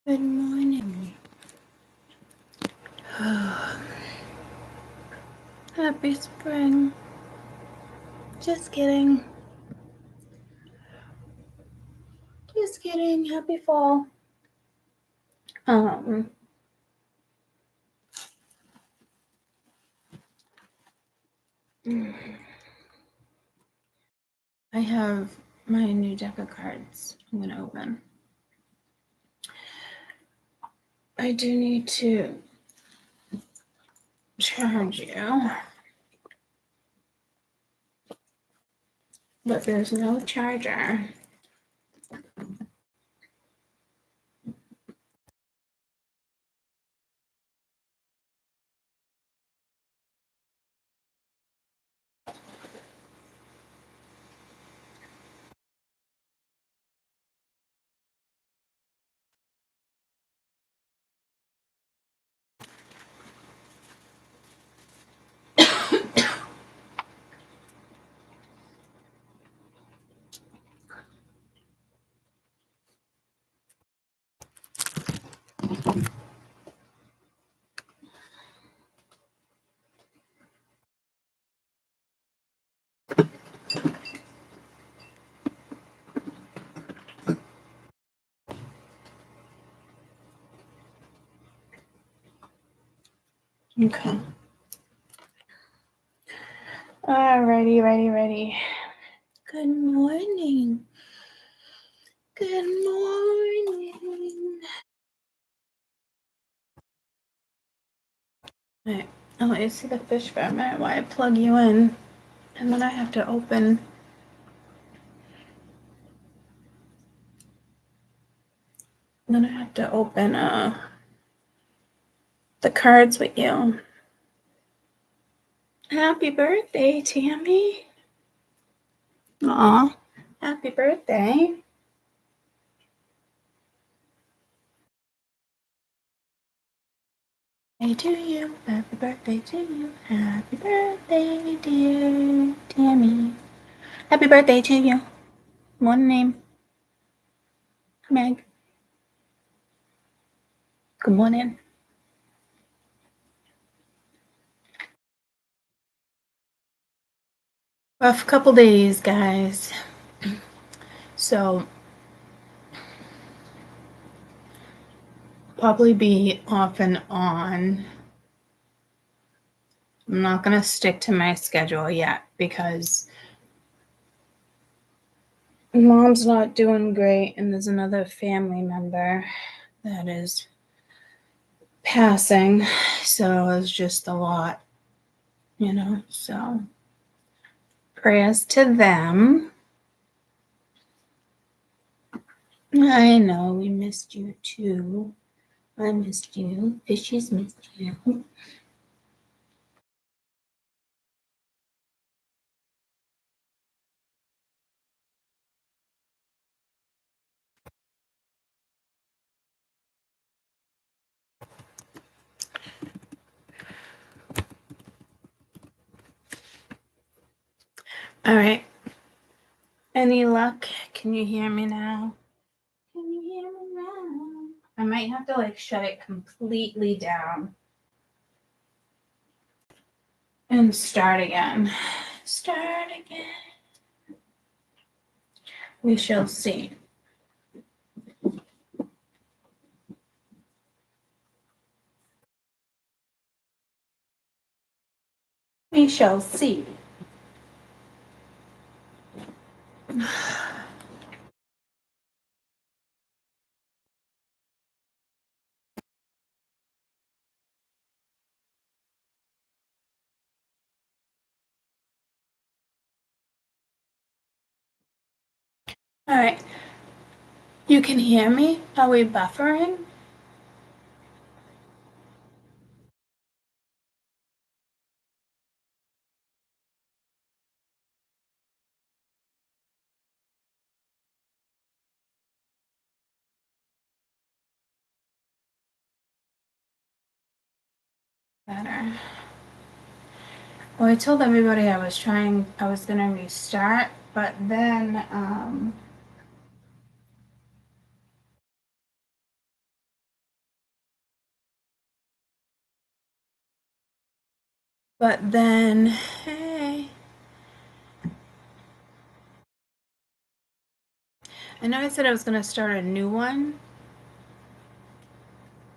Good morning. Happy spring. Just kidding. Just kidding. Happy fall. I have my new deck of cards I'm going to open. I do need to charge you, but there's no charger. Okay. Alrighty, ready. Good morning. Good morning. Alright. Oh, I see the fish for a minute while I plug you in. And then I have to open. Then I have to open the cards with you. Happy birthday, Tammy. Aw, happy birthday. Hey to you. Happy birthday to you. Happy birthday, dear Tammy. Happy birthday to you. One name. Meg. Good morning. Rough couple days, guys. So, probably be off and on. I'm not going to stick to my schedule yet because Mom's not doing great, and there's another family member that is passing, so it's just a lot, so prayers to them. I know we missed you too. I missed you. Fishies missed you. All right. Any luck? Can you hear me now? Can you hear me now? I might have to shut it completely down and start again. Start again. We shall see. We shall see. All right. You can hear me? Are we buffering? Better. Well, I told everybody I was going to restart, but then But then, hey, I know I said I was going to start a new one,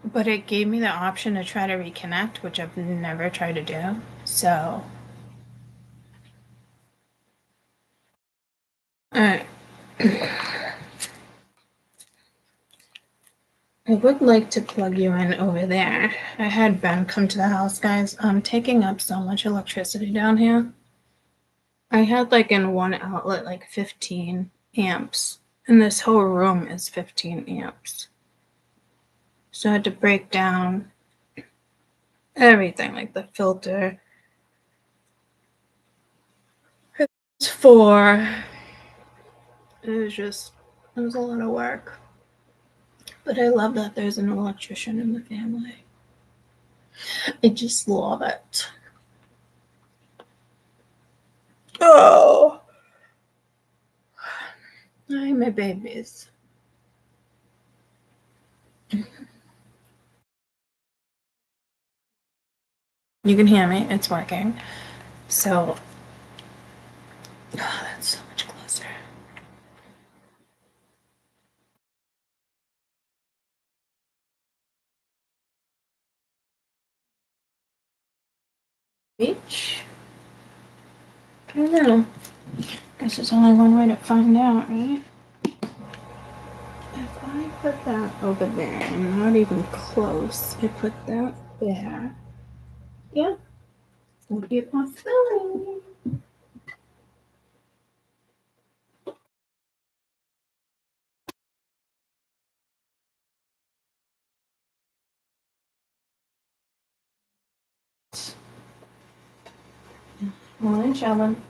but it gave me the option to try to reconnect, which I've never tried to do. So, alright. I would like to plug you in over there. I had Ben come to the house, guys. I'm taking up so much electricity down here. I had like in one outlet like 15 amps, and this whole room is 15 amps. So I had to break down everything, like the filter. It's four. It was a lot of work. But I love that there's an electrician in the family. I just love it. Oh. Hi, my babies. You can hear me. It's working. So, oh, that's so much closer. Beach? I don't know. Guess there's only one way to find out, right? If I put that over there, and not even close, I put that there. Yeah, would be a possibility. Morning, Sheldon.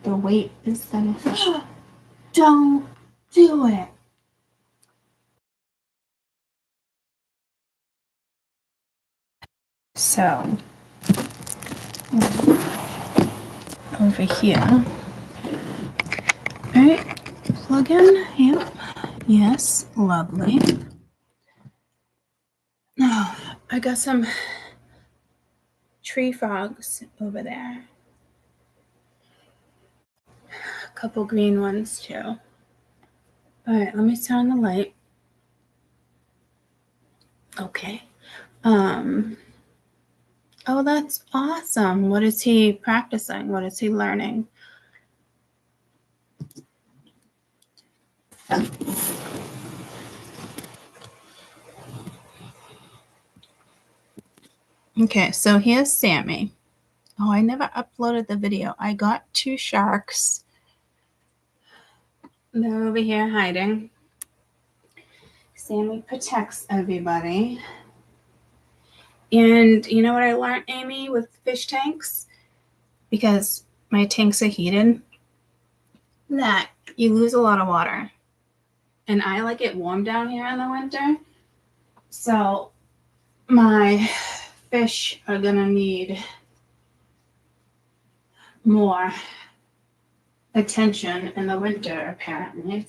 The weight is beneficial. Don't do it. So, over here. All right, plug in. Yep. Yes, lovely. Oh, I got some tree frogs over there. A couple green ones too. All right, let me turn the light. Okay. Oh, that's awesome. What is he practicing? What is he learning? Okay, so here's Sammy. Oh, I never uploaded the video. I got two sharks. They're over here hiding. Sammy protects everybody. And you know what I learned, Amy, with fish tanks? Because my tanks are heated, that you lose a lot of water. And I like it warm down here in the winter. So my fish are going to need more attention in the winter, apparently.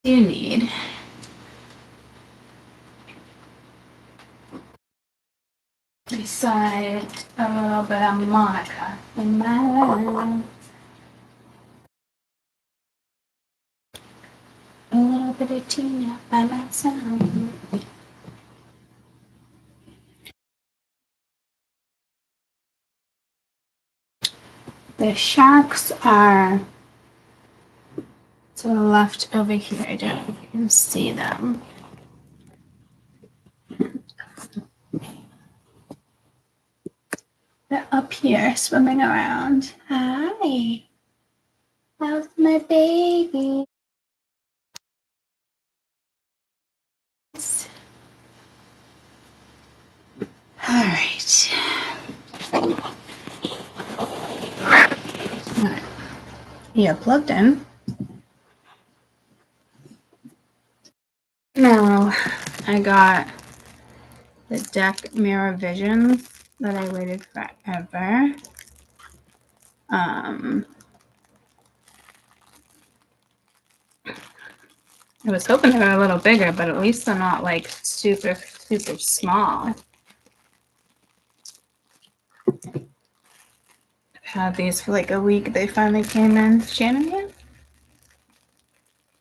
You need besides a little bit of Monica in my life. A little bit of Tina by my side. The sharks are to the left over here. I don't know if you can see them. They're up here swimming around. Hi. How's my baby? All right. Yeah, plugged in. I got the deck Mirror Visions that I waited forever. I was hoping they were a little bigger, but at least they're not like super, super small. I've had these for like a week. They finally came in. Shannon here?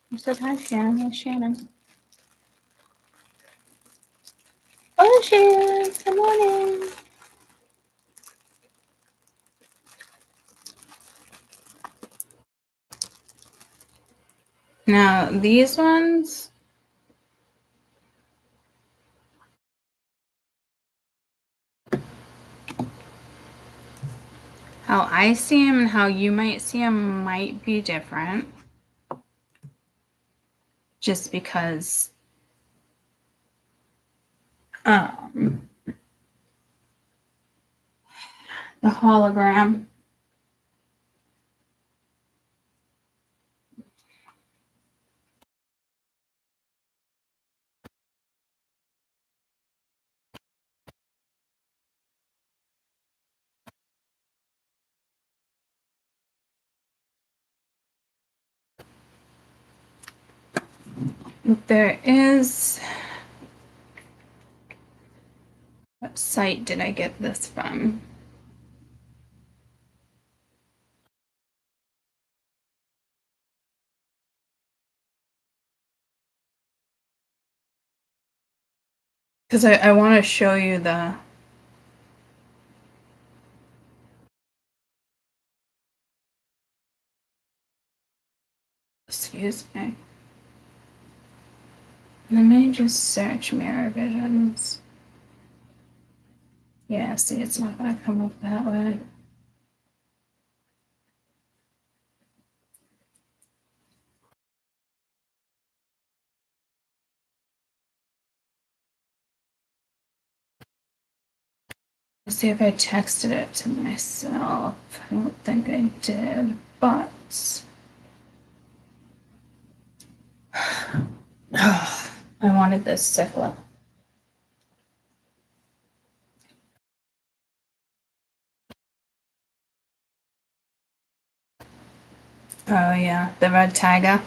You said hi, Shannon. Here's Shannon. Oh, Shannon. Good morning. Now, these ones, how I see them and how you might see them might be different. Just because the hologram. There is, what site did I get this from? Because I want to show you the, excuse me. Let me just search Mirror Visions. Yeah, see, it's not going to come up that way. Let's see if I texted it to myself. I don't think I did, but I wanted this cyclic. Oh yeah, the red tiger.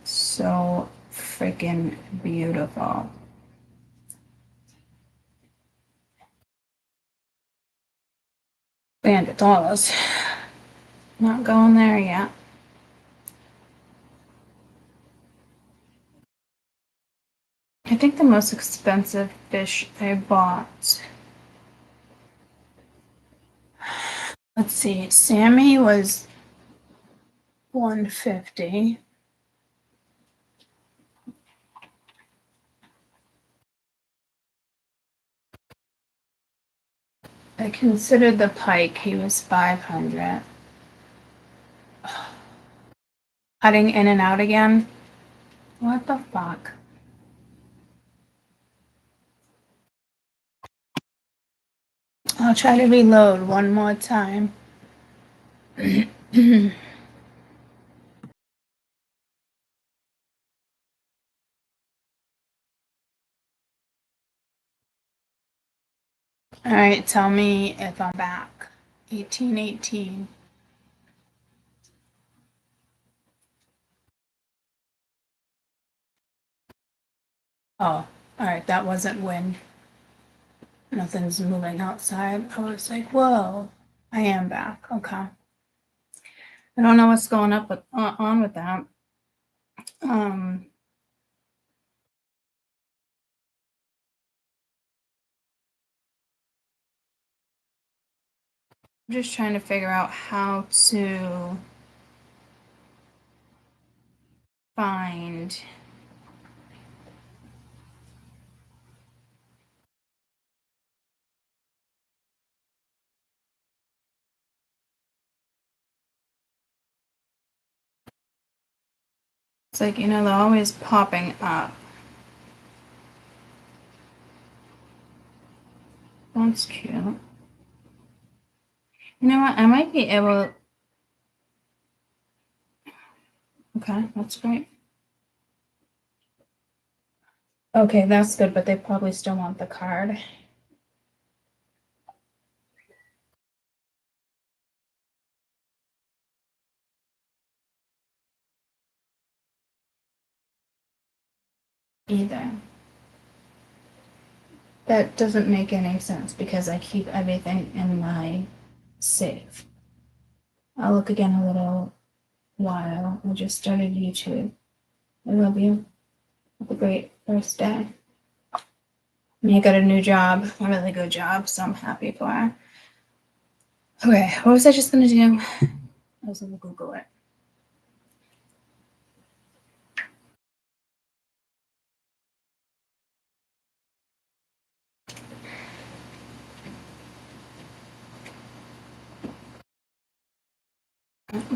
So freaking beautiful. $300. Not going there yet. I think the most expensive fish I bought, let's see, Sammy was $150. I considered the pike, he was $500. Cutting in and out again. What the fuck? I'll try to reload one more time. All right, tell me if I'm back. 1818. Oh, all right, that wasn't wind. Nothing's moving outside. I was like, whoa, I am back. Okay. I don't know what's going up with, on with that. I'm just trying to figure out how to find it's like, you know, they're always popping up. That's cute. You know what? I might be able. Okay, that's great. Okay, that's good, but they probably still want the card. Either. That doesn't make any sense because I keep everything in my safe. I'll look again a little while. I just started YouTube. I love you. Have a great first day. I got a new job, a really good job, so I'm happy for her. Okay, what was I just gonna do? I was gonna Google it.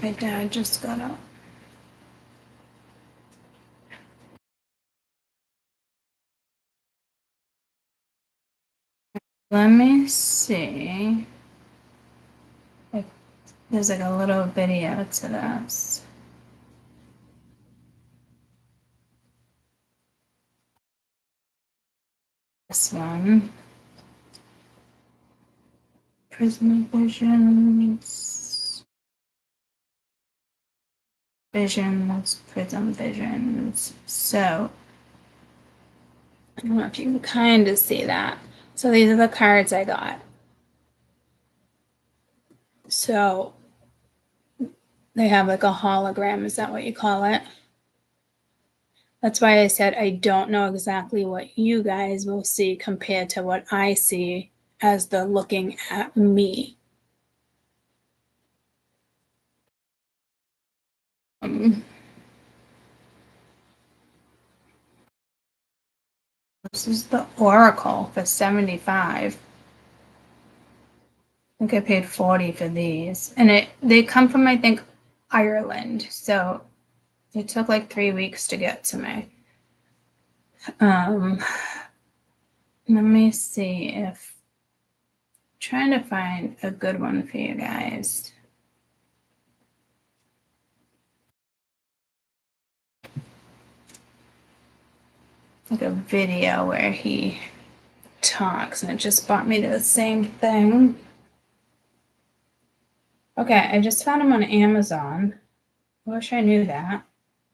My dad just got up. Let me see. There's like a little video to this. This one. Prism visions. Visions, prism visions. So, I don't know if you can kind of see that. So, these are the cards I got. So, they have like a hologram. Is that what you call it? That's why I said I don't know exactly what you guys will see compared to what I see as the looking at me. This is the Oracle for 75. I think I paid 40 for these. And they come from, I think, Ireland. So it took like 3 weeks to get to me. Let me see if I'm trying to find a good one for you guys. Like a video where he talks, and it just brought me to the same thing. Okay, I just found him on Amazon. I wish I knew that.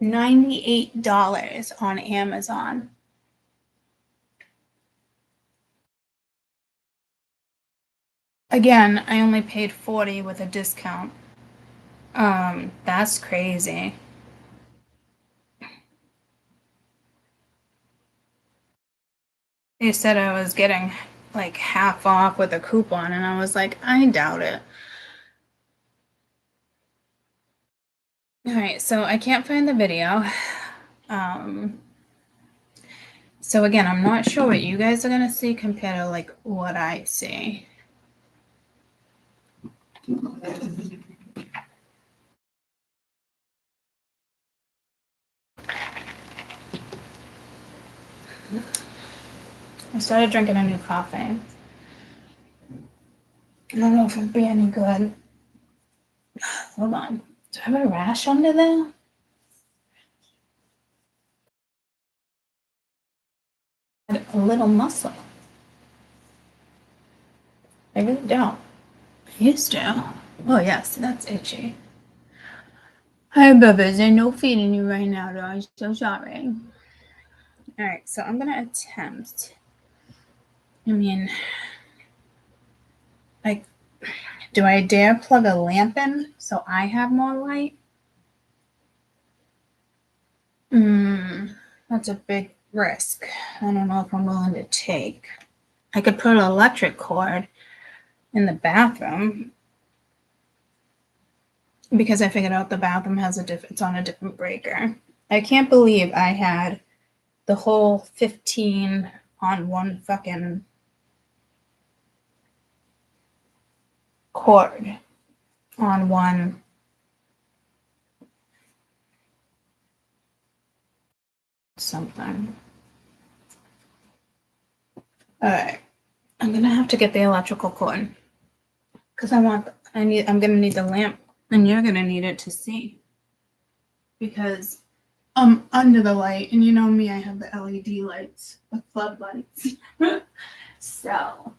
$98 on Amazon. Again, I only paid 40 with a discount. That's crazy. They said I was getting like half off with a coupon, and I was like, I doubt it. All right, so I can't find the video. So again, I'm not sure what you guys are gonna see compared to like what I see. I started drinking a new coffee. I don't know if it'll be any good. Hold on. Do I have a rash under there? A little muscle. I really don't. I used to. Oh yes, that's itchy. Hi, Bubbas. There's no feeding you right now, though. I'm so sorry. All right, so I'm gonna attempt. I mean, like, do I dare plug a lamp in so I have more light? That's a big risk. I don't know if I'm willing to take. I could put an electric cord in the bathroom because I figured out the bathroom has it's on a different breaker. I can't believe I had the whole 15 on one fucking cord on one something. All right, I'm gonna have to get the electrical cord because I'm gonna need the lamp, and you're gonna need it to see because under the light, and you know me, I have the LED lights, the floodlights. So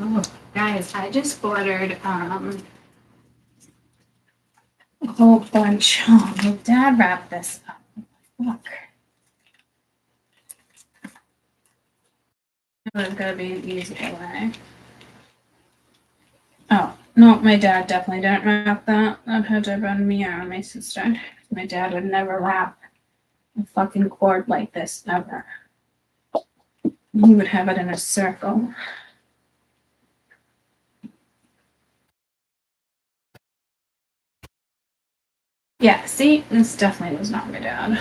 oh, guys, I just ordered a whole bunch. Oh, my dad wrapped this up. Look. It's gonna be an easy way. Oh, no, my dad definitely didn't wrap that. That had to have been me or my sister. My dad would never wrap a fucking cord like this, ever. He would have it in a circle. Yeah, see, this definitely was not my dad.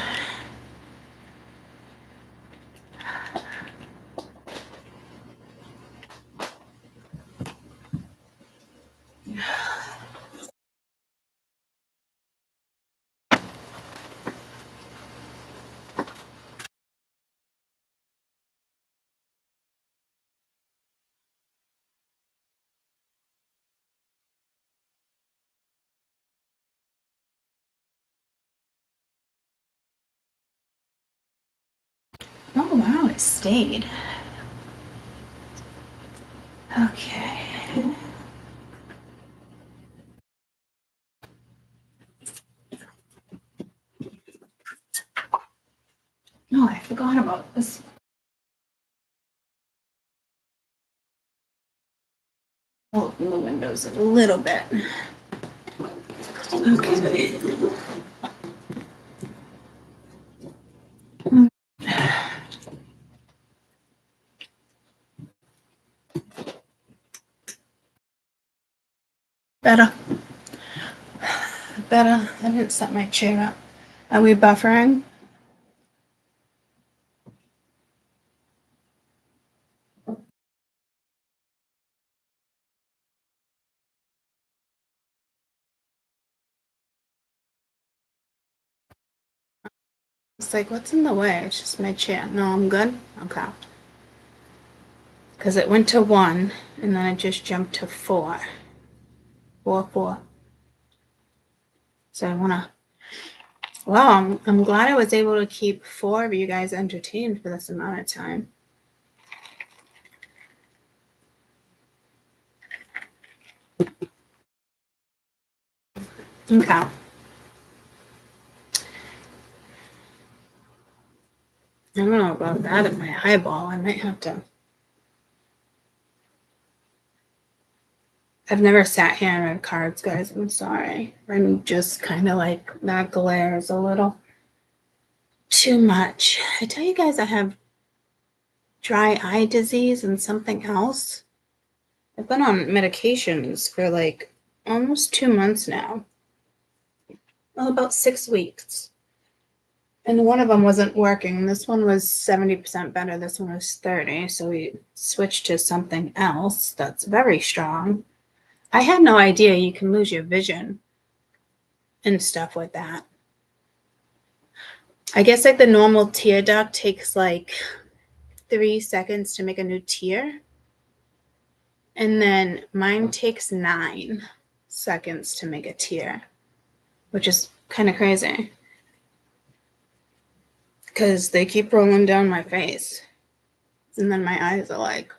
Oh wow, it stayed. Okay. No, I forgot about this. I'll open the windows a little bit. Okay. Better. Better. I didn't set my chair up. Are we buffering? It's like, what's in the way? It's just my chair. No, I'm good? Okay. Because it went to 1, and then it just jumped to 4. 4, 4. So I want to... Wow, I'm glad I was able to keep 4 of you guys entertained for this amount of time. Okay. I don't know about that in my eyeball. I might have to... I've never sat here and read cards, guys. I'm sorry. I'm just kind of like, that glares a little too much. I tell you guys, I have dry eye disease and something else. I've been on medications for like almost 2 months now. Well, about 6 weeks. And one of them wasn't working. This one was 70% better. This one was 30. So we switched to something else that's very strong. I had no idea you can lose your vision and stuff with that. I guess like the normal tear duct takes like 3 seconds to make a new tear. And then mine takes 9 seconds to make a tear, which is kind of crazy. Because they keep rolling down my face. And then my eyes are like,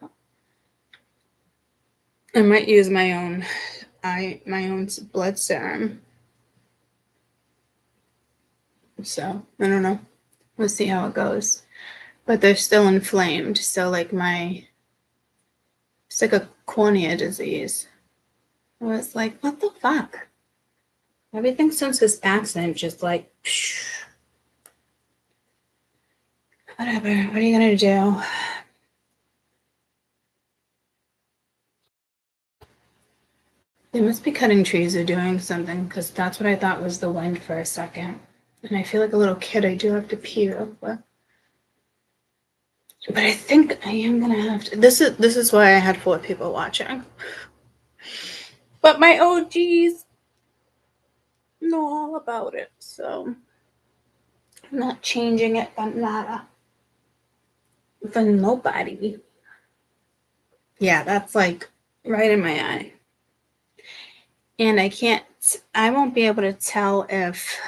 I might use my own blood serum. So I don't know. We'll see how it goes. But they're still inflamed. So like it's like a cornea disease. I was like, what the fuck? Everything since this accident just like, psh. Whatever. What are you gonna do? They must be cutting trees or doing something, because that's what I thought was the wind for a second. And I feel like a little kid. I do have to pee real quick. But I think I am gonna have to. This is why I had 4 people watching. But my OGs know all about it, so I'm not changing it for nada. For nobody. Yeah, that's like right in my eye. And I won't be able to tell if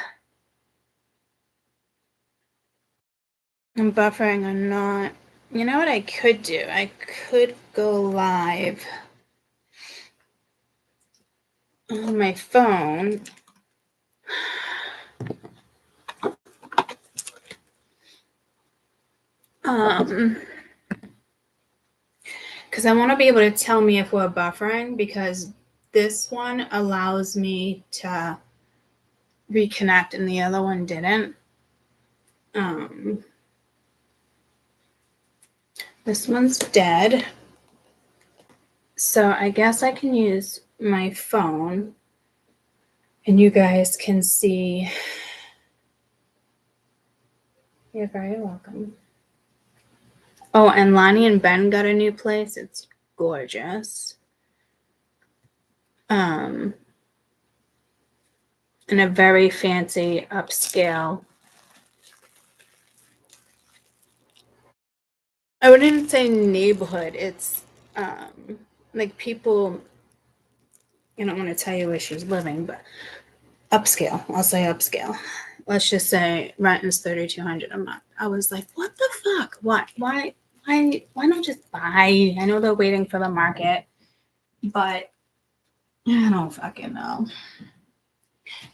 I'm buffering or not. You know what I could do? I could go live on my phone. Because I want to be able to tell me if we're buffering, because this one allows me to reconnect and the other one didn't. This one's dead. So I guess I can use my phone and you guys can see. You're very welcome. Oh, and Lonnie and Ben got a new place. It's gorgeous. And a very fancy upscale. I wouldn't say neighborhood. It's like people. I don't want to tell you where she's living, but upscale. I'll say upscale. Let's just say rent is $3,200 a month. I was like, what the fuck? What? Why not just buy? I know they're waiting for the market, but I don't fucking know.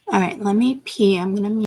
All right, let me pee. I'm gonna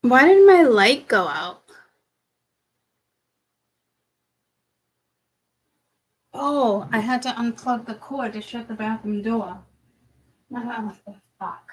Why did my light go out? Oh, I had to unplug the cord to shut the bathroom door. What the fuck?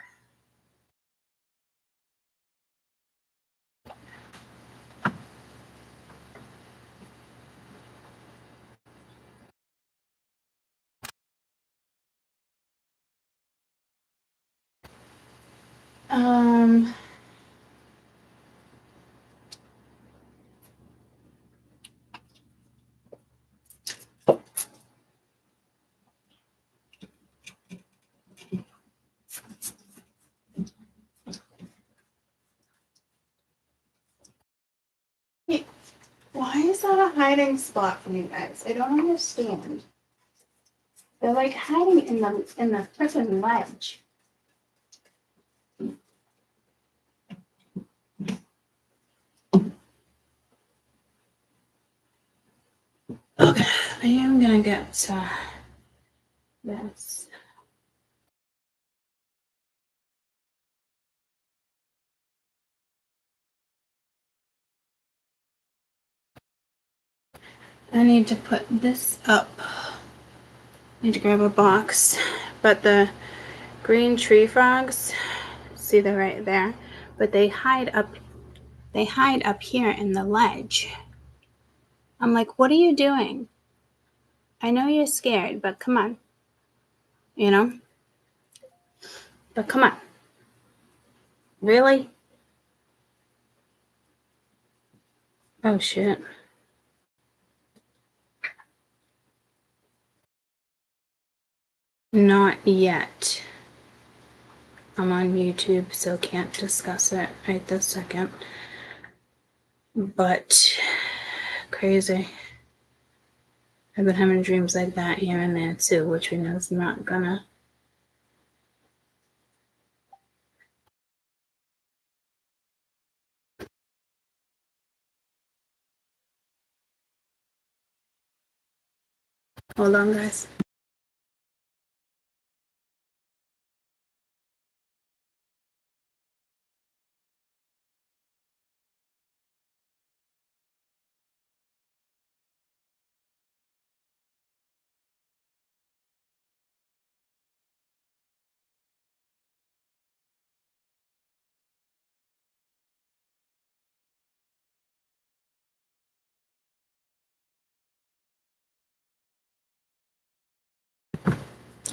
Why is that a hiding spot for you guys? I don't understand. They're like hiding in the freaking ledge. Okay, I am gonna get this. I need to put this up. I need to grab a box. But the green tree frogs, see they're right there, but they hide up here in the ledge. I'm like, what are you doing? I know you're scared, but come on. You know? But come on. Really? Oh shit. Not yet. I'm on YouTube, so can't discuss it right this second. But crazy. I've been having dreams like that here and there too, which we know is not gonna. Hold on, guys.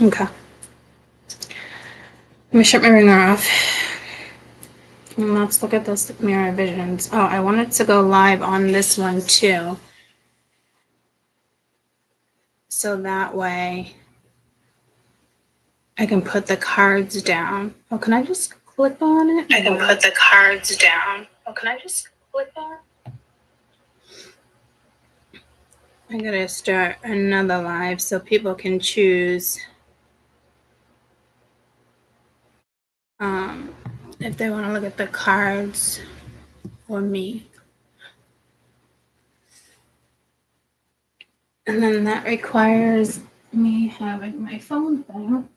Okay. Let me shut my ringer off. And let's look at this mirror visions. Oh, I wanted to go live on this one too. So that way I can put the cards down. Oh, can I just click on it? I can put the cards down. Oh, can I just click on it? I gotta start another live so people can choose if they want to look at the cards or me. And then that requires me having my phone thing.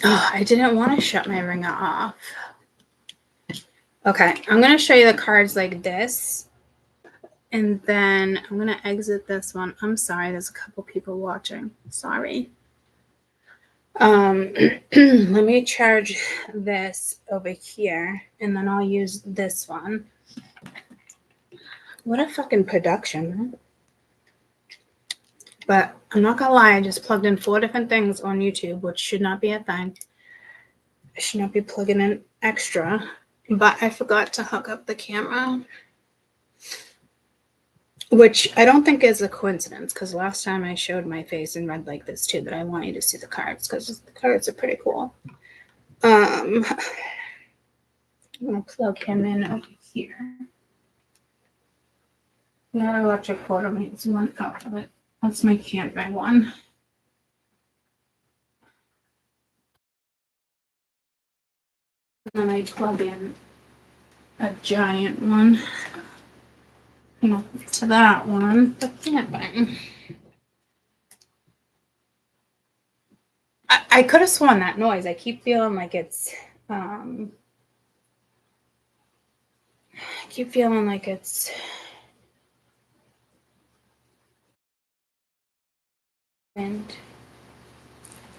Oh, I didn't want to shut my ringer off. Okay, I'm going to show you the cards like this. And then I'm going to exit this one. I'm sorry, there's a couple people watching. Sorry. Let me charge this over here, and then I'll use this one. What a fucking production. But I'm not gonna lie, I just plugged in 4 different things on YouTube, which should not be a thing. I should not be plugging in extra. But I forgot to hook up the camera, which I don't think is a coincidence, because last time I showed my face and read like this too, but I want you to see the cards because the cards are pretty cool. I'm gonna plug him in over here. That electric cord needs one out of it. That's my camping one. And then I plug in a giant one, to that one, the camping. I could have sworn that noise. I keep feeling like it's and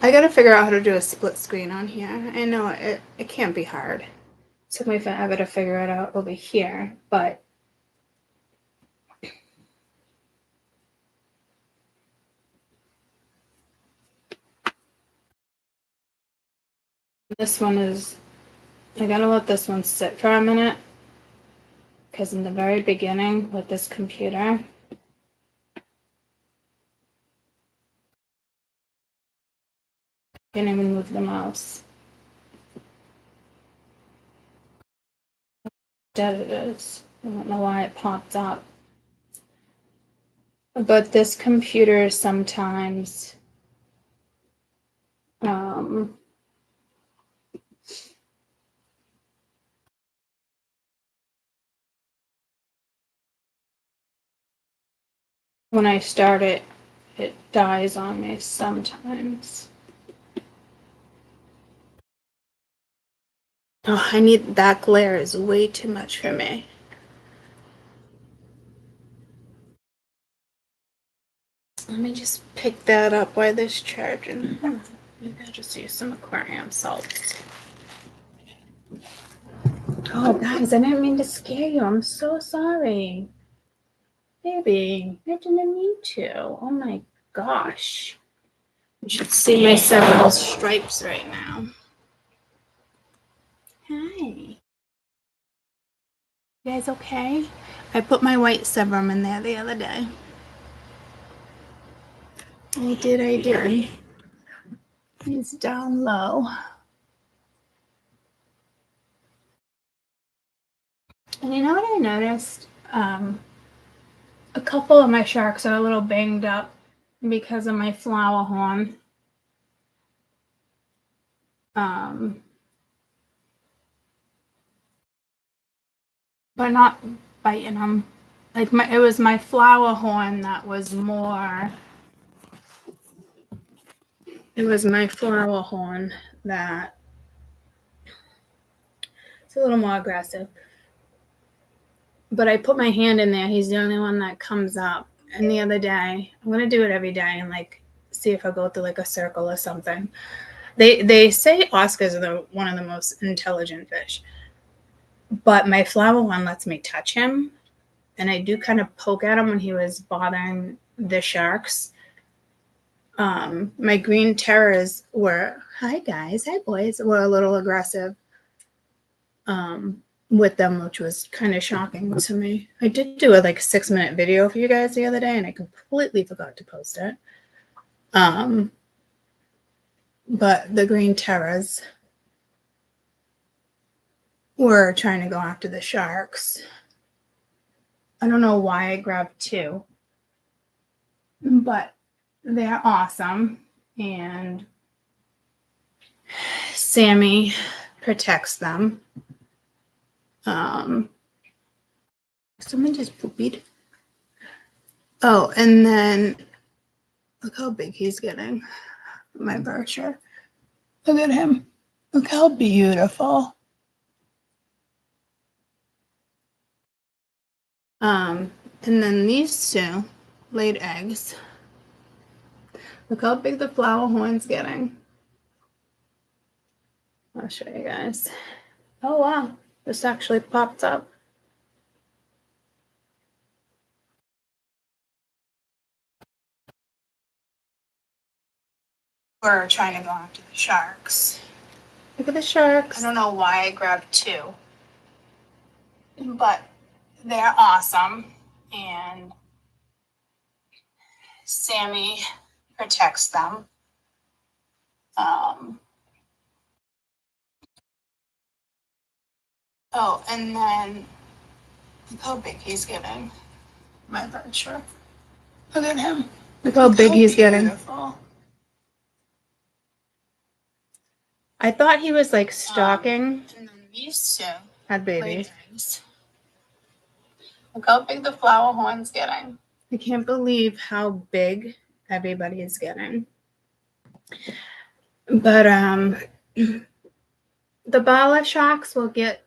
I gotta figure out how to do a split screen on here. I know it can't be hard. It took me forever to figure it out over here, but this one is, I gotta let this one sit for a minute, because in the very beginning with this computer, I can't even move the mouse. Dead it is. I don't know why it popped up. But this computer sometimes when I start it, it dies on me sometimes. Oh, I need, that glare is way too much for me. Let me just pick that up while this charging. Maybe I'll just use some aquarium salt. Oh, guys, I didn't mean to scare you. I'm so sorry. Baby, I didn't mean to. Oh my gosh. You should see my several stripes right now. Hi. You guys okay? I put my white sebum in there the other day. I did. He's down low. And you know what I noticed? A couple of my sharks are a little banged up because of my flower horn. But not biting them. Like it was my flower horn that was more. It was my flower horn that. It's a little more aggressive. But I put my hand in there. He's the only one that comes up. And the other day, I'm gonna do it every day and like see if I go through like a circle or something. They say Oscars are one of the most intelligent fish. But my flower one lets me touch him, and I do kind of poke at him when he was bothering the sharks. My green terrors were, hi guys, hi boys, were a little aggressive with them, which was kind of shocking to me. I did do a like 6-minute video for you guys the other day, and I completely forgot to post it. But the green terrors were trying to go after the sharks. I don't know why I grabbed 2, but they're awesome. And Sammy protects them. Someone just poopied. Oh, and then look how big he's getting. My brochure. Look at him. Look how beautiful. And then these 2 laid eggs. Look how big the flower horn's getting. I'll show you guys. Oh wow, this actually popped up. We're trying to go after the sharks. Look at the sharks. I don't know why I grabbed 2, but they're awesome. And Sammy protects them. Oh, and then look how big he's getting. My brochure. Look at him. Look how big he's getting. I thought he was like stalking. And then these 2 had babies. Look how big the flower horn's getting. I can't believe how big everybody is getting. But the bala sharks will get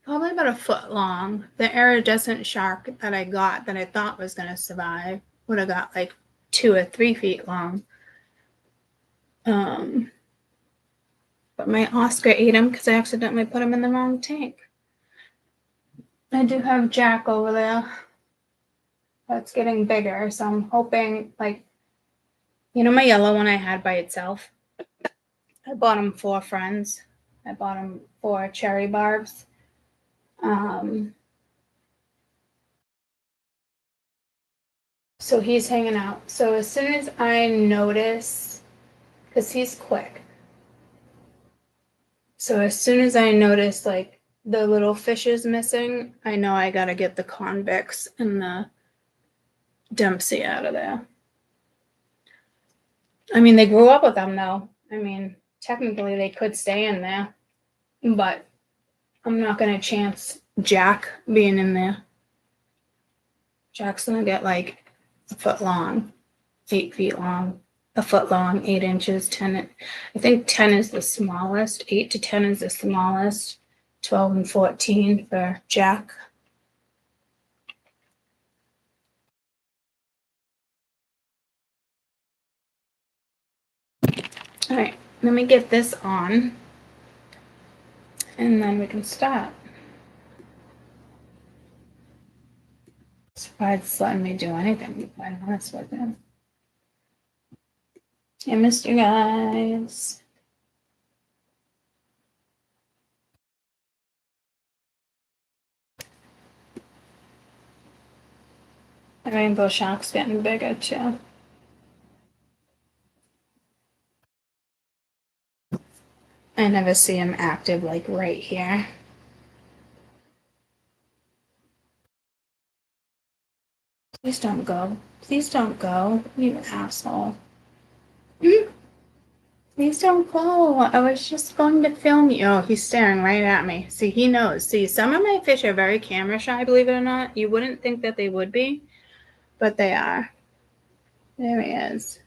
probably about a foot long. The iridescent shark that I got that I thought was going to survive would have got like 2 or 3 feet long. But my Oscar ate him because I accidentally put him in the wrong tank. I do have Jack over there. That's getting bigger, so I'm hoping, like, you know, my yellow one I had by itself. I bought him 4 friends. I bought him 4 cherry barbs. So he's hanging out. So as soon as I notice, because he's quick, so as soon as I notice like the little fish is missing, I know I gotta get the convicts and the Dempsey out of there. I mean, they grew up with them though. I mean, technically they could stay in there, but I'm not gonna chance Jack being in there. Jack's gonna get like a foot long, 8 feet long, a foot long, 8 inches, 10. I think 10 is the smallest, 8 to 10 is the smallest, 12 and 14 for Jack. All right, let me get this on and then we can start. Surprised it's letting me do anything, to be quite honest with you. I missed you guys. The rainbow shark's getting bigger too. I never see him active like right here. Please don't go. Please don't go, you asshole. Please don't go. I was just going to film you. Oh, he's staring right at me. See, he knows. See, some of my fish are very camera shy, believe it or not. You wouldn't think that they would be, but they are. There he is.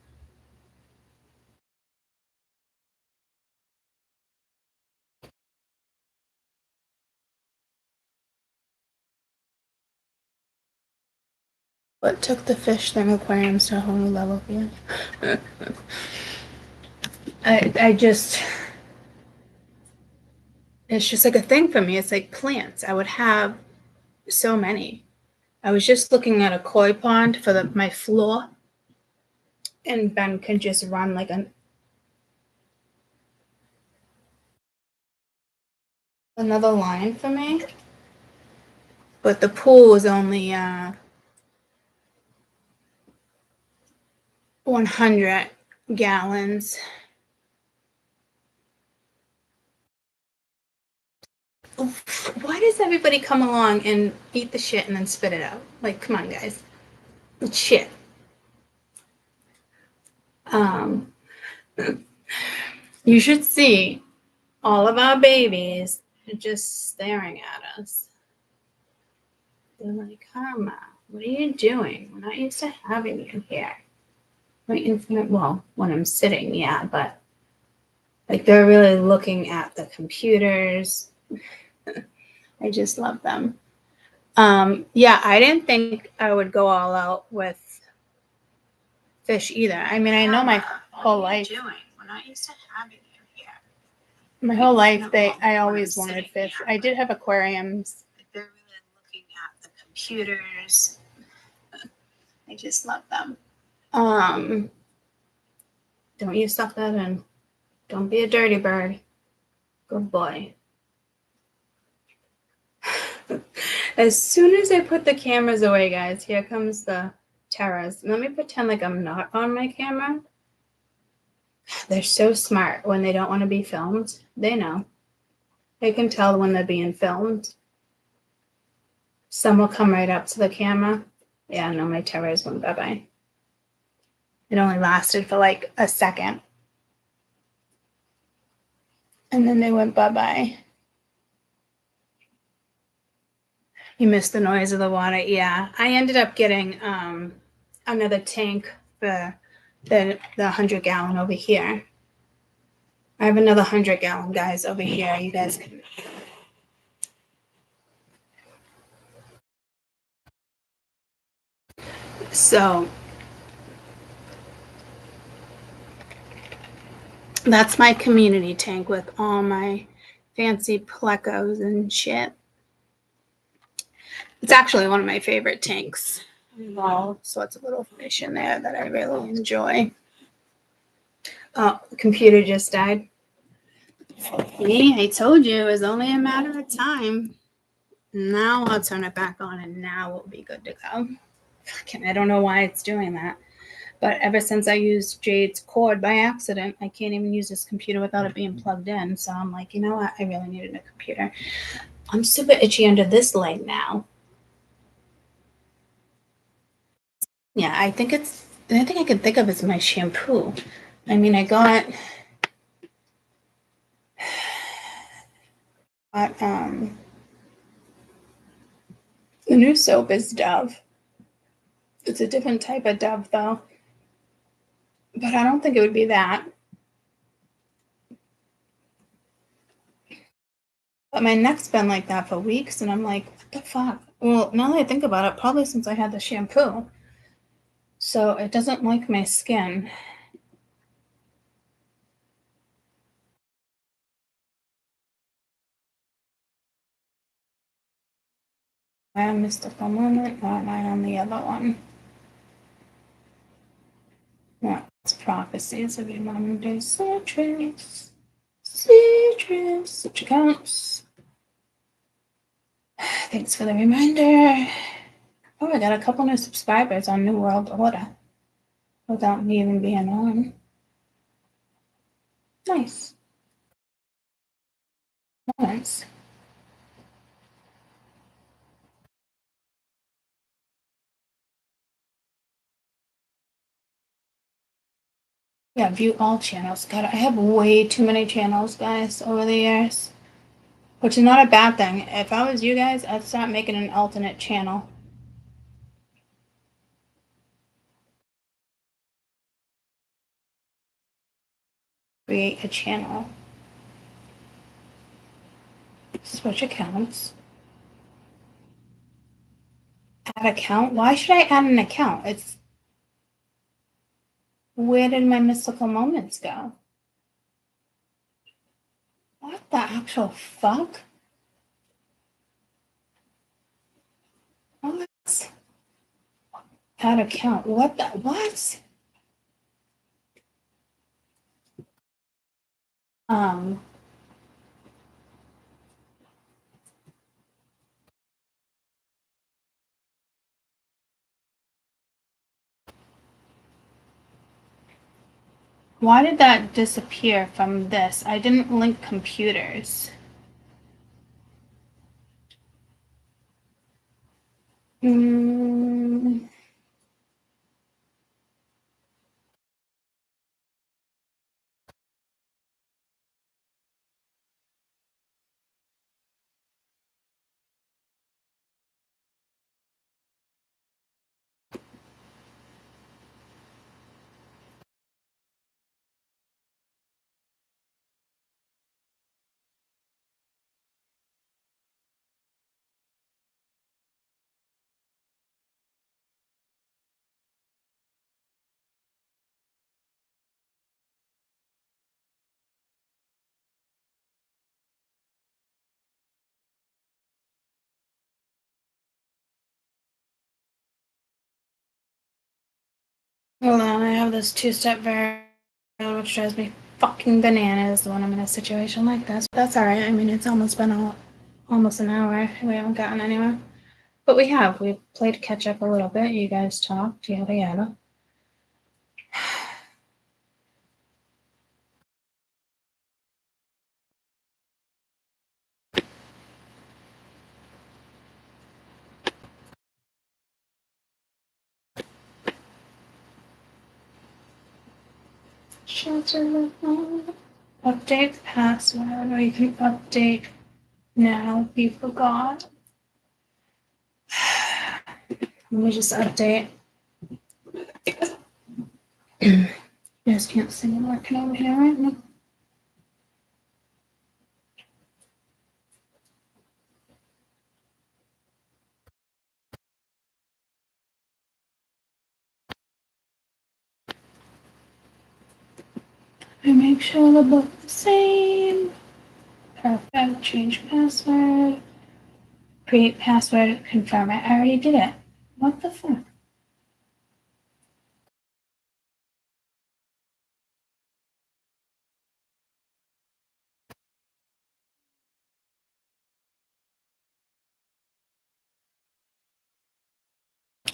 What took the fish thing aquariums to a whole new level for you? I just, it's just like a thing for me. It's like plants. I would have so many. I was just looking at a koi pond for my floor, and Ben can just run like another line for me. But the pool is only 100 gallons. Why does everybody come along and eat the shit and then spit it out? Like, come on, guys. It's shit. You should see all of our babies just staring at us. They're like, Karma, what are you doing? We're not used to having you here. Well, when I'm sitting, yeah, but like they're really looking at the computers. I just love them. Yeah, I didn't think I would go all out with fish either. I mean, I know my whole life. We're not used to having you here. My whole life, I always wanted fish. I did have aquariums. They're really looking at the computers. I just love them. Don't you suck that in. Don't be a dirty bird. Good boy. As soon as I put the cameras away, guys, here comes the terrors. Let me pretend like I'm not on my camera. They're so smart when they don't want to be filmed. They know. They can tell when they're being filmed. Some will come right up to the camera. Yeah, no, my terrors went bye-bye. It only lasted for like a second. And then they went bye-bye. You missed the noise of the water. Yeah, I ended up getting another tank for the 100-gallon over here. I have another 100-gallon, guys, over here. You guys can. So that's my community tank with all my fancy plecos and shit. It's actually one of my favorite tanks. There's all sorts of little fish in there that I really enjoy. Oh, the computer just died. See, I told you it was only a matter of time. Now I'll turn it back on and now we'll be good to go. I don't know why it's doing that. But ever since I used Jade's cord by accident, I can't even use this computer without it being plugged in. So I'm like, you know what? I really needed a computer. I'm super itchy under this leg now. Yeah, I think I can think of it as my shampoo. I mean, I got the new soap is Dove. It's a different type of Dove though. But I don't think it would be that. But my neck's been like that for weeks, and I'm like, what the fuck? Well, now that I think about it, probably since I had the shampoo. So it doesn't like my skin. I mystical moment, or am I on the other one? It's prophecies of your modern day citrus. Citrus, which accounts. Thanks for the reminder. Oh, I got a couple new subscribers on New World Order without me even being on. Nice. Nice. Yeah, view all channels. God, I have way too many channels, guys, over the years. Which is not a bad thing. If I was you guys, I'd start making an alternate channel. Create a channel. Switch accounts. Add account? Why should I add an account? It's... Where did my mystical moments go? What the actual fuck? What? Add account. What the... What? Why did that disappear from this? I didn't link computers. Hold on, I have this two-step variable which drives me fucking bananas when I'm in a situation like this. That's alright. I mean, it's almost been almost an hour. We haven't gotten anywhere. But we have. We've played catch up a little bit. You guys talked, yada yada. Update password, or you can update now if you forgot. Let me just update. guys can't see me working over here right now. I make sure they're both the same. Perfect. Change password. Create password. Confirm it. I already did it. What the fuck?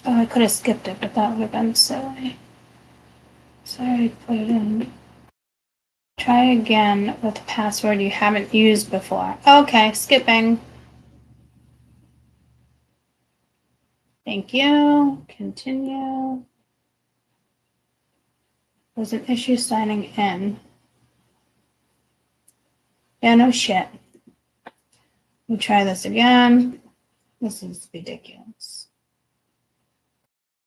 Oh, I could have skipped it, but that would have been silly. Sorry, put it in. Try again with a password you haven't used before. Okay, skipping. Thank you. Continue. There's an issue signing in. Yeah, no shit. We'll try this again. This is ridiculous.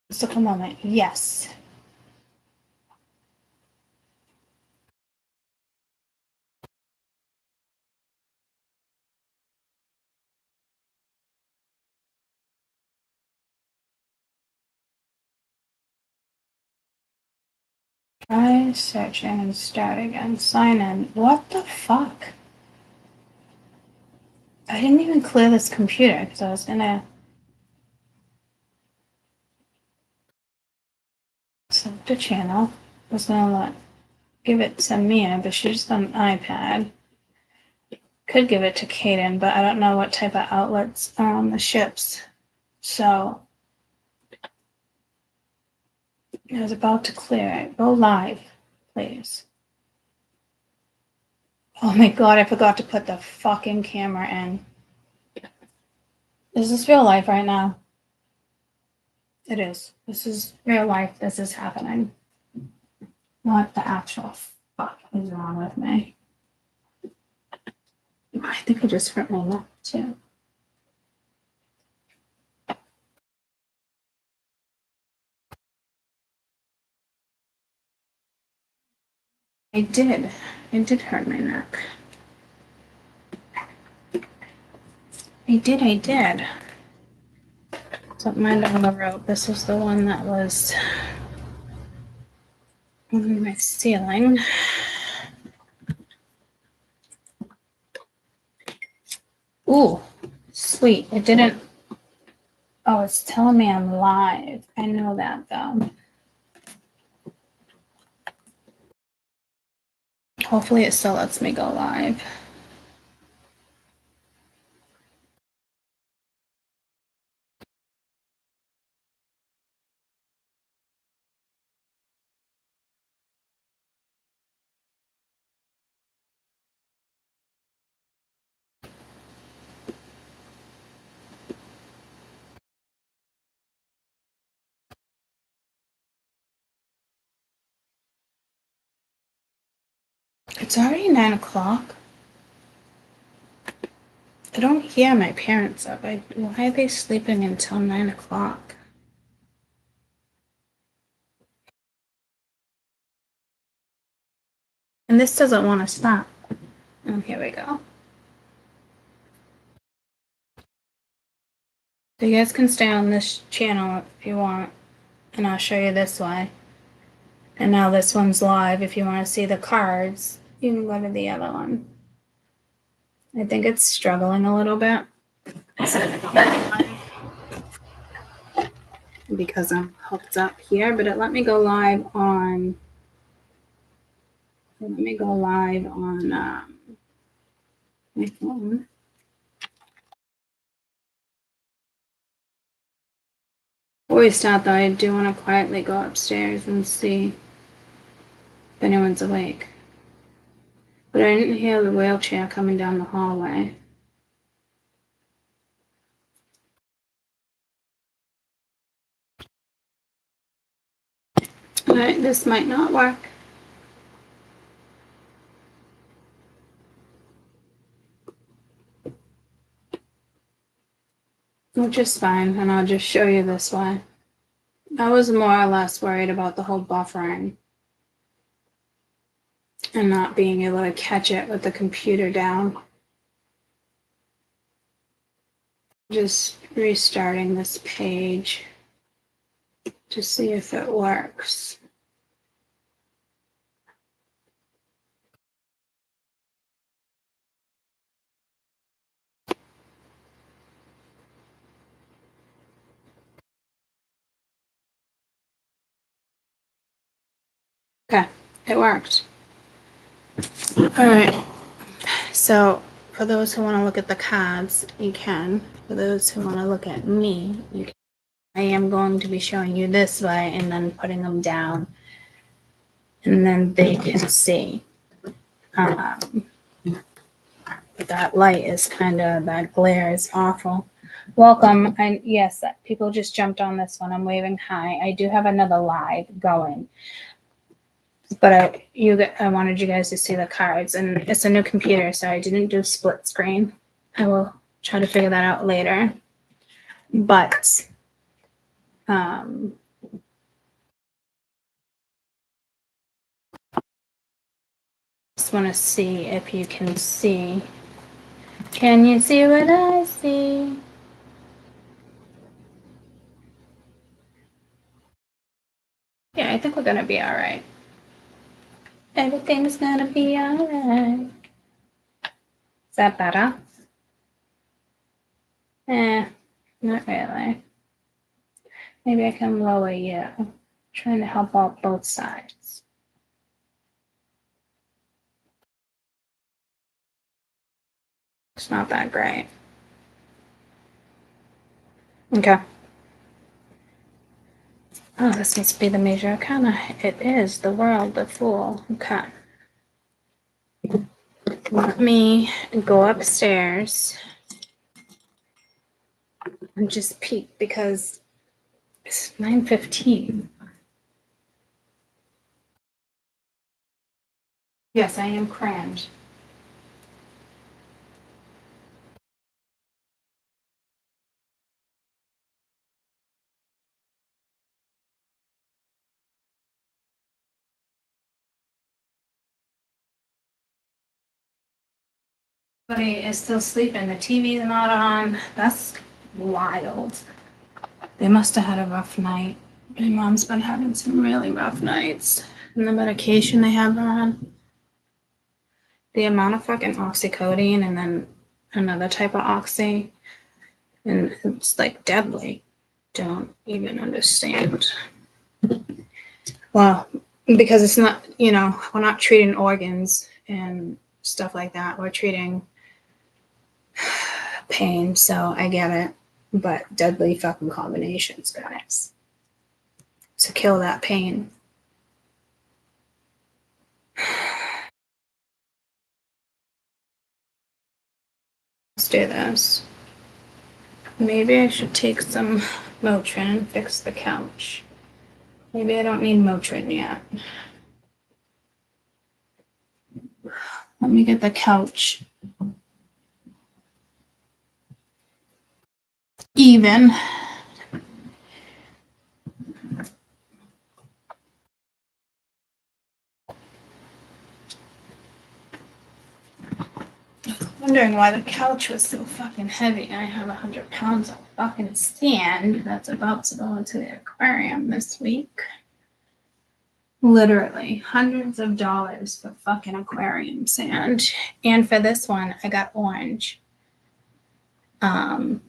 Just a moment. Yes. Try searching and start again. Sign in. What the fuck? I didn't even clear this computer because I was gonna select a channel. I was gonna give it to Mia, but she's just on an iPad. Could give it to Kaden, but I don't know what type of outlets are on the ships. So I was about to clear it. Go live, please. Oh my god, I forgot to put the fucking camera in. Is this real life right now? It is. This is real life. This is happening. What the actual fuck is wrong with me? I think I just hurt my neck too. I did. I did hurt my neck. I did. Something I never wrote. This is the one that was on my ceiling. Ooh, sweet. It didn't. Oh, it's telling me I'm live. I know that though. Hopefully it still lets me go live. It's already 9 o'clock. I don't hear my parents up. Why are they sleeping until 9 o'clock? And this doesn't want to stop. Oh, here we go. So you guys can stay on this channel if you want, and I'll show you this way. And now this one's live. If you want to see the cards, you can go to the other one. I think it's struggling a little bit. Because I'm hooked up here, but it let me go live on. Let me go live on my phone. Before we start, though, I do want to quietly go upstairs and see if anyone's awake. But I didn't hear the wheelchair coming down the hallway. Alright, this might not work. Which is fine, and I'll just show you this way. I was more or less worried about the whole buffering. and not being able to catch it with the computer down. Just restarting this page to see if it works. Okay, it worked. All right. So for those who want to look at the cards, you can. For those who want to look at me, you can. I am going to be showing you this way and then putting them down, and then they can see. That light is that glare is awful. Welcome. And yes, people just jumped on this one. I'm waving hi. I do have another live going, but I wanted you guys to see the cards, and it's a new computer, so I didn't do split screen. I will try to figure that out later. But just want to see if you can see. Can you see what I see? Yeah, I think we're gonna be all right. Everything's gonna be all right. Is that better? Not really. Maybe I can lower you. I'm trying to help out both sides. It's not that great. Okay. Oh, this must be the major arcana. It is the World, the Fool. Okay. Let me go upstairs and just peek because it's 9:15. Yes, I am crammed. Everybody is still sleeping. The TV's not on. That's wild. They must have had a rough night. My mom's been having some really rough nights. And the medication they have her on. The amount of fucking oxycodone and then another type of oxy. And it's like deadly. Don't even understand. Well, because it's not, we're not treating organs and stuff like that. We're treating pain, so I get it. But deadly fucking combinations, guys. To kill that pain. Let's do this. Maybe I should take some Motrin and fix the couch. Maybe I don't need Motrin yet. Let me get the couch even. Wondering why the couch was so fucking heavy. I have 100 pounds of fucking sand that's about to go into the aquarium this week. Literally hundreds of dollars for fucking aquarium sand. And for this one, I got orange. And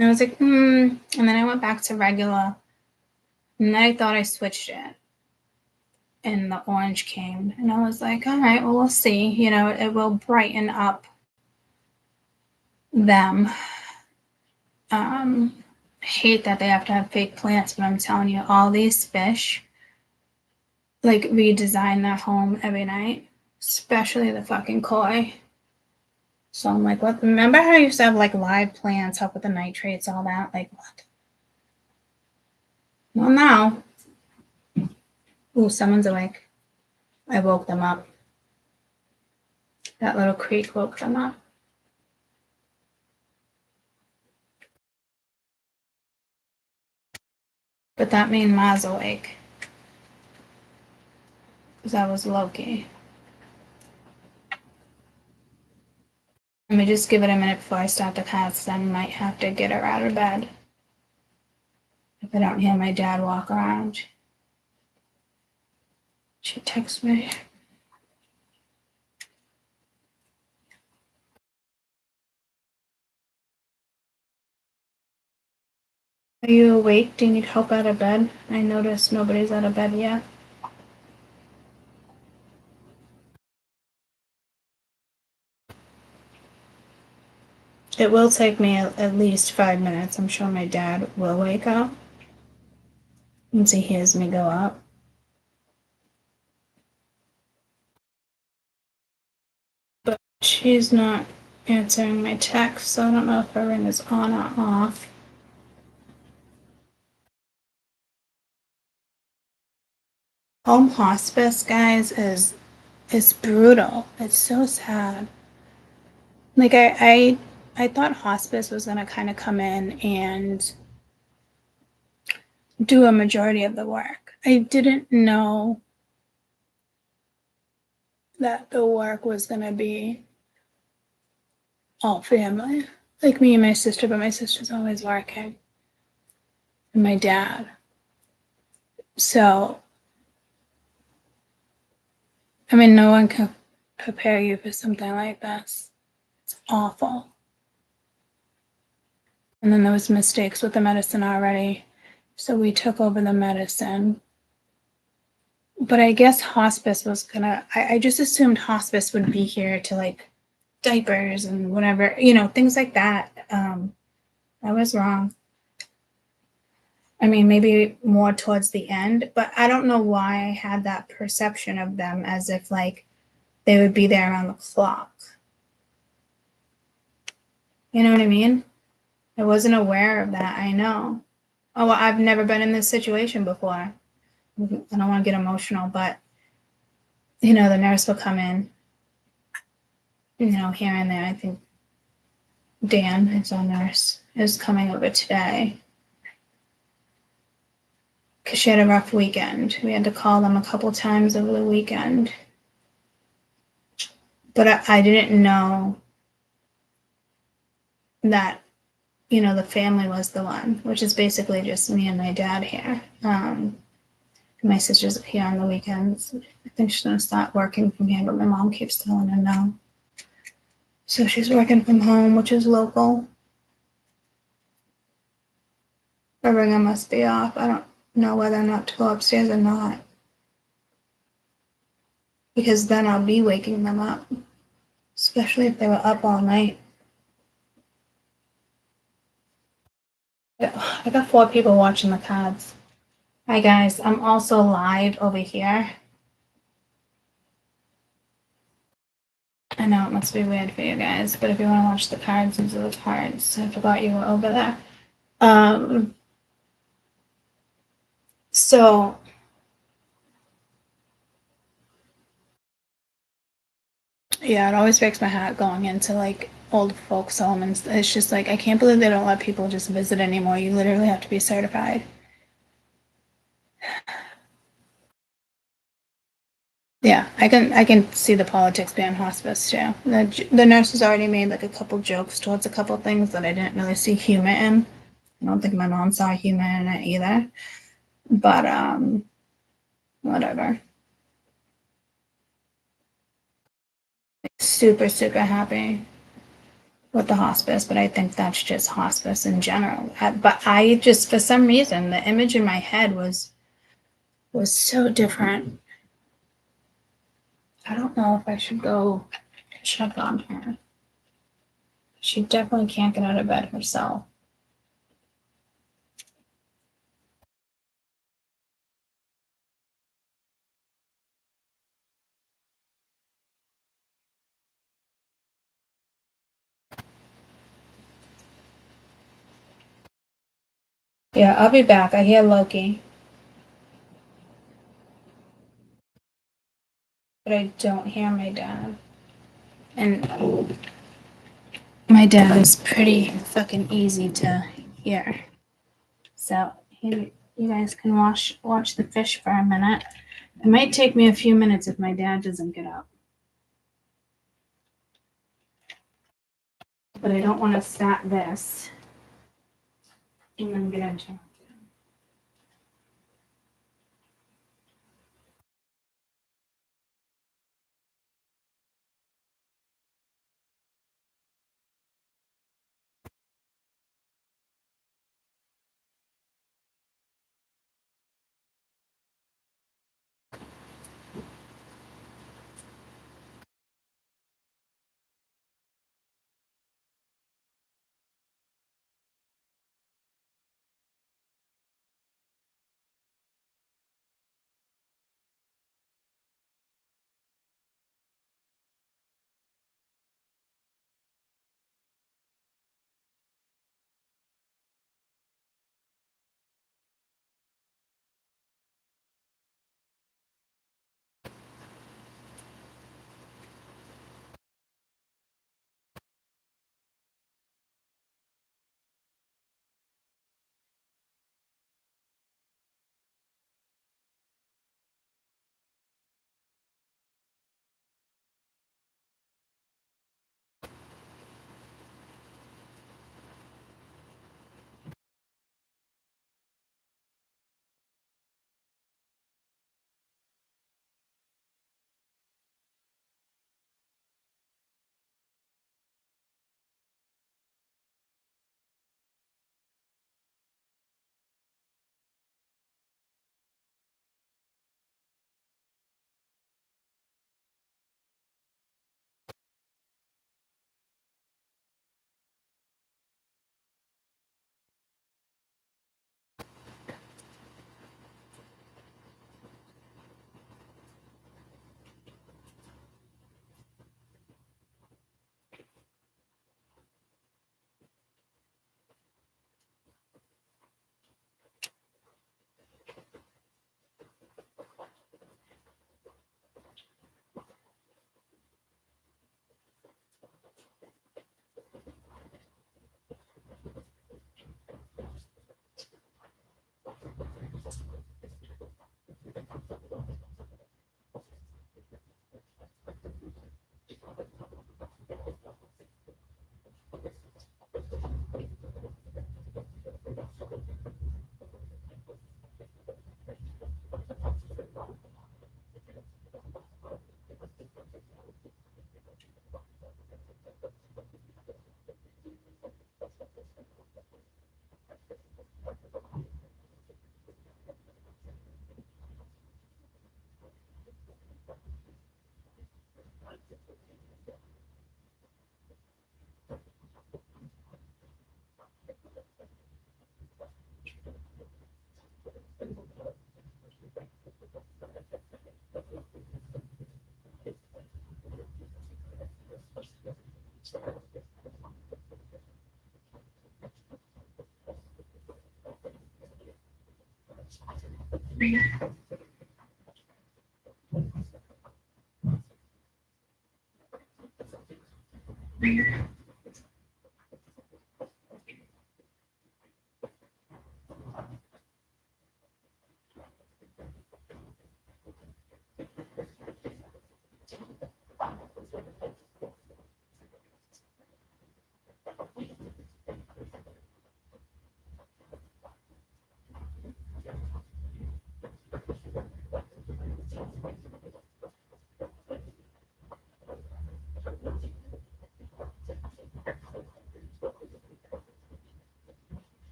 I was like, and then I went back to regular. And then I thought I switched it. And the orange came. And I was like, all right, well, we'll see. It will brighten up them. Hate that they have to have fake plants, but I'm telling you, all these fish redesign their home every night, especially the fucking koi. So I'm like, what? Remember how I used to have live plants, help with the nitrates, all that? Like, what? Well, now. Ooh, someone's awake. I woke them up. That little creak woke them up. But that means Ma's awake. Because that was Loki. Let me just give it a minute before I start the cats, then I might have to get her out of bed if I don't hear my dad walk around. She texts me. Are you awake? Do you need help out of bed? I noticed nobody's out of bed yet. It will take me at least 5 minutes. I'm sure my dad will wake up once he hears me go up. But she's not answering my text, so I don't know if her ring is on or off. Home hospice, guys, is brutal. It's so sad. Like I thought hospice was gonna kind of come in and do a majority of the work. I didn't know that the work was gonna be all family. Like me and my sister, but my sister's always working. And my dad. So I mean no one can prepare you for something like this. It's awful. And then there was mistakes with the medicine already. So we took over the medicine. But I guess hospice was gonna, I just assumed hospice would be here to like diapers and whatever, things like that. I was wrong. I mean, maybe more towards the end, but I don't know why I had that perception of them as if like they would be there around the clock. You know what I mean? I wasn't aware of that. I know. Oh, well, I've never been in this situation before. I don't want to get emotional, but the nurse will come in, here and there. I think Dan, his own nurse, is coming over today because she had a rough weekend. We had to call them a couple times over the weekend. But I didn't know that, the family was the one, which is basically just me and my dad here. My sister's here on the weekends. I think she's going to start working from here, but my mom keeps telling her no. So she's working from home, which is local. Her ringer must be off. I don't know whether or not to go upstairs or not. Because then I'll be waking them up. Especially if they were up all night. I got 4 people watching the cards. Hi guys, I'm also live over here. I know it must be weird for you guys, but if you want to watch the cards, these are the cards. I forgot you were over there. So yeah, it always breaks my heart going into like old folks home, and it's just like I can't believe they don't let people just visit anymore. You literally have to be certified. Yeah, I can see the politics behind hospice too. The nurses already made like a couple jokes towards a couple things that I didn't really see humor in. I don't think my mom saw humor in it either. But whatever. Super, super happy with the hospice, but I think that's just hospice in general. But I just, for some reason, the image in my head was so different. I don't know if I should go check on her. She definitely can't get out of bed herself. Yeah, I'll be back. I hear Loki, but I don't hear my dad. And my dad is pretty fucking easy to hear. So you guys can watch the fish for a minute. It might take me a few minutes if my dad doesn't get up. but I don't want to start this and then get into it.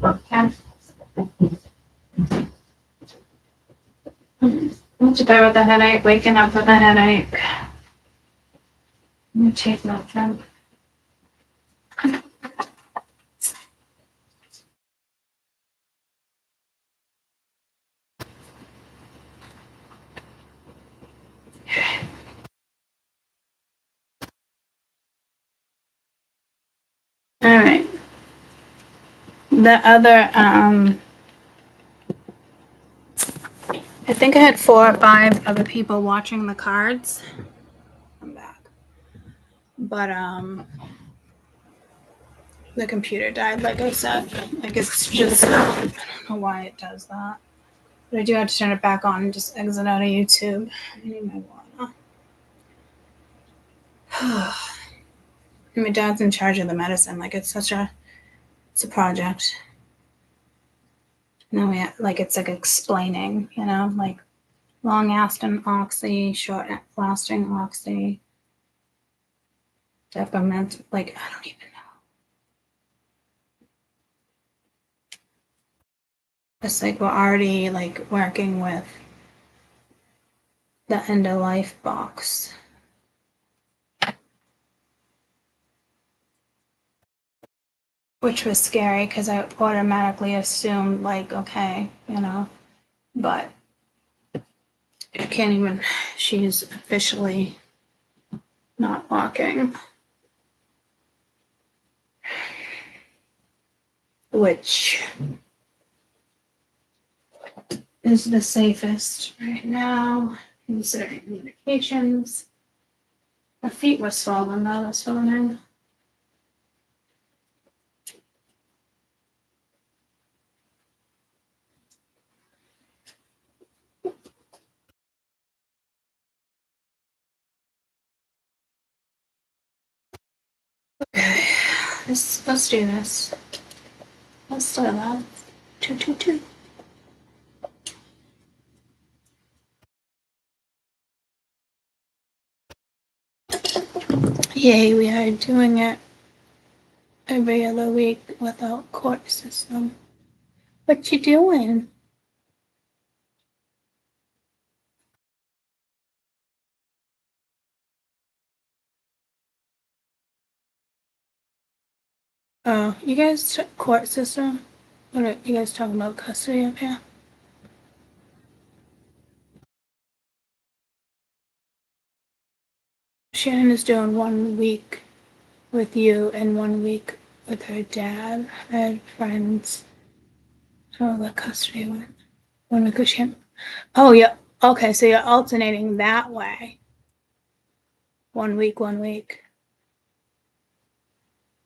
Okay. What's better with the headache? Waking up with a headache. Let me take nothing. All right. The other I think I had 4 or 5 other people watching the cards. I'm back. But the computer died, like I said. Like it's just, I don't know why it does that. But I do have to turn it back on and just exit out of YouTube. I need my water. My dad's in charge of the medicine. Like it's a project. And then we have, like it's like explaining, you know, like long lasting oxy, short lasting oxy, depament. Like I don't even know. It's like we're already like working with the end of life box. Which was scary because I automatically assumed like, okay, you know, but I can't even, she's officially not walking. Which is the safest right now, considering medications. Her feet were swollen though this morning. Okay, let's do this. Let's do that. 222. Yay, we are doing it every other week without court system. What you doing? Oh, you guys court system? What are you guys talking about custody up here? Shannon is doing 1 week with you and 1 week with her dad. I had friends. Oh, the custody one. 1 week with Shannon. Oh, yeah. Okay, so you're alternating that way. 1 week, 1 week.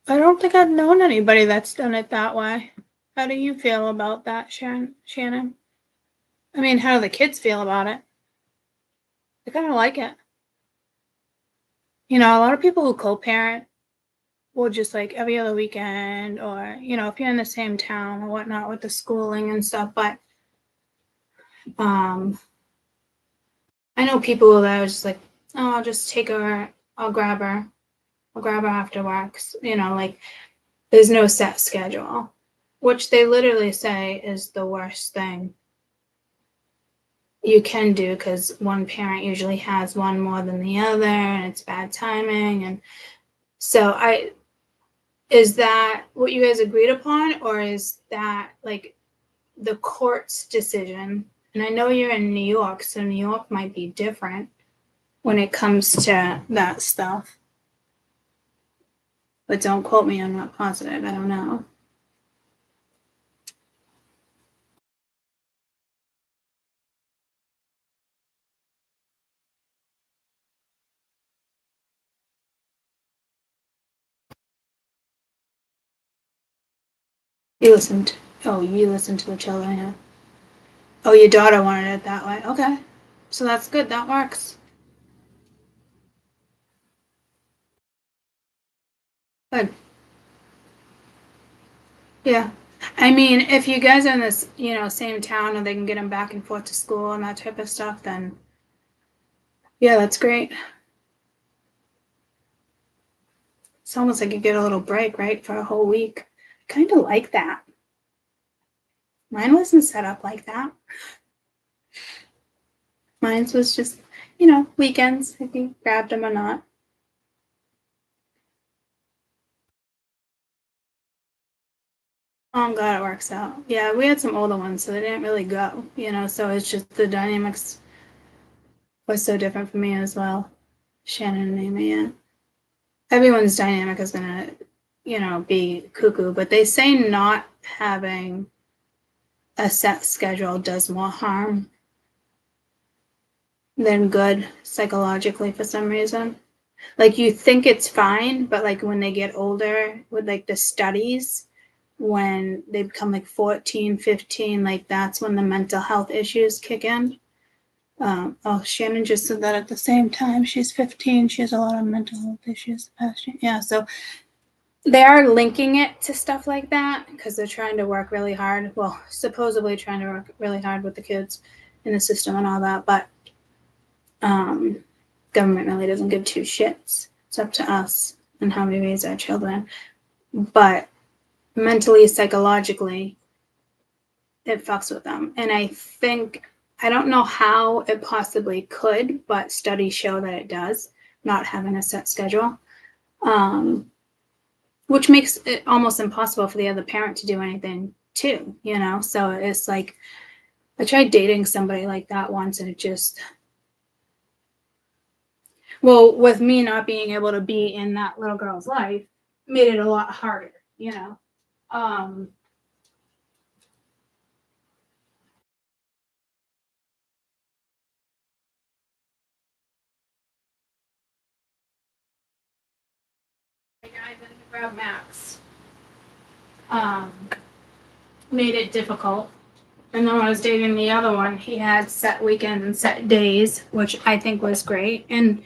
I don't think I've known anybody that's done it that way. How do you feel about that, Shannon? I mean, how do the kids feel about it? They kind of like it. You know, a lot of people who co-parent will just like every other weekend, or you know, if you're in the same town or whatnot with the schooling and stuff. But I know people that are just like, oh, I'll just take her, I'll grab her after work. You know, like there's no set schedule, which they literally say is the worst thing you can do, because one parent usually has one more than the other and it's bad timing. And so is that what you guys agreed upon, or is that like the court's decision? And I know you're in New York, so New York might be different when it comes to that stuff. But don't quote me, I'm not positive, I don't know. You listened. Oh, you listened to the children, yeah. Oh, your daughter wanted it that way. Okay. So that's good. That works. Good. Yeah. I mean, if you guys are in this, you know, same town and they can get them back and forth to school and that type of stuff, then yeah, that's great. It's almost like you get a little break, right, for a whole week. I kind of like that. Mine wasn't set up like that. Mine was just, you know, weekends, if you grabbed them or not. Oh, I'm glad it works out. Yeah, we had some older ones, so they didn't really go, you know, so it's just the dynamics was so different for me as well. Shannon and Amy, yeah. Everyone's dynamic is gonna, you know, be cuckoo, but they say not having a set schedule does more harm than good psychologically for some reason. Like you think it's fine, but like when they get older with like the studies, when they become like 14, 15, like that's when the mental health issues kick in. Oh, Shannon just said that at the same time. She's 15. She has a lot of mental health issues. Yeah, so they are linking it to stuff like that because they're trying to work really hard. Well, supposedly trying to work really hard with the kids in the system and all that, but government really doesn't give two shits. It's up to us and how we raise our children. But mentally, psychologically, it fucks with them. And I think, I don't know how it possibly could, but studies show that it does, not having a set schedule, which makes it almost impossible for the other parent to do anything too, you know? So it's like, I tried dating somebody like that once and it just, well, with me not being able to be in that little girl's life, made it a lot harder, you know? The guy that grabbed Max made it difficult. And then when I was dating the other one, he had set weekends and set days, which I think was great. And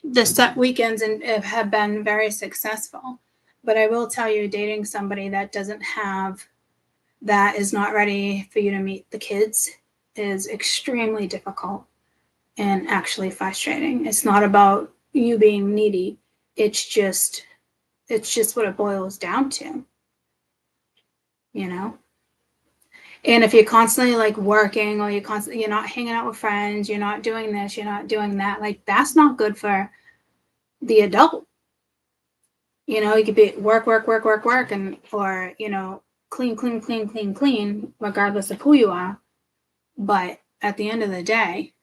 the set weekends and have been very successful. But I will tell you, dating somebody that doesn't have, that is not ready for you to meet the kids is extremely difficult and actually frustrating. It's not about you being needy. It's just what it boils down to, you know? And if you're constantly like working or you're not hanging out with friends, you're not doing this, you're not doing that, like that's not good for the adult. You know, you could be work, and or, you know, clean, regardless of who you are. But at the end of the day,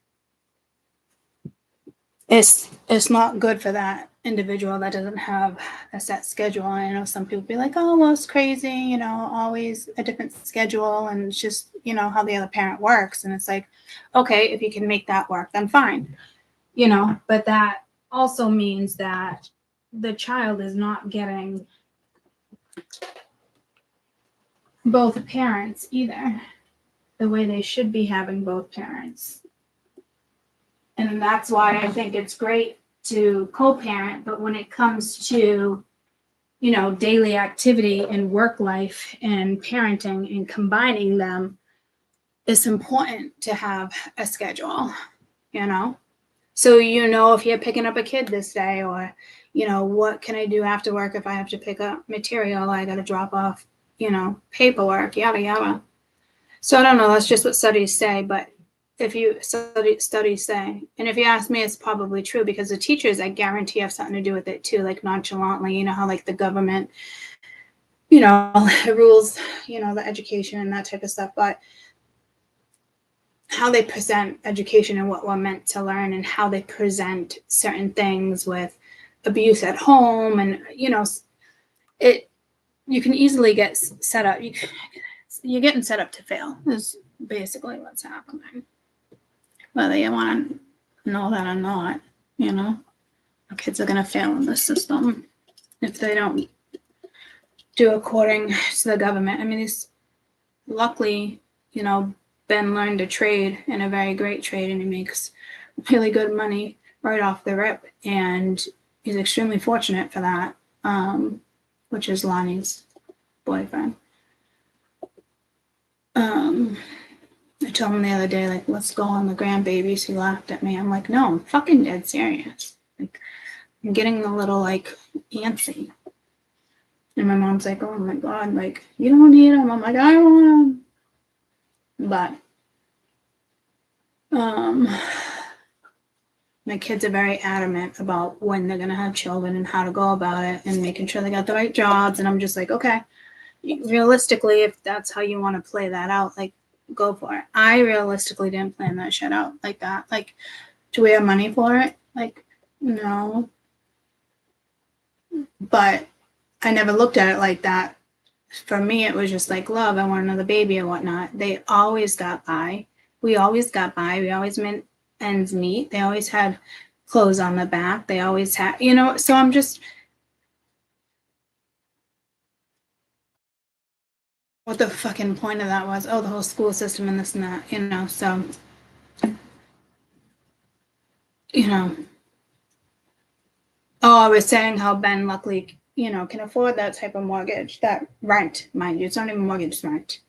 it's not good for that individual that doesn't have a set schedule. And I know some people be like, oh well, it's crazy, you know, always a different schedule, and it's just, you know, how the other parent works. And it's like, okay, if you can make that work, then fine, you know. But that also means that the child is not getting both parents either the way they should be having both parents. And that's why I think it's great to co-parent, but when it comes to, you know, daily activity and work life and parenting and combining them, it's important to have a schedule, you know? So, you know, if you're picking up a kid this day, or, you know, what can I do after work if I have to pick up material, I got to drop off, you know, paperwork, yada, yada. So I don't know, that's just what studies say, but if you studies say, and if you ask me, it's probably true, because the teachers, I guarantee, have something to do with it too, like nonchalantly, you know, how like the government, you know, rules, you know, the education and that type of stuff, but how they present education and what we're meant to learn, and how they present certain things with abuse at home, and, you know, it, you can easily get set up, you're getting set up to fail is basically what's happening. Whether you want to know that or not, you know, kids are going to fail in the system if they don't do according to the government. I mean, he's luckily, you know, Ben learned a trade, and a very great trade, and he makes really good money right off the rip. And he's extremely fortunate for that, which is Lonnie's boyfriend. I told him the other day, like, let's go on the grandbabies. He laughed at me. I'm like, no, I'm fucking dead serious. Like, I'm getting a little, like, antsy. And my mom's like, oh my God, like, you don't need them. I'm like, I want them. But, my kids are very adamant about when they're going to have children and how to go about it and making sure they got the right jobs. And I'm just like, okay, realistically, if that's how you want to play that out, like, go for it. I realistically didn't plan that shit out like that. Like, do we have money for it? Like, no. But I never looked at it like that. For me, it was just like, love, I want another baby and whatnot. They always got by. We always got by. We always ends meet. They always had clothes on the back. They always had, you know, so I'm just, what the fucking point of that was, oh, the whole school system and this and that, you know, so, you know. Oh, I was saying how Ben luckily, you know, can afford that type of mortgage, that rent, mind you. It's not even mortgage, it's rent.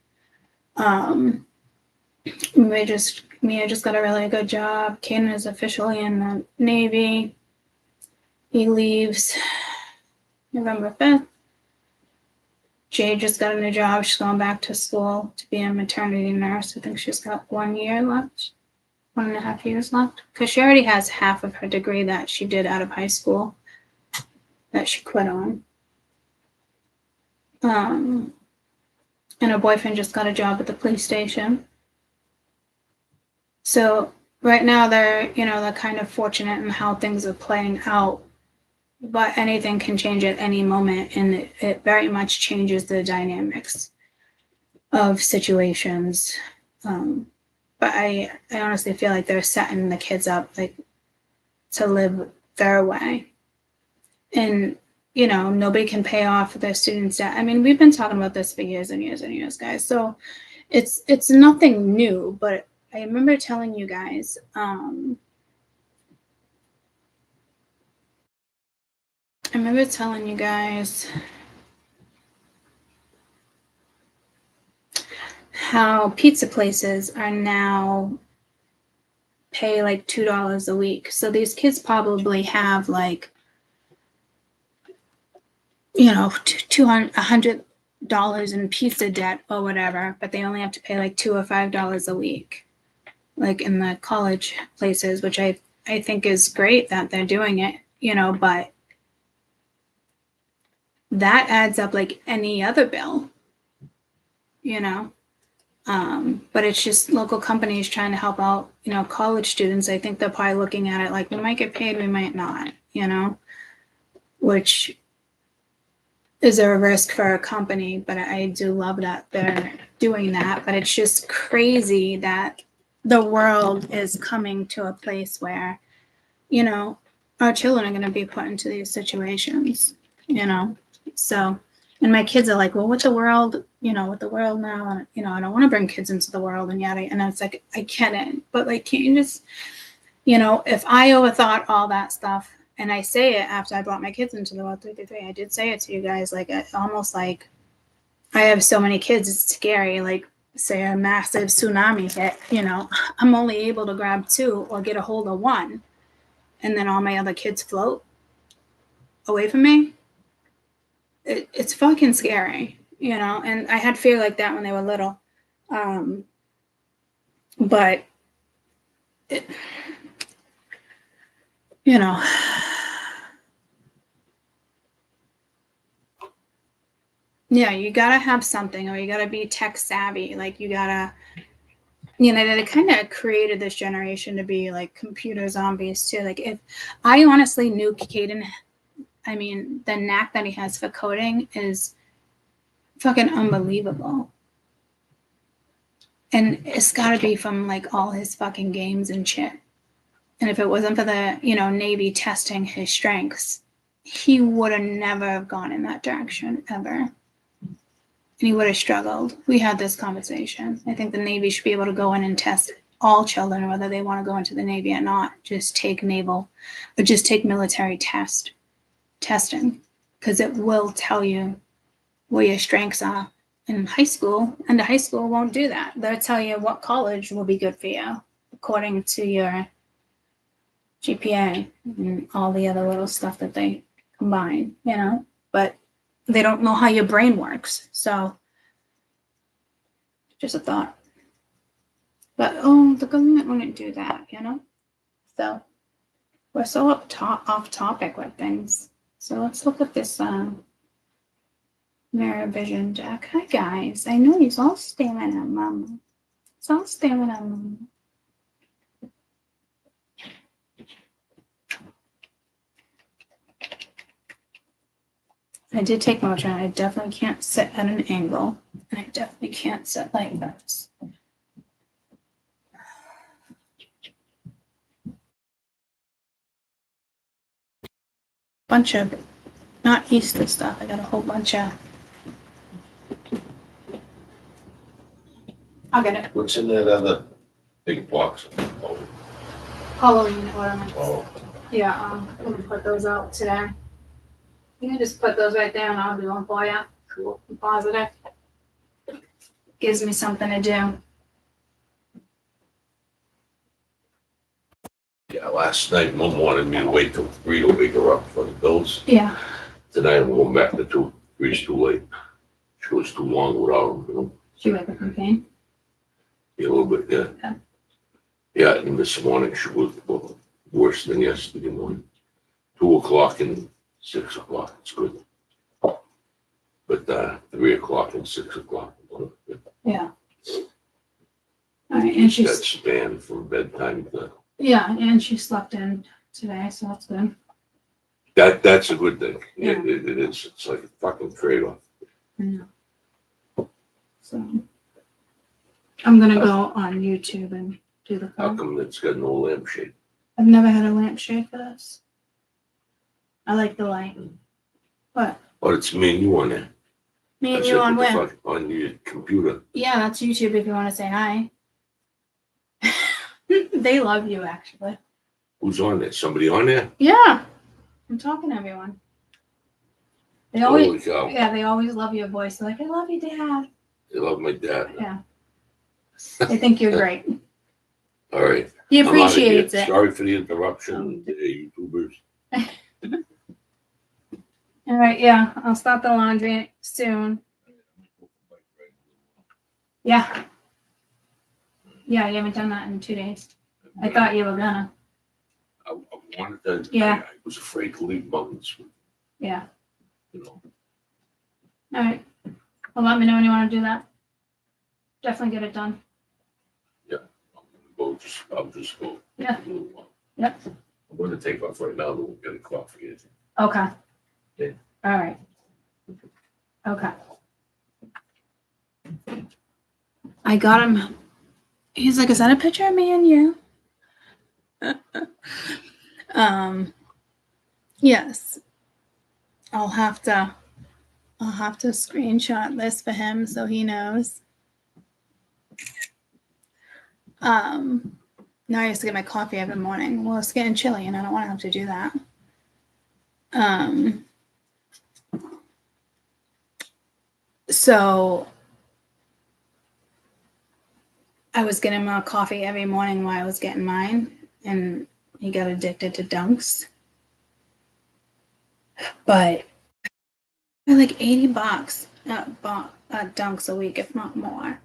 Mia just got a really good job. Kanan is officially in the Navy. He leaves November 5th. Jade just got a new job. She's going back to school to be a maternity nurse. I think she's got 1 year left, 1.5 years left. Because she already has half of her degree that she did out of high school that she quit on. And her boyfriend just got a job at the police station. So right now they're kind of fortunate in how things are playing out, but anything can change at any moment, and it very much changes the dynamics of situations. But I honestly feel like they're setting the kids up like to live their way, and you know, nobody can pay off their students' debt. I mean, we've been talking about this for years and years and years, guys. So it's nothing new, but I remember telling you guys, how pizza places are now pay like $2 a week. So these kids probably have like, you know, $100 in pizza debt or whatever, but they only have to pay like $2 or $5 a week, like in the college places, which I think is great that they're doing it, you know, but that adds up like any other bill, you know. But it's just local companies trying to help out, you know, college students. I think they're probably looking at it like we might get paid, we might not, you know, which is a risk for a company. But I do love that they're doing that. But it's just crazy that the world is coming to a place where, you know, our children are going to be put into these situations, you know. So, and my kids are like, well, with the world now, you know, I don't want to bring kids into the world and yada. And it's like, I get it, but like, can't you just, you know, if I overthought all that stuff, and I say it after I brought my kids into the world 333, I did say it to you guys, like, almost like I have so many kids, it's scary. Like, say a massive tsunami hit, you know, I'm only able to grab 2 or get a hold of 1, and then all my other kids float away from me. It's fucking scary, you know. And I had fear like that when they were little, but it, you know, yeah, you gotta have something, or you gotta be tech savvy. Like, you gotta, you know, they kind of created this generation to be like computer zombies too. Like, if I honestly knew Caden, I mean, the knack that he has for coding is fucking unbelievable. And it's got to be from like all his fucking games and shit. And if it wasn't for the, you know, Navy testing his strengths, he would have never have gone in that direction ever. And he would have struggled. We had this conversation. I think the Navy should be able to go in and test all children, whether they want to go into the Navy or not. Just take military testing, because it will tell you where your strengths are. In high school, and the high school won't do that. They'll tell you what college will be good for you according to your GPA and all the other little stuff that they combine, you know, but they don't know how your brain works. So just a thought. But the government wouldn't do that, you know. So we're so off topic with things. So let's look at this Mirror Vision deck. Hi guys, I know he's all staring at Mama. It's all staring at Mama. I did take Motrin. I definitely can't sit at an angle. And I definitely can't sit like this. bunch of, not Easter stuff. I got a whole bunch of. I'll get it. What's in that other big box? Oh, Halloween ornaments. oh, Yeah, I'm gonna put those out today. You can just put those right there and I'll do them for you. sure. I'm positive. Gives me something to do. Yeah, last night, Mom wanted me to wait till 3 to wake her up for the bills. Yeah. Tonight, I'm going back to 2. 3's too late. She was too long without them, She wake up from pain? Yeah, a little bit, yeah. Yeah. Yeah, and this morning, she was worse than yesterday morning. 2 o'clock and 6 o'clock, it's good. But 3 o'clock and 6 o'clock. Yeah. All right, and That she's, span from bedtime to, yeah, and she slept in today, so that's good. that's a good thing. Yeah. It is, it's like a fucking trade-off. I know. So I'm gonna go on YouTube and do the How phone. come it's got no lampshade? I've never had a lampshade for this. I like the light. What? Oh, it's me and you on there. Me I and said, you on what the where? fuck? On your computer. Yeah, that's YouTube if you want to say hi. They love you, actually. Who's on there? Somebody on there? Yeah, I'm talking to everyone. They always, Holy cow. yeah, they always love your voice. They're like, I love you, Dad. They love my dad. Yeah. They think you're great. All right. He I'm outta here. appreciates it. Sorry for the interruption, YouTubers. All right, yeah, I'll start the laundry soon. Yeah. Yeah, you haven't done that in 2 days. I thought you were gonna. I wanted to. Yeah. I was afraid to leave mountains. Yeah. You know. All right. Well, let me know when you want to do that. Definitely get it done. I'll just go. Yeah. A little while. Yep. I'm going to take off right now. We'll get a coffee. Okay. Yeah. All right. Okay. I got him. He's like, is that a picture of me and you? Yes. I'll have to screenshot this for him so he knows. Now I used to get my coffee every morning. Well, it's getting chilly and I don't want to have to do that. So I was getting my coffee every morning while I was getting mine, and he got addicted to Dunks. But they're like $80 Dunks a week, if not more.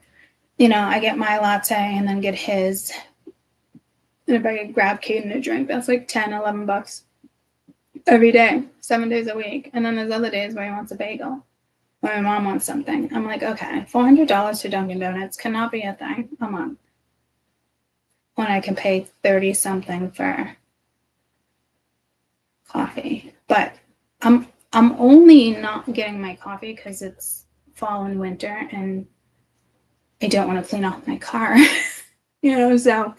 You know, I get my latte and then get his. And if I grab Caden a drink, that's like $10, $11 every day, 7 days a week. And then there's other days where he wants a bagel. When my mom wants something. I'm like, okay, $400 to Dunkin' Donuts cannot be a thing a month when I can pay 30 something for coffee. But I'm only not getting my coffee because it's fall and winter and I don't want to clean off my car. You know, so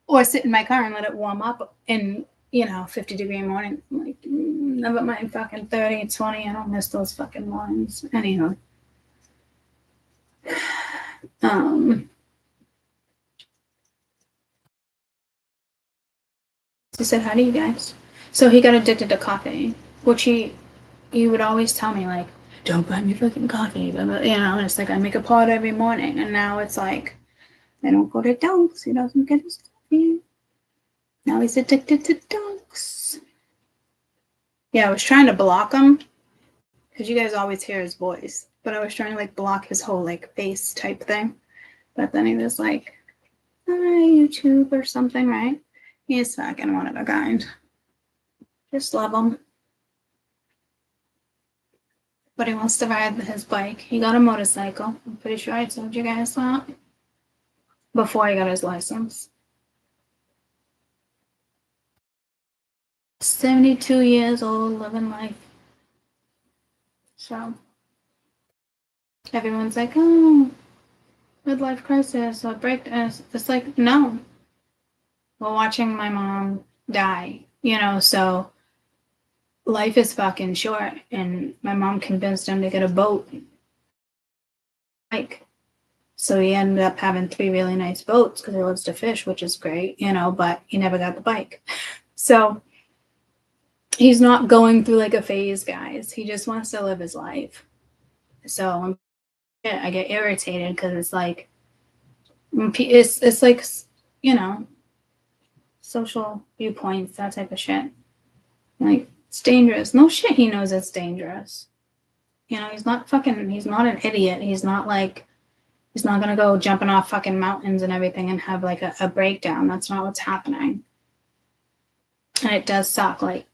or sit in my car and let it warm up in, 50-degree morning. I'm like, never mind fucking 30, 20. I don't miss those fucking mornings. Anyhow. He said, how do you guys? So he got addicted to coffee, which he would always tell me, like, don't buy me fucking coffee. But, and it's like I make a pot every morning. And now it's like, I don't go to Dunks. He doesn't get his coffee. Now he's addicted to Dunks. Yeah, I was trying to block him because you guys always hear his voice, but I was trying to like block his whole like face type thing. But then he was like, hi, YouTube or something, right? He's fucking one of a kind. Just love him. But he wants to ride his bike. He got a motorcycle. I'm pretty sure I told you guys that before he got his license. 72 years old, living life. So everyone's like, oh, midlife crisis or breakdance. It's like, no. We're watching my mom die, so life is fucking short, and my mom convinced him to get a boat. Like, so he ended up having 3 really nice boats because he loves to fish, which is great, but he never got the bike. So he's not going through like a phase, guys. He just wants to live his life. So I get irritated because it's like, it's like, social viewpoints, that type of shit. Like, it's dangerous. No shit, he knows it's dangerous. He's not an idiot. He's not gonna go jumping off fucking mountains and everything and have like a breakdown. That's not what's happening. And it does suck, like,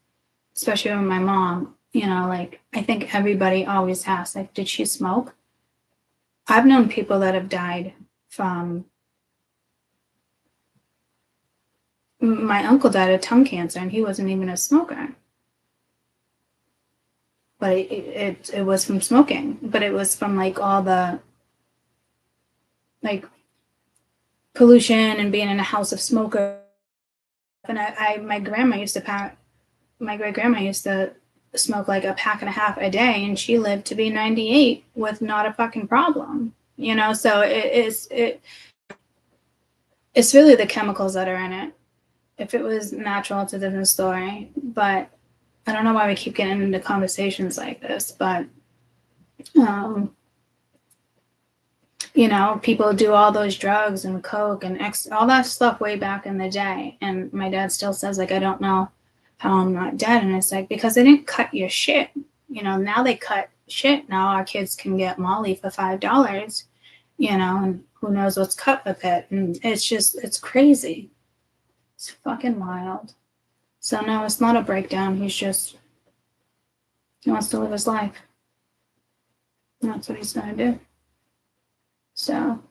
especially with my mom, like, I think everybody always asks, like, did she smoke? I've known people that have died from, my uncle died of tongue cancer and he wasn't even a smoker. But it was from smoking, but it was from like all the like pollution and being in a house of smokers. And my grandma used to my great grandma used to smoke like a pack and a half a day, and she lived to be 98 with not a fucking problem. So it's really the chemicals that are in it. If it was natural, it's a different story. But I don't know why we keep getting into conversations like this, but people do all those drugs and coke and all that stuff way back in the day, and my dad still says, like, I don't know how I'm not dead. And it's like, because they didn't cut your shit. Now they cut shit. Now our kids can get Molly for $5, and who knows what's cut with it. And it's crazy. It's fucking wild. So no, it's not a breakdown. He wants to live his life. And that's what he's gonna do. So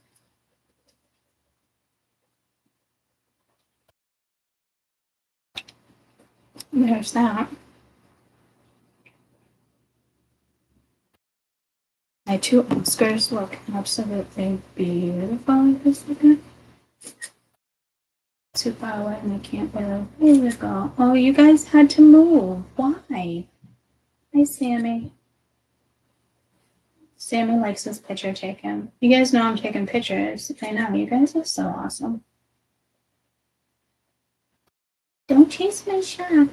there's that. My 2 Oscars look absolutely beautiful this second. Too far away and I can't really. There we go. Oh, you guys had to move. Why? Hi, Sammy. Sammy likes his picture taken. You guys know I'm taking pictures. I know. You guys are so awesome. Don't chase my shark.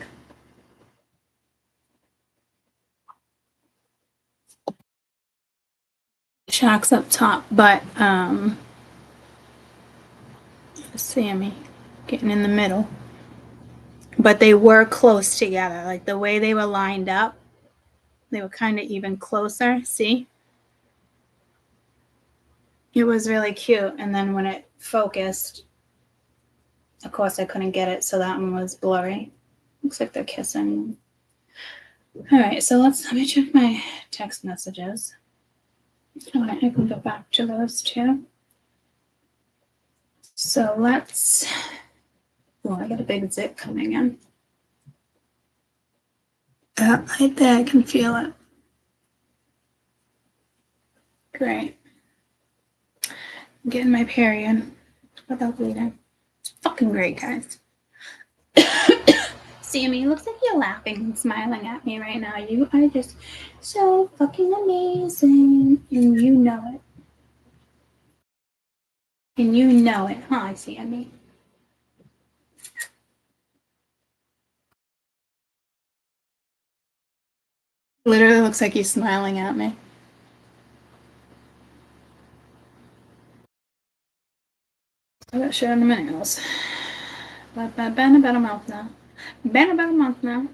Shark's up top, but Sammy getting in the middle. But they were close together. Like the way they were lined up, they were kind of even closer. See? It was really cute. And then when it focused, of course I couldn't get it, so that one was blurry. Looks like they're kissing. All right, so let me check my text messages. All right, I can go back to those two. So I got a big zip coming in. Right there, I can feel it. Great. I'm getting my period without bleeding. It's fucking great, guys. Sammy, looks like you're laughing and smiling at me right now. You are just so fucking amazing. And you know it. And you know it, huh, Sammy? Literally looks like he's smiling at me. I got shit on the nails. But been about a month now. Been about a month now.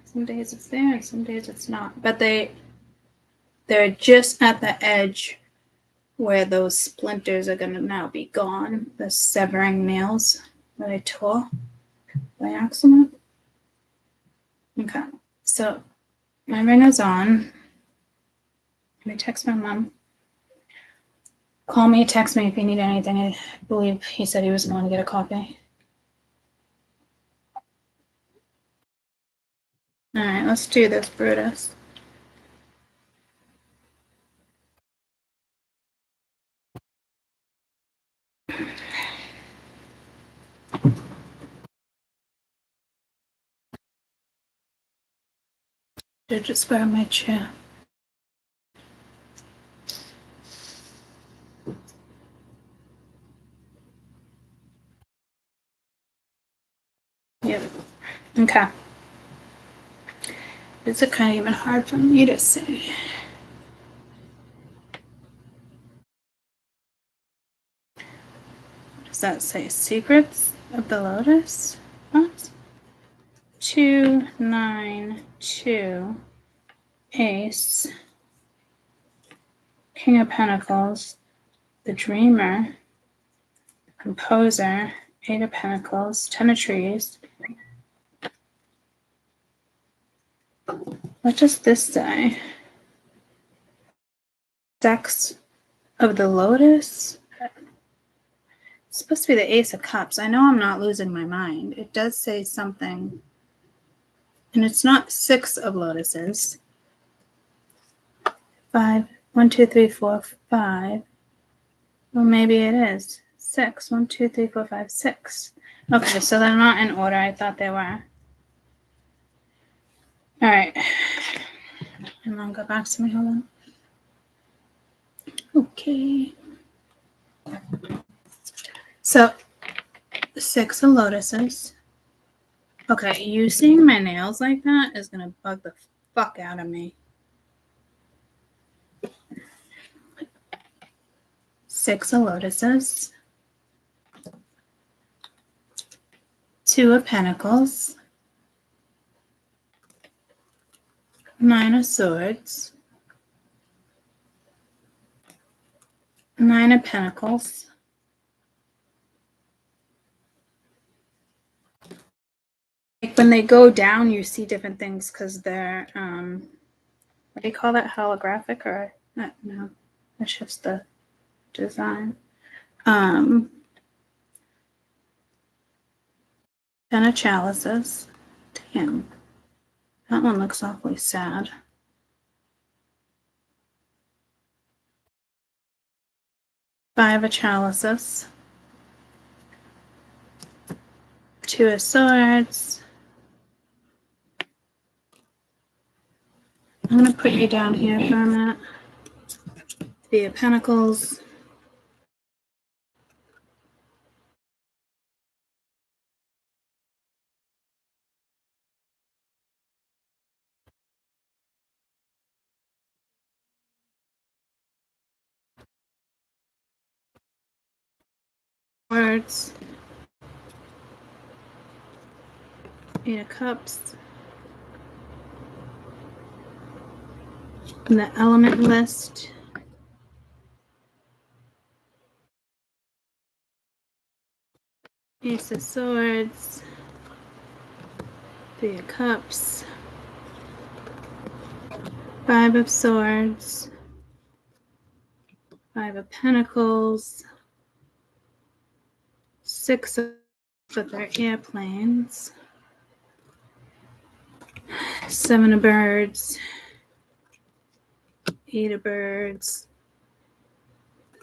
Some days it's there and some days it's not. But they're just at the edge where those splinters are gonna now be gone. The severing nails that I tore by accident. Okay, so my ringer's on. Let me text my mom. Call me, text me if you need anything. I believe he said he was going to get a coffee. All right, let's do this, Brutus. Should just grab my chair. Yep. Okay. It's kind of even hard for me to say. What does that say? Secrets of the Lotus? What? 2, 9, 2, Ace, King of Pentacles, the Dreamer, Composer, 8 of Pentacles, 10 of Trees. What does this say? Sex of the Lotus? It's supposed to be the Ace of Cups. I know I'm not losing my mind. It does say something. And it's not 6 of Lotuses. 5. 1, 2, 3, 4, 5. Well, maybe it is. 6. 1, 2, 3, 4, 5, 6. Okay, so they're not in order. I thought they were. All right. And then go back to me. Hold on. Okay. So, 6 of Lotuses. Okay, you seeing my nails like that is going to bug the fuck out of me. 6 of Lotuses. 2 of Pentacles. 9 of Swords. 9 of Pentacles. Like when they go down, you see different things because they're, what do you call that? Holographic or, no, that's just the design. 10 of Chalices. Damn. That one looks awfully sad. 5 of Chalices. 2 of Swords. I'm going to put you down here for a minute. 3 of Pentacles. Swords. 8 of Cups. And the element list. Ace of Swords. 3 of Cups. 5 of Swords. 5 of Pentacles. 6 of, but they're airplanes. 7 of Birds. 8 of Birds.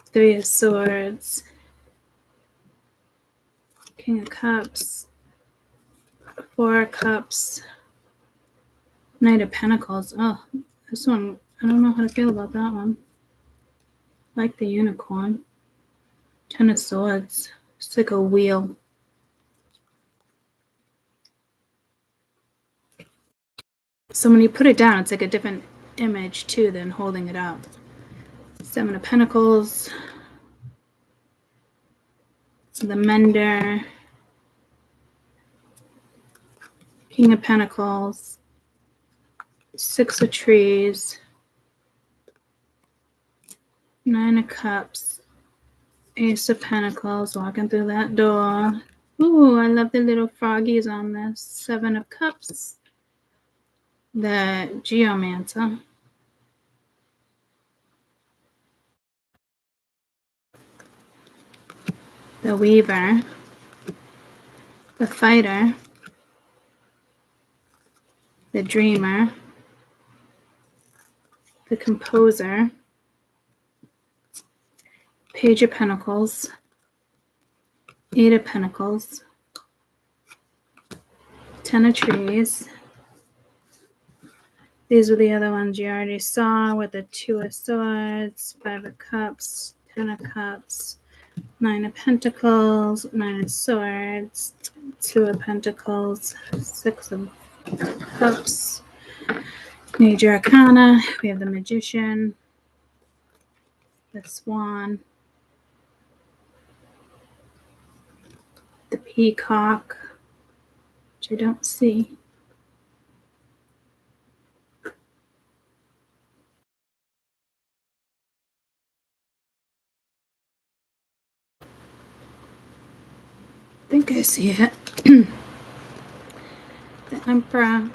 3 of Swords. King of Cups. 4 of Cups. Knight of Pentacles. Oh, this one, I don't know how to feel about that one. I like the unicorn. 10 of Swords. It's like a wheel. So when you put it down, it's like a different image too than holding it up. 7 of Pentacles. The Mender. King of Pentacles. 6 of Trees. 9 of Cups. Ace of Pentacles, walking through that door. Ooh, I love the little froggies on this. 7 of Cups. The Geomancer. The Weaver. The Fighter. The Dreamer. The Composer. Page of Pentacles. 8 of Pentacles. 10 of Trees. These were the other ones you already saw with the Two of Swords, Five of Cups, Ten of Cups, Nine of Pentacles, Nine of Swords, Two of Pentacles, Six of Cups, Major Arcana. We have the Magician, the Swan, the Peacock, which I don't see. I think I see it. The Emperor.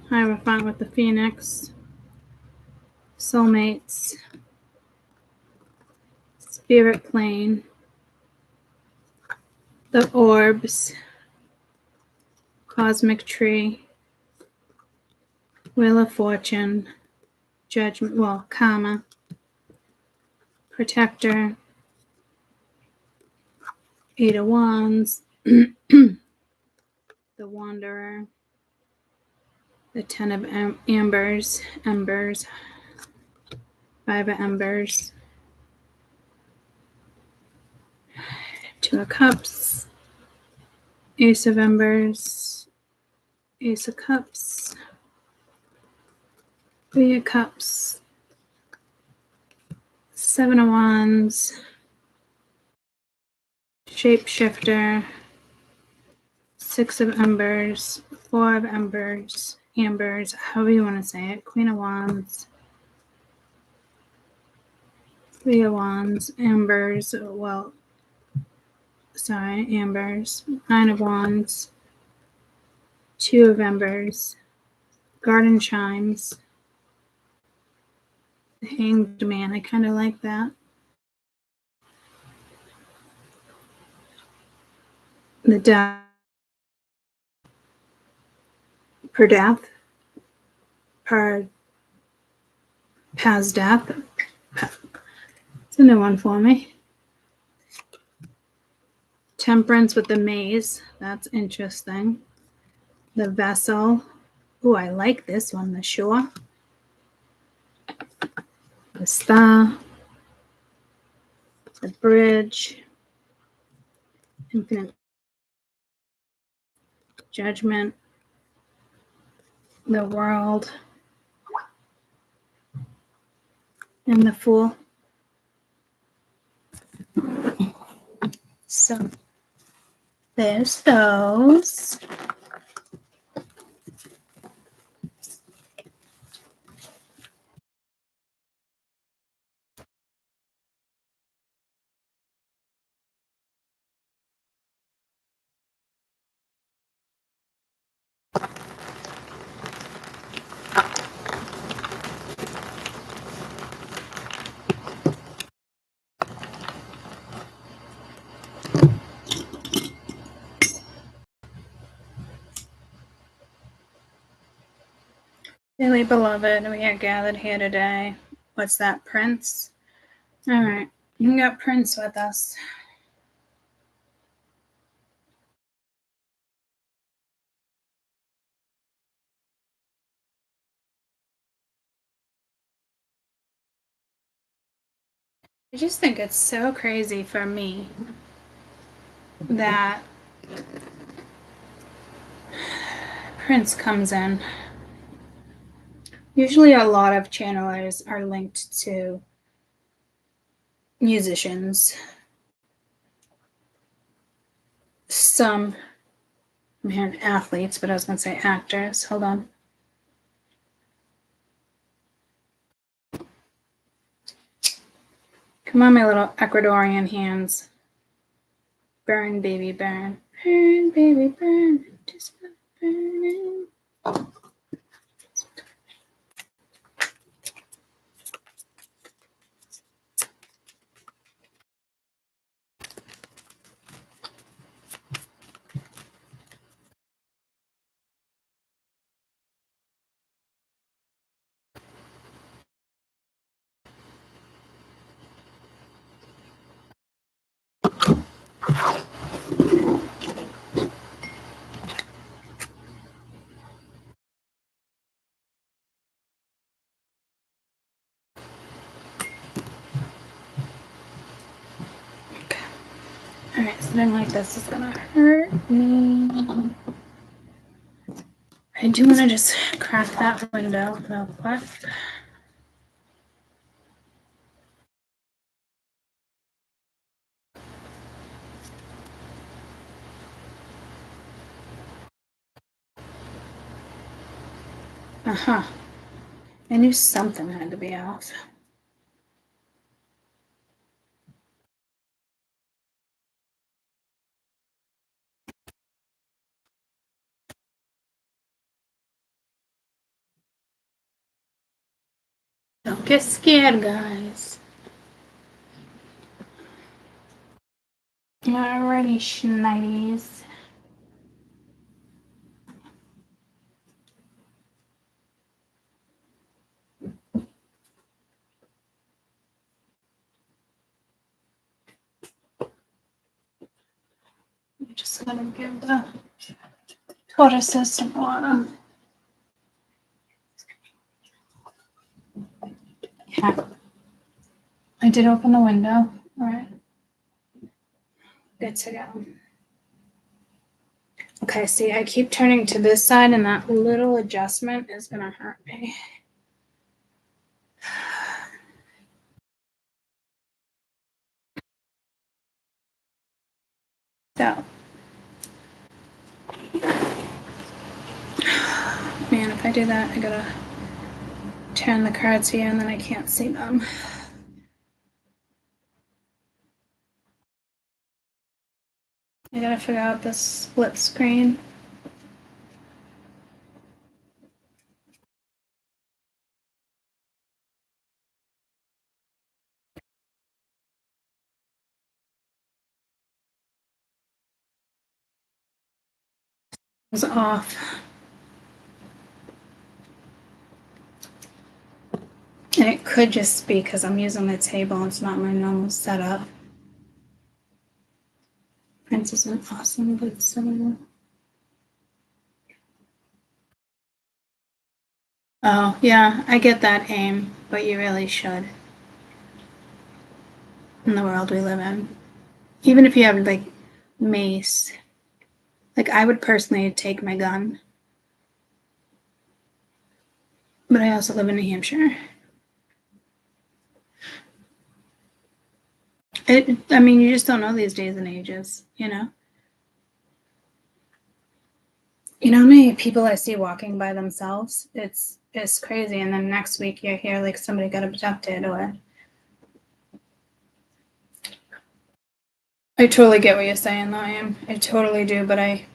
Hierophant with the Phoenix. Soulmates. Spirit Plane. The Orbs. Cosmic Tree. Wheel of Fortune. Judgment. Well, Karma. Protector. Eight of Wands. The Wanderer. The Ten of Embers. Five of Embers. Two of Cups. Ace of Embers. Ace of Cups. Three of Cups. Seven of Wands. Shapeshifter. Six of Embers. Four of Embers. However you want to say it. Queen of Wands. Three of Wands. Ambers. Ambers. Nine of Wands. Two of Embers. Garden Chimes. The Hanged Man. I kind of like that. The Death. Per Death. Paz Death. It's a new one for me. Temperance with the Maze. That's interesting. The Vessel. Ooh, I like this one. The Shore. The Star. The Bridge. Infinite Judgment. The World. And the Fool. So there's those. Dearly beloved, we are gathered here today. What's that, Prince? All right, you got Prince with us. I just think it's so crazy for me that Prince comes in. Usually a lot of channelers are linked to musicians. Some athletes, but I was going to say actors. Hold on. Come on, my little Ecuadorian hands. Burn, baby, burn. Burn, baby, burn. Just burning. Alright, something like this is gonna hurt me. I do want to just crack that window real quick. Uh-huh. I knew something had to be off. Don't get scared, guys. Alrighty, schneidis. I'm just gonna give the tortoises some water. Yeah. I did open the window. Alright. Good to go. Okay, see, I keep turning to this side, and that little adjustment is gonna hurt me. So, man, if I do that, I gotta turn the cards here, and then I can't see them. I gotta figure out this split screen. It's off. And it could just be because I'm using the table. It's not my normal setup. Prince is an awesome good cinema. Oh, yeah, I get that aim, but you really should. In the world we live in. Even if you have, like, mace. Like, I would personally take my gun. But I also live in New Hampshire. I mean, you just don't know these days and ages, you know? You know how many people I see walking by themselves? It's crazy. And then next week you hear like somebody got abducted or. I totally get what you're saying, though. I totally do, but I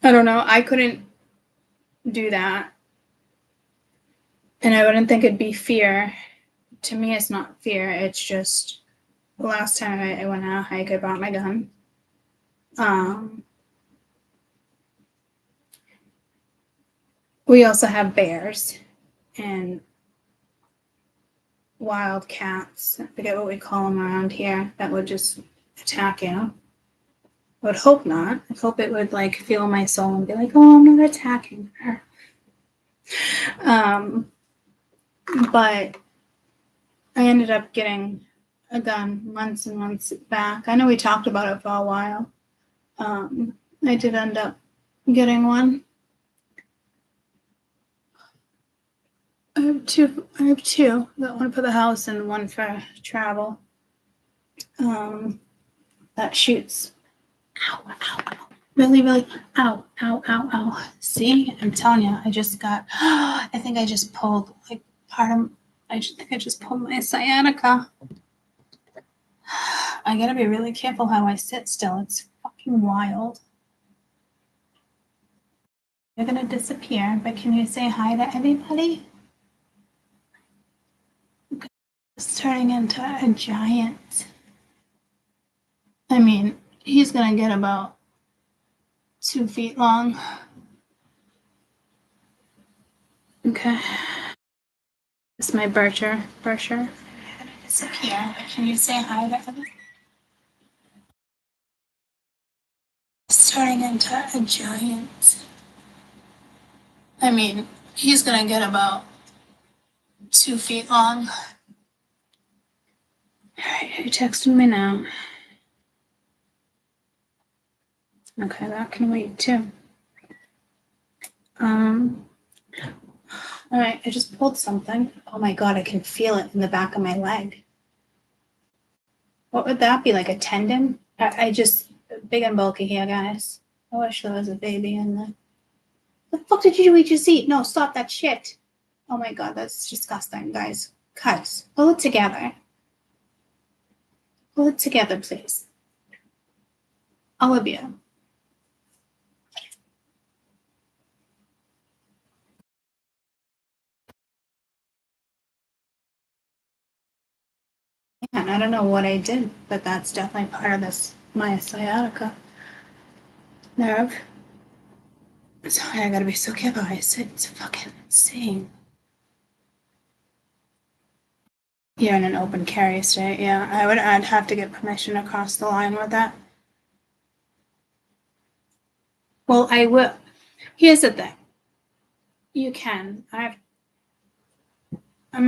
don't know. I couldn't do that. And I wouldn't think it'd be fear. To me, it's not fear. It's just the last time I went on a hike, I brought my gun. We also have bears and wild cats. I forget what we call them around here that would just attack you. I would hope not. I hope it would like feel my soul and be like, oh, I'm not attacking her. But I ended up getting a gun months and months back. I know we talked about it for a while. I did end up getting one. I have two. Got one for the house and one for travel. That shoots. Ow, ow, ow. Really, really. Ow, ow, ow, ow. See? I'm telling you, I just got, I think I just pulled like I think I just pulled my sciatica. I gotta be really careful how I sit still. It's fucking wild. You're gonna disappear, but can you say hi to everybody? It's turning into a giant. I mean, he's gonna get about 2 feet long. Okay. It's my bircher. You're gonna disappear, but can you say hi to everybody? It's turning into a giant. I mean, he's gonna get about 2 feet long. All right, who texted me now? Okay, that can wait too. All right, I just pulled something. Oh my God, I can feel it in the back of my leg. What would that be, like a tendon? I just, big and bulky here, guys. I wish there was a baby in there. The fuck did you just eat? No, stop that shit. Oh my God, that's disgusting, guys. Guys, pull it together. Pull it together, please. All of you. Man, I don't know what I did, but that's definitely part of this, my sciatica nerve. Sorry, I gotta be so careful. It's fucking insane. You're in an open carry state, yeah. I'd have to get permission to cross the line with that. Well, I will. Here's the thing. You can. I'm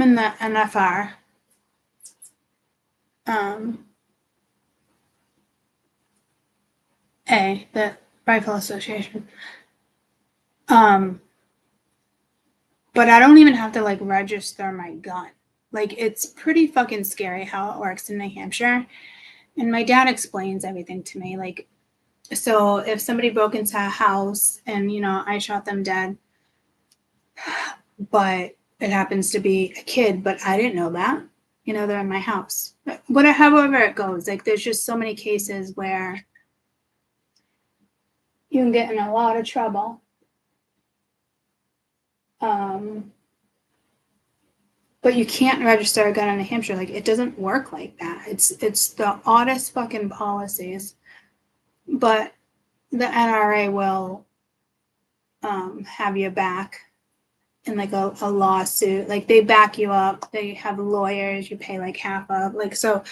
in the NFR. The Rifle Association. But I don't even have to like register my gun. Like it's pretty fucking scary how it works in New Hampshire. And my dad explains everything to me. Like, so if somebody broke into a house and, you know, I shot them dead, but it happens to be a kid, but I didn't know that, you know, they're in my house. However it goes, like there's just so many cases where you can get in a lot of trouble. But you can't register a gun in New Hampshire. Like it doesn't work like that. It's the oddest fucking policies. But the NRA will have you back in like a lawsuit. Like they back you up. They have lawyers. You pay like half of. Like so, I'm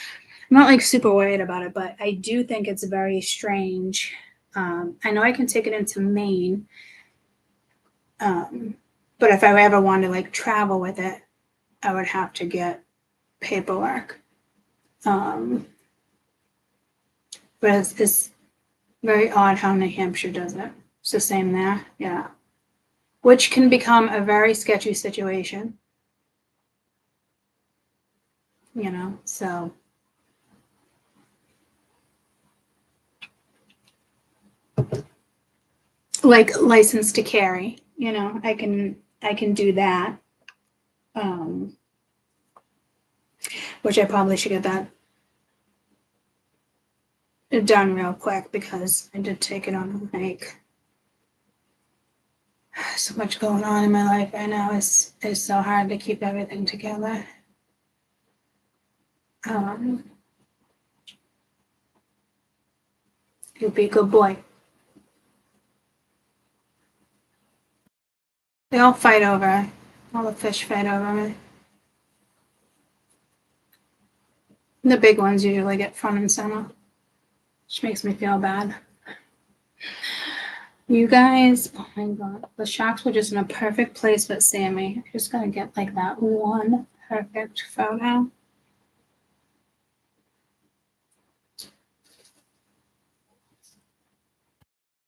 not like super worried about it, but I do think it's very strange. I know I can take it into Maine, but if I ever wanted to like travel with it, I would have to get paperwork. But it's very odd how New Hampshire does it. It's the same there, yeah. Which can become a very sketchy situation. You know, so. Like license to carry, you know, I can do that. Which I probably should get that done real quick because I did take it on like so much going on in my life right now. It's so hard to keep everything together. You'll be a good boy. They all fight over. All the fish fight over me. The big ones usually get front and center, which makes me feel bad. You guys, oh my God, the sharks were just in a perfect place with Sammy. I'm just gonna get like that one perfect photo.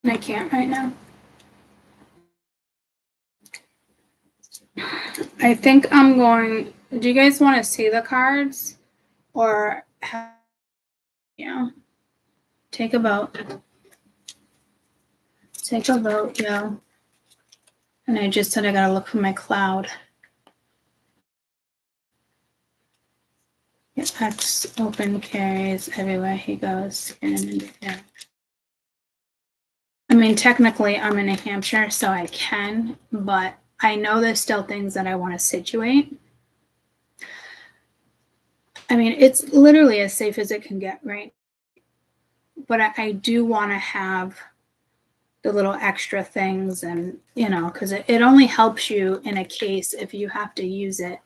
And I can't right now. I think I'm going, do you guys want to see the cards? Or, yeah, take a vote. Take a vote, yeah. And I just said I gotta look for my cloud. Yeah, X open carries everywhere he goes. And yeah. I mean, technically I'm in New Hampshire, so I can, but I know there's still things that I want to situate. I mean, it's literally as safe as it can get, right? But I do want to have the little extra things and, you know, because it only helps you in a case if you have to use it.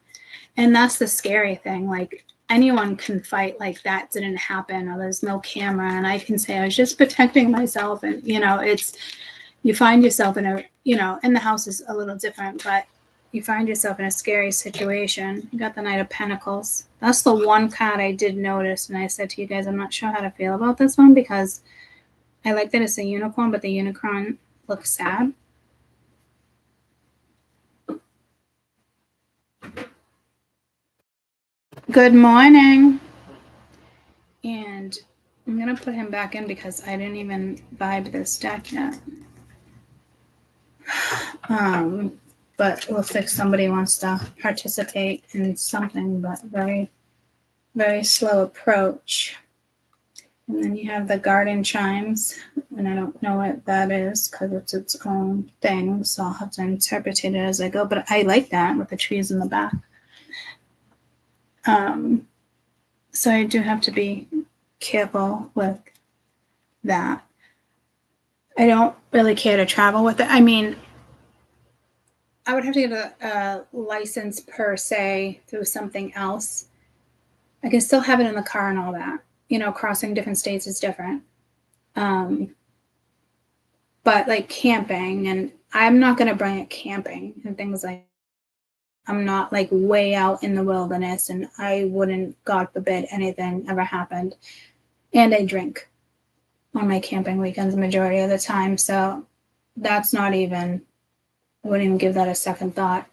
And that's the scary thing. Like anyone can fight like that didn't happen or there's no camera and I can say I was just protecting myself. And, you know, it's, you find yourself in a, you know, in the house is a little different, but you find yourself in a scary situation. You got the Knight of Pentacles. That's the one card I did notice. And I said to you guys, I'm not sure how to feel about this one because I like that it's a unicorn, but the unicorn looks sad. Good morning. And I'm going to put him back in because I didn't even vibe this deck yet. But it looks like somebody wants to participate in something, but very, very slow approach. And then you have the garden chimes, and I don't know what that is because it's its own thing, so I'll have to interpret it as I go. But I like that with the trees in the back. So I do have to be careful with that. I don't really care to travel with it. I mean, I would have to get a license per se through something else. I can still have it in the car and all that. You know, crossing different states is different. But like camping, and I'm not going to bring it camping and things like I'm not like way out in the wilderness, and I wouldn't, God forbid, anything ever happened. And I drink on my camping weekends the majority of the time. So that's not even, I wouldn't even give that a second thought.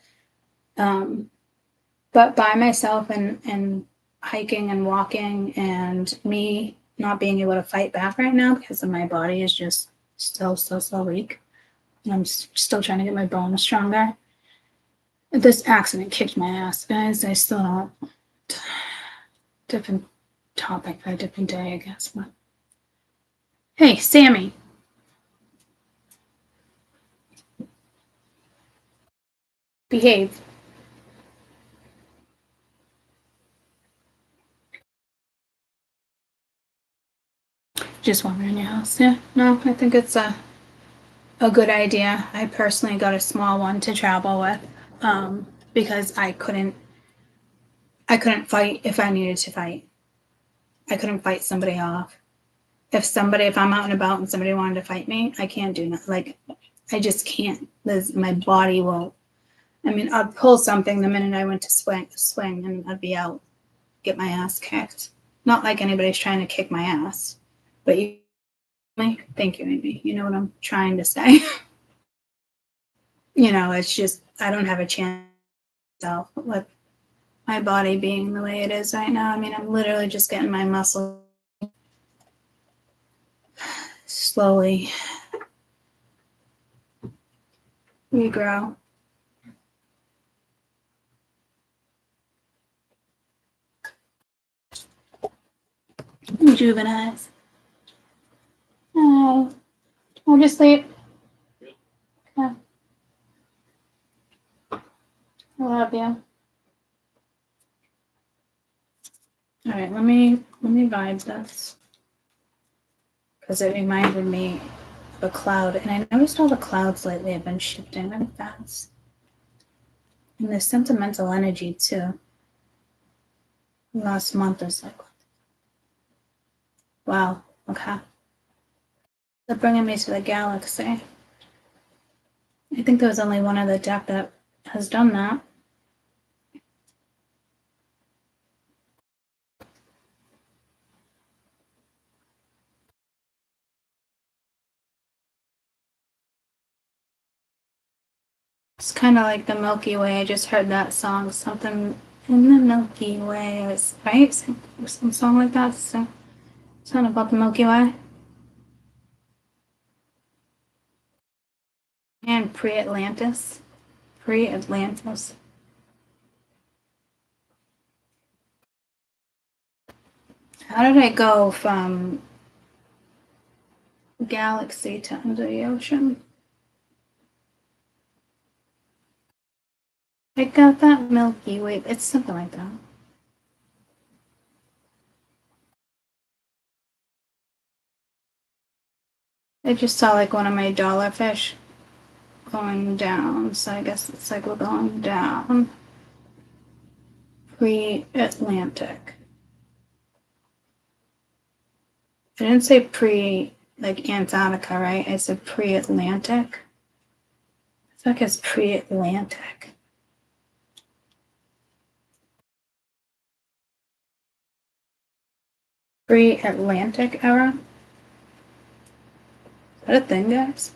But by myself and hiking and walking and me not being able to fight back right now because of my body is just still so weak. And I'm still trying to get my bones stronger. This accident kicked my ass, guys. I still don't. Different topic for a different day, I guess. But hey, Sammy. Behave. Just wandering your house. Yeah, no, I think it's a good idea. I personally got a small one to travel with because I couldn't fight if I needed to fight. I couldn't fight somebody off. If I'm out and about and somebody wanted to fight me, I can't do that. Like, I just can't. My body will. I mean, I'd pull something the minute I went to swing, and I'd be out, get my ass kicked. Not like anybody's trying to kick my ass, but thank you, Amy. You know what I'm trying to say. It's just I don't have a chance with my body being the way it is right now. I mean, I'm literally just getting my muscle slowly regrow. Rejuvenize. Oh, we'll just sleep. Okay. I love you. All right, let me vibe this because it reminded me of a cloud, and I noticed all the clouds lately have been shifting really fast, and there's sentimental energy too. Last month is like, wow, okay. They're bringing me to the galaxy. I think there was only one other deck that has done that. It's kind of like the Milky Way. I just heard that song, something in the Milky Way. It was, right? Some song like that. Something about the Milky Way. And pre-Atlantis. Pre-Atlantis. How did I go from galaxy to under the ocean? I got that Milky Way. It's something like that. I just saw like one of my dollar fish going down, so I guess it's like we're going down. Pre-Atlantic. I didn't say pre like Antarctica, right? I said pre-Atlantic. I feel like it's pre-Atlantic. Pre-Atlantic era. What a thing, guys.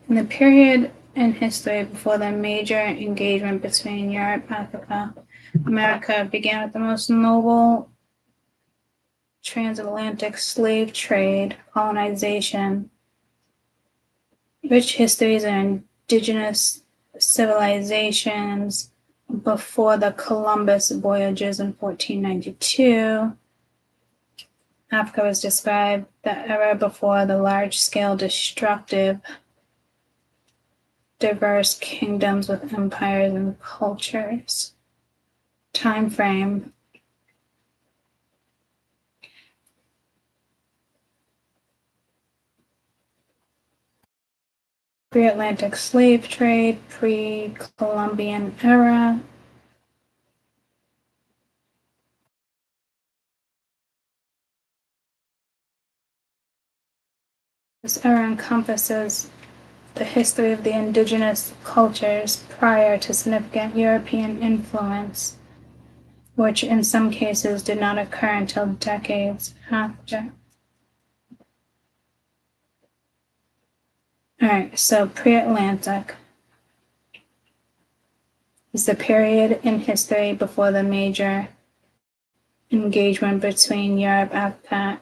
In the period in history before the major engagement between Europe, Africa, America began with the most noble transatlantic slave trade, colonization, rich histories and indigenous civilizations before the Columbus voyages in 1492. Africa was described the era before the large-scale destructive diverse kingdoms with empires and cultures. Time frame. Pre-Atlantic slave trade, pre-Columbian era. This era encompasses the history of the indigenous cultures prior to significant European influence, which in some cases did not occur until decades after. All right, so pre-Atlantic is the period in history before the major engagement between Europe, Africa,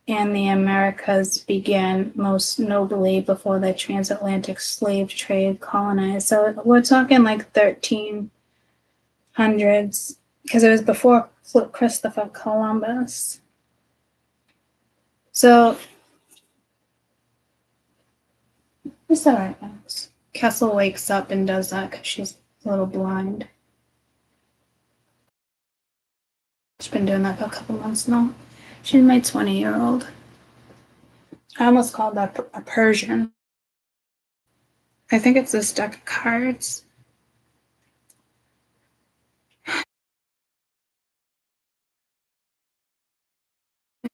and the Americas began, most notably before the transatlantic slave trade colonized. So we're talking like 1300s, because it was before Christopher Columbus. So, it's all right, guys. Kessel wakes up and does that because she's a little blind. She's been doing that for a couple months now. She's my 20-year-old. I almost called that a Persian. I think it's this deck of cards.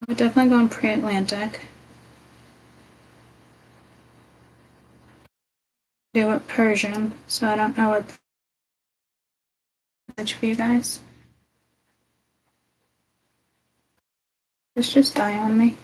We're definitely going pre-Atlantic. Do it Persian, so I don't know what message for you guys. Let's just die on me.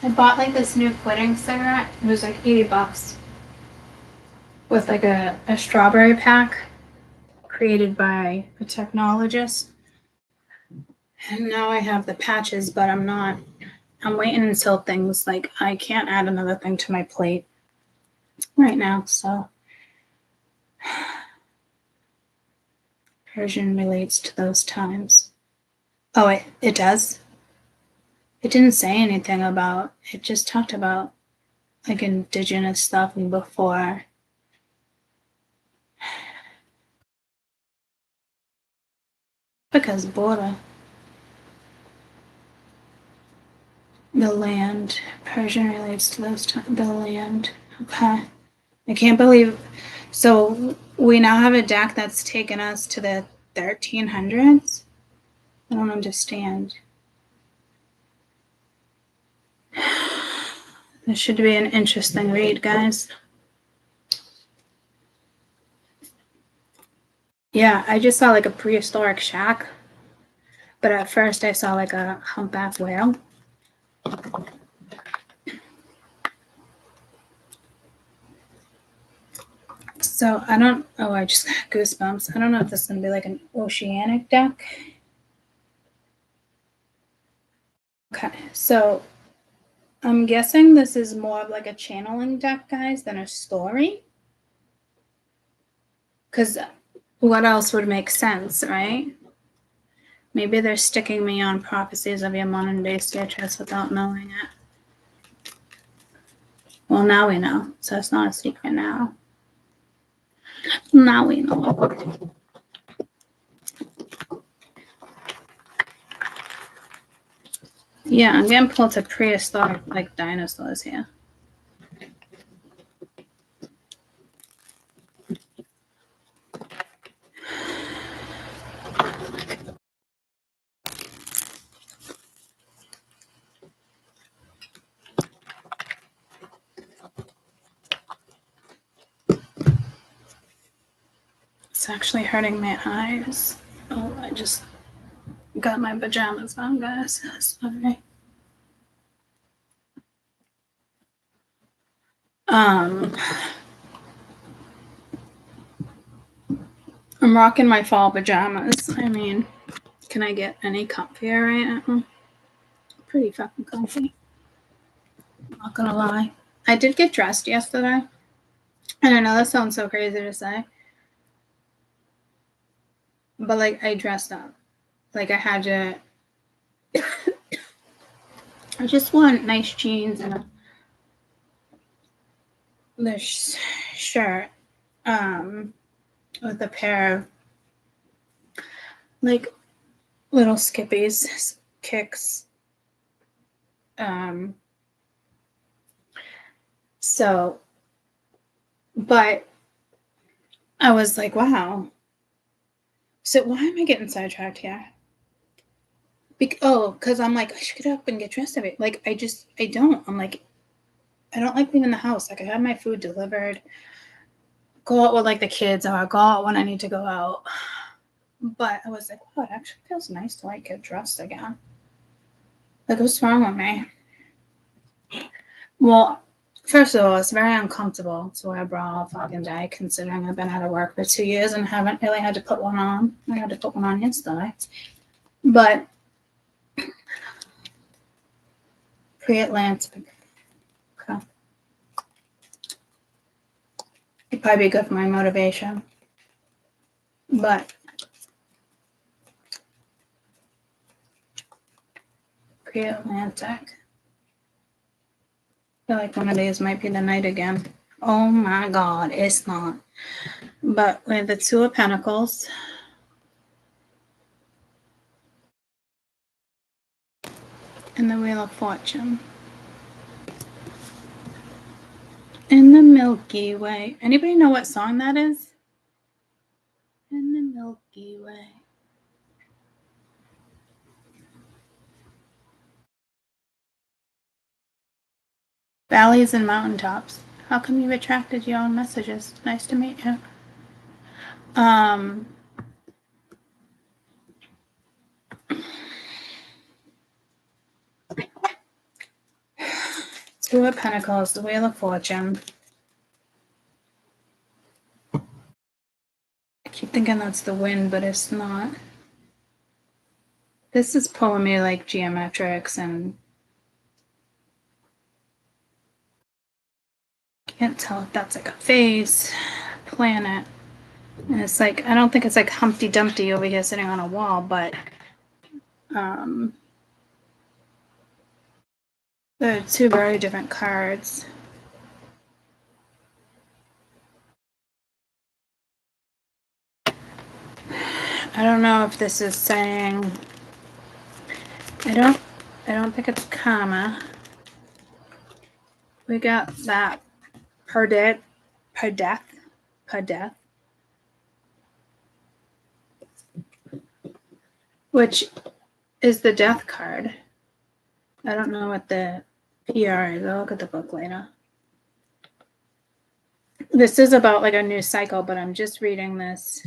I bought like this new quitting cigarette. It was like $80 with like a strawberry pack created by a technologist. And now I have the patches, but I'm waiting until things like I can't add another thing to my plate right now. So Persian relates to those times. Oh, it does? It didn't say anything about, it just talked about like indigenous stuff and before. Because border. The land. Persian relates to those times. The land. Okay. I can't believe. So we now have a deck that's taken us to the 1300s? I don't understand. This should be an interesting read, guys. Yeah, I just saw like a prehistoric shack. But at first I saw like a humpback whale. So I just got goosebumps. I don't know if this is going to be like an oceanic deck. Okay, so I'm guessing this is more of like a channeling deck, guys, than a story. Because what else would make sense, right? Maybe they're sticking me on prophecies of your modern day stitches without knowing it. Well, now we know. So it's not a secret now. Now we know. Yeah, I'm getting pulled to prehistoric, like dinosaurs here. It's actually hurting my eyes. Oh, I just got my pajamas on, guys. Sorry. I'm rocking my fall pajamas. I mean, can I get any comfier right now? Pretty fucking comfy. Not gonna lie. I did get dressed yesterday. And I know that sounds so crazy to say. But like I dressed up. Like I had to I just want nice jeans and this shirt. With a pair of like little skippies, kicks. So, but I was like, wow. So why am I getting sidetracked here? Because I'm like, I should get up and get dressed of it. Like, I don't. I'm like, I don't like leaving the house. Like, I have my food delivered, go out with like the kids, or go out when I need to go out. But I was like, wow, it actually feels nice to like get dressed again. Like, what's wrong with me? Well, first of all, it's very uncomfortable to wear a bra all fucking day, considering I've been out of work for 2 years and haven't really had to put one on. I had to put one on yesterday. But pre-Atlantic. Okay. It'd probably be good for my motivation. But pre-Atlantic. I feel like one of these might be the night again. Oh my God, it's not. But with the Two of Pentacles. And the Wheel of Fortune. In the Milky Way. Anybody know what song that is? In the Milky Way. Valleys and mountaintops. How come you've attracted your own messages? Nice to meet you. Two of Pentacles, the Wheel of Fortune. I keep thinking that's the wind, but it's not. This is pulling me like geometrics and can't tell if that's like a face, planet. And it's like, I don't think it's like Humpty Dumpty over here sitting on a wall, but they're two very different cards. I don't know if this is saying, I don't think it's karma. We got that per death, which is the death card. I don't know what the PR is. I'll look at the book later. This is about like a new cycle, but I'm just reading this.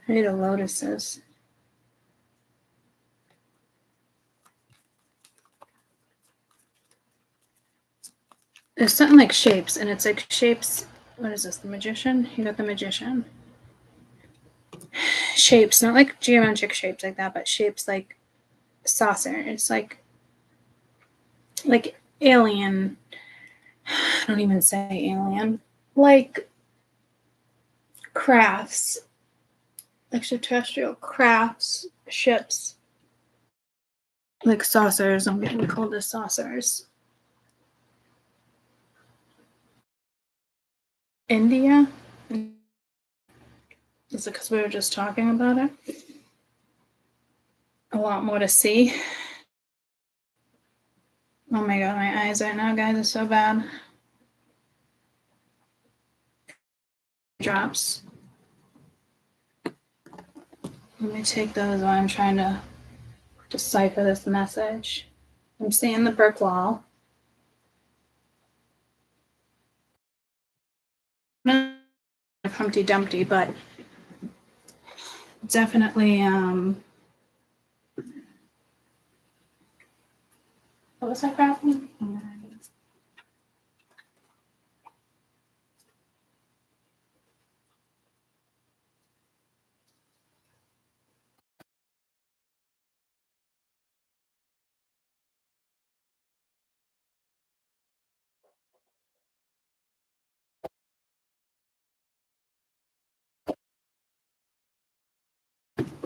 Read the lotuses. There's something like shapes, and it's like shapes. What is this? The Magician? You got the Magician. shapes, not like geometric shapes like that, but shapes like saucer. It's like alien. I don't even say alien. Like crafts, extraterrestrial crafts, ships, like saucers. I'm getting called as saucers. India? Is it because we were just talking about it? A lot more to see. Oh my god, my eyes right now, guys, are so bad. Drops. Let me take those while I'm trying to decipher this message. I'm seeing the brick wall. Humpty Dumpty, but definitely what was that crap?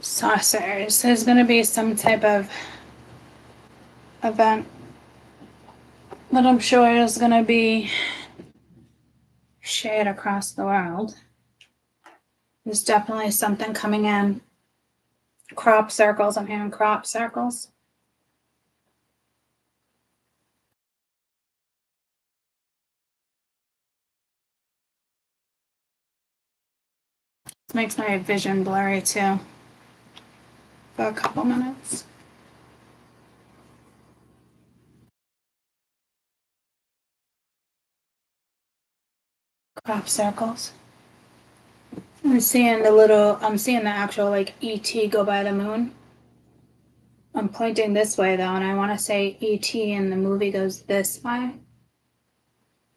Saucers. There's going to be some type of event that I'm sure is going to be shared across the world. There's definitely something coming in. Crop circles. I'm hearing crop circles. This makes my vision blurry too. For a couple minutes. Crop circles. I'm seeing the actual like ET go by the moon. I'm pointing this way though, and I want to say ET in the movie goes this way.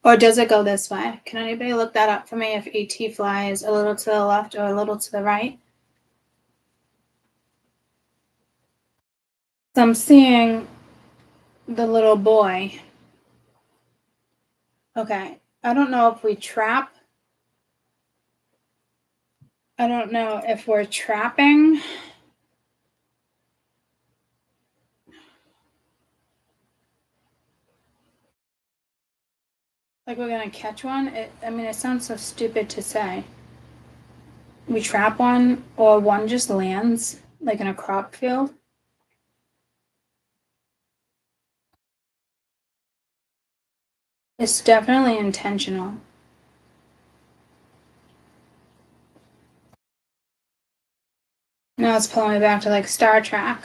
Or does it go this way? Can anybody look that up for me if ET flies a little to the left or a little to the right? So I'm seeing the little boy. Okay. I don't know if we trap. I don't know if we're trapping. Like we're going to catch one. It sounds so stupid to say. We trap one or one just lands like in a crop field. It's definitely intentional. Now it's pulling me back to like Star Trek.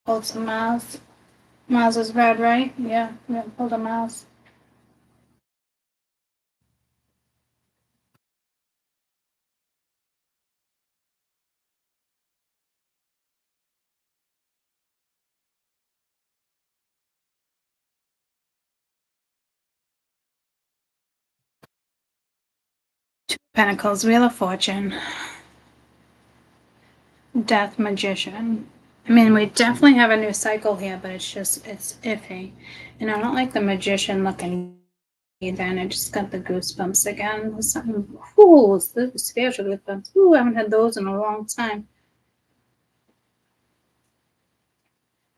Hold some mouse. Mouse is red, right? Yeah, hold a mouse. Two Pentacles, Wheel of Fortune. Death, Magician. We definitely have a new cycle here, but it's iffy. And I don't like the Magician looking either, and I just got the goosebumps again. There's something, the spiritual goosebumps. Ooh, I haven't had those in a long time.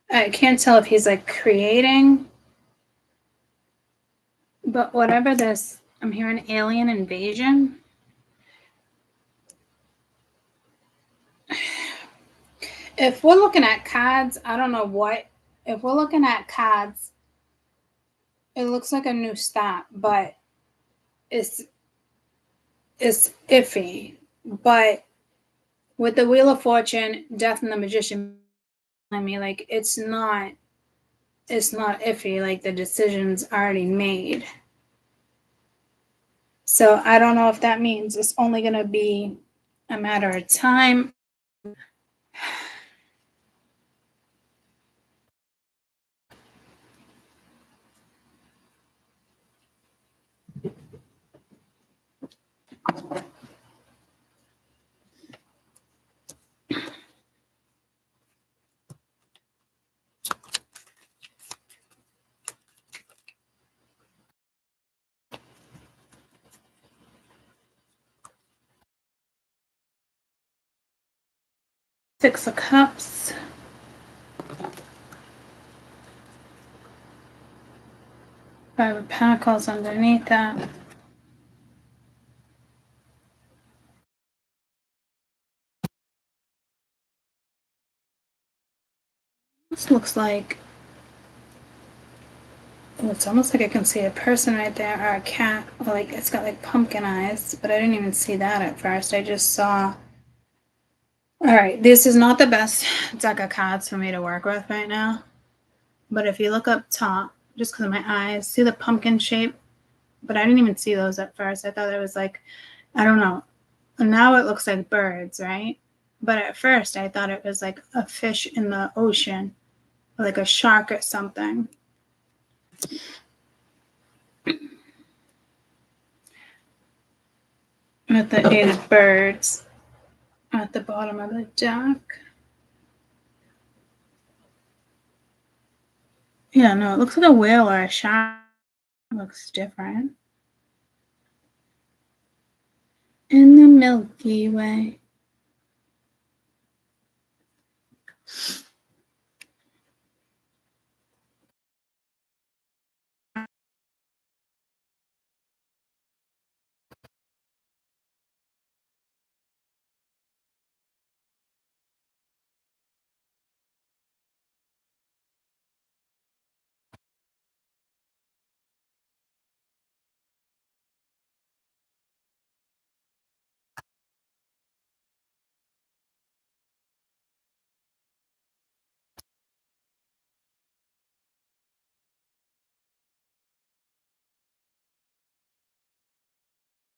I can't tell if he's like creating, but whatever this, I'm hearing alien invasion. If we're looking at cards, I don't know what. If we're looking at cards, it looks like a new start, but it's iffy. But with the Wheel of Fortune, Death, and the Magician, like it's not iffy. Like the decision's already made. So I don't know if that means it's only going to be a matter of time. Six of Cups. Five of Pentacles underneath that. This looks like, it's almost like I can see a person right there, or a cat, or like it's got like pumpkin eyes, but I didn't even see that at first. I just saw. All right, this is not the best deck of cards for me to work with right now. But if you look up top, just because of my eyes, see the pumpkin shape? But I didn't even see those at first. I thought it was like, I don't know. Now it looks like birds, right? But at first I thought it was like a fish in the ocean, like a shark or something. With the 8 of birds at the bottom of the deck. Yeah, no, it looks like a whale or a shark. It looks different. In the Milky Way.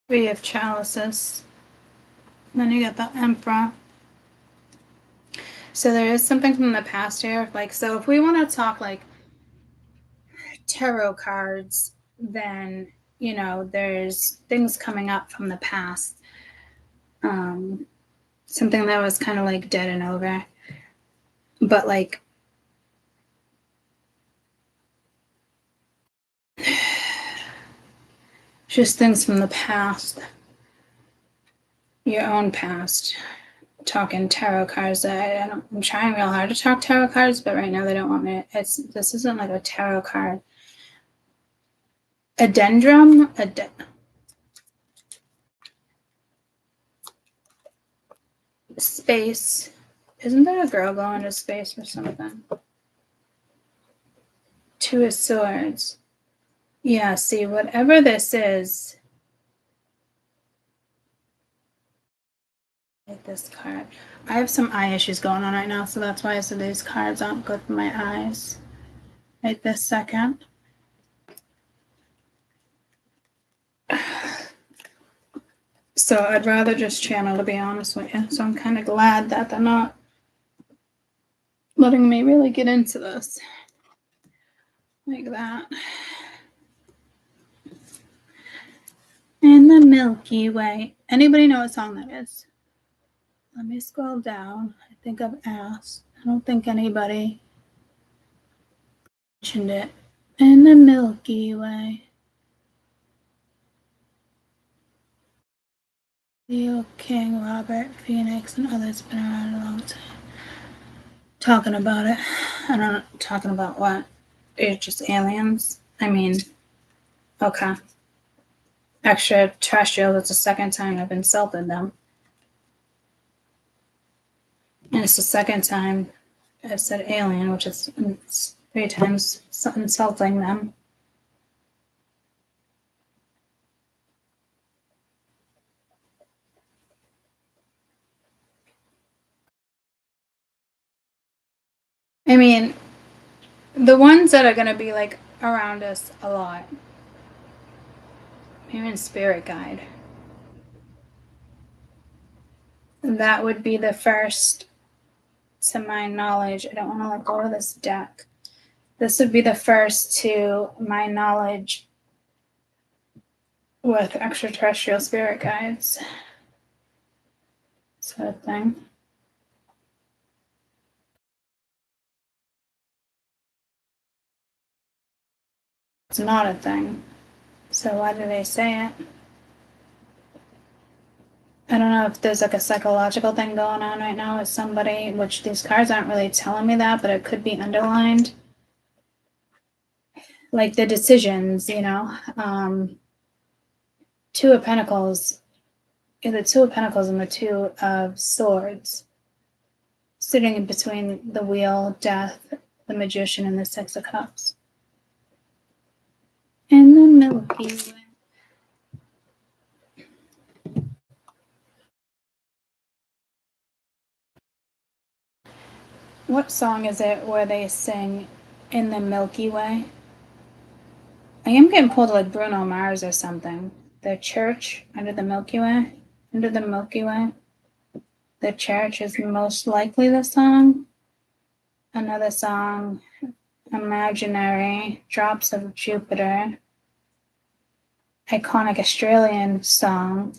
Three of chalices. Then you get the Emperor. So there is something from the past here. Like, so if we want to talk like tarot cards, then, you know, there's things coming up from the past. Something that was kind of like dead and over. But like, just things from the past. Your own past. Talking tarot cards. I'm trying real hard to talk tarot cards, but right now they don't want me. This isn't like a tarot card. Addendum. Space. Isn't there a girl going to space or something? Two of Swords. Yeah, see, whatever this is. Like this card. I have some eye issues going on right now, so that's why I said these cards aren't good for my eyes. Right this second. So I'd rather just channel, to be honest with you. So I'm kind of glad that they're not letting me really get into this. Like that. In the Milky Way. Anybody know what song that is? Let me scroll down. I think I've asked. I don't think anybody mentioned it. In the Milky Way. Leo King, Robert, Phoenix, and others been around a long time. Talking about it. I don't know. Talking about what? It's just aliens. I mean, okay. Extraterrestrial, that's the second time I've insulted them. And it's the second time I've said alien, which is 3 times insulting them. I mean, the ones that are going to be like around us a lot. Even spirit guide. That would be the first, to my knowledge. I don't want to let go of this deck. This would be the first, to my knowledge, with extraterrestrial spirit guides, sort of thing. It's not a thing. So why do they say it? I don't know if there's like a psychological thing going on right now with somebody, which these cards aren't really telling me that, but it could be underlined. Like the decisions, you know. Two of Pentacles, the Two of Pentacles and the Two of Swords, sitting in between the Wheel, Death, the Magician, and the Six of Cups. In the Milky Way. What song is it where they sing in the Milky Way? I am getting pulled like Bruno Mars or something. The church under the Milky Way. Under the Milky Way. The church is most likely the song. Another song, Imaginary, Drops of Jupiter. Iconic Australian song.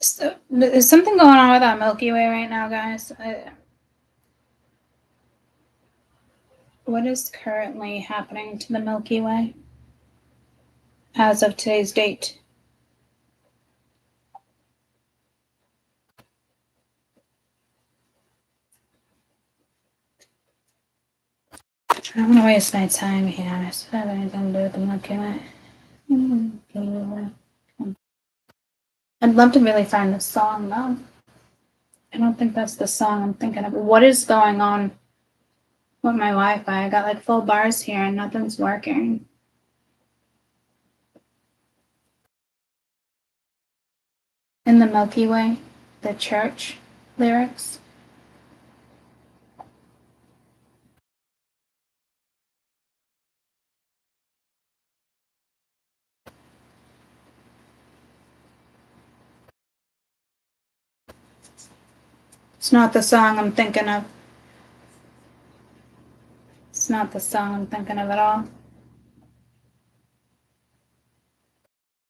So, there's something going on with that Milky Way right now, guys. What is currently happening to the Milky Way as of today's date? I don't want to waste my time here. I still have anything to do with the Milky Way. I'd love to really find the song, though. I don't think that's the song I'm thinking of. What is going on with my Wi-Fi? I got like full bars here and nothing's working. In the Milky Way, the church lyrics. It's not the song I'm thinking of. It's not the song I'm thinking of at all.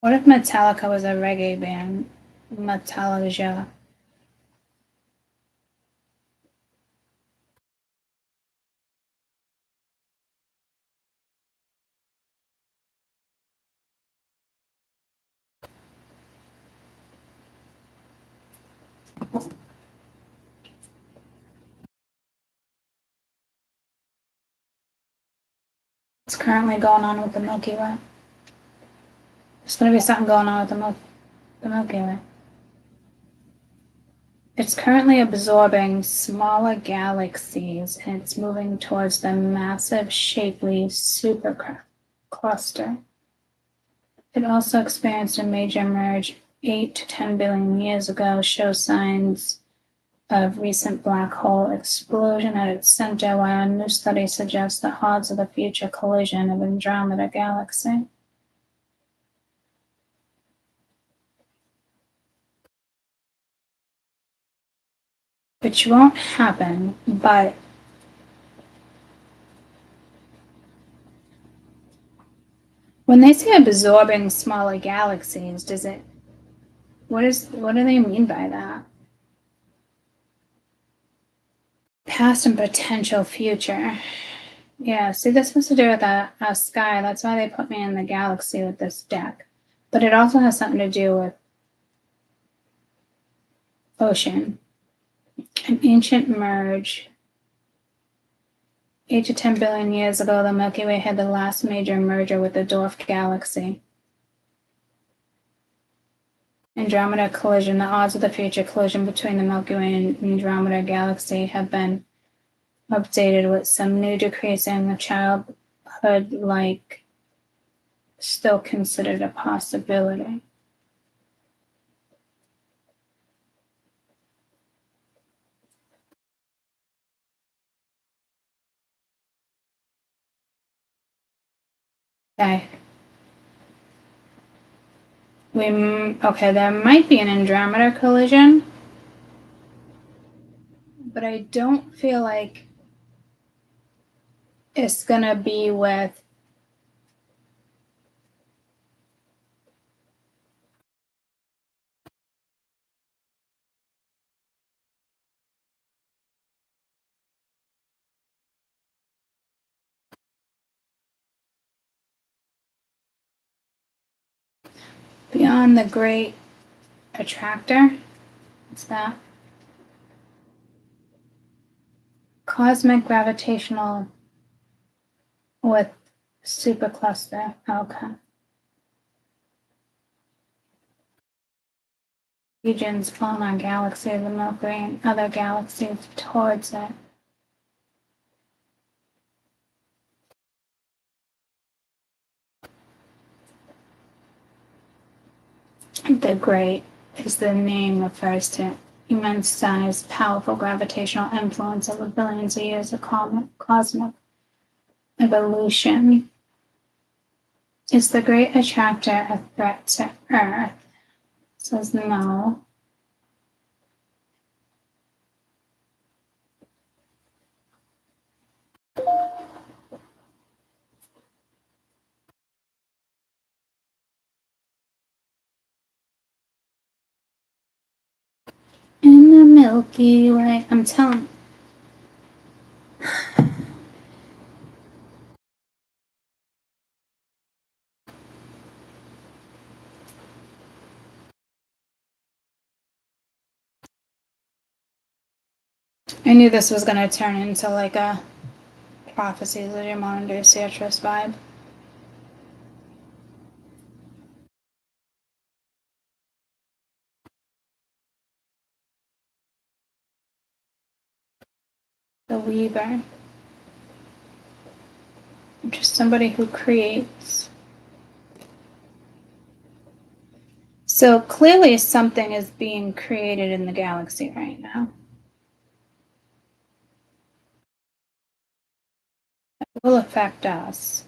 What if Metallica was a reggae band? Metallica. What's currently going on with the Milky Way? There's going to be something going on with the Milky Way. It's currently absorbing smaller galaxies and it's moving towards the massive, shapely supercluster. It also experienced a major merge 8 to 10 billion years ago, shows signs of recent black hole explosion at its center, while a new study suggests the odds of a future collision of Andromeda galaxy. Which won't happen, but when they say absorbing smaller galaxies, what do they mean by that? Past and potential future. Yeah, see, this has to do with a sky. That's why they put me in the galaxy with this deck. But it also has something to do with ocean. An ancient merge. 8 to 10 billion years ago, the Milky Way had the last major merger with the dwarf galaxy. Andromeda collision. The odds of the future collision between the Milky Way and Andromeda galaxy have been updated with some new decreasing. The childhood like still considered a possibility. Okay. There might be an Andromeda collision, but I don't feel like it's gonna be with Beyond the Great Attractor. What's that? Cosmic gravitational with supercluster. Okay. Regions on our galaxy of the Milky Way and other galaxies towards it. The Great is the name refers to immense size, powerful gravitational influence over billions of years of cosmic evolution. Is the Great Attractor a threat to Earth? Says no. In the Milky Way. I'm telling. I knew this was going to turn into like a Prophecies of Your Modern Day Citrus vibe. The Weaver. Just somebody who creates. So clearly something is being created in the galaxy right now. It will affect us.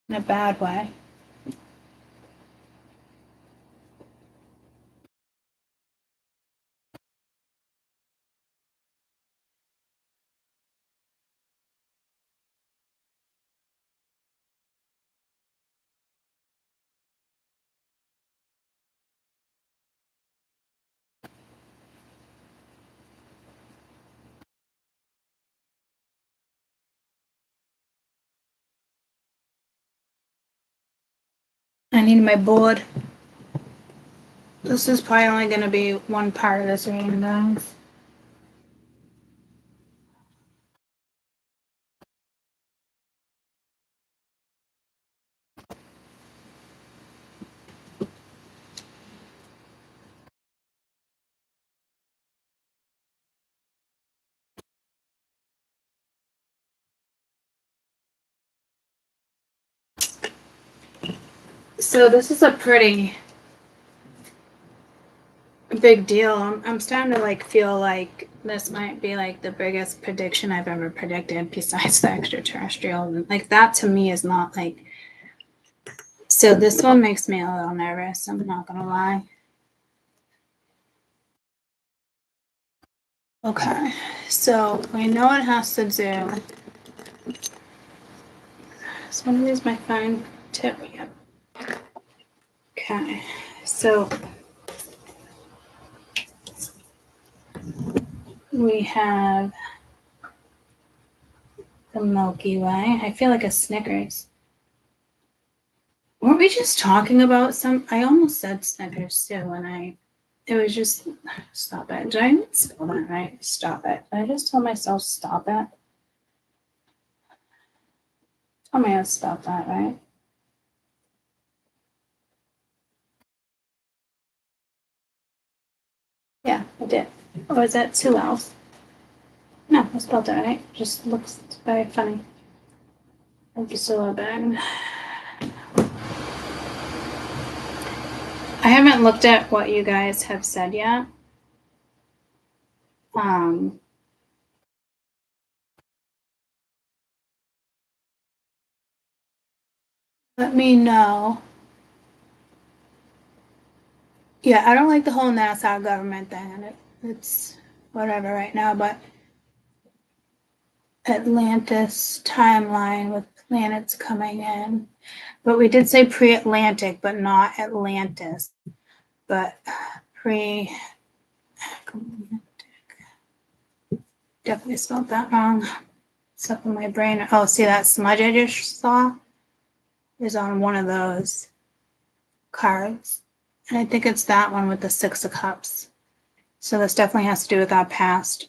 In a bad way. I need my board. This is probably only going to be one part of this reading, guys. So this is a pretty big deal. I'm starting to like feel like this might be like the biggest prediction I've ever predicted besides the extraterrestrial. Like that to me is not like. So this one makes me a little nervous. I'm not gonna lie. Okay, so we know it has to do. So I'm gonna use my fine tip again. Okay, so we have the Milky Way. I feel like a Snickers. Weren't we just talking about some? I almost said Snickers too when it was just, stop it. Did I even spell that right? Stop it. I just told myself stop it. Tell me I spelled that right. Yeah, I did. Or is that two L's? No, I spelled it right. Just looks very funny. Thank you so much. I haven't looked at what you guys have said yet. Let me know. Yeah, I don't like the whole NASA government thing, and it's whatever right now, but Atlantis timeline with planets coming in. But we did say pre-Atlantic, but not Atlantis. But pre-Atlantic. Definitely spelled that wrong. It's up in my brain. Oh, see that smudge I just saw is on one of those cards. And I think it's that one with the Six of Cups. So this definitely has to do with our past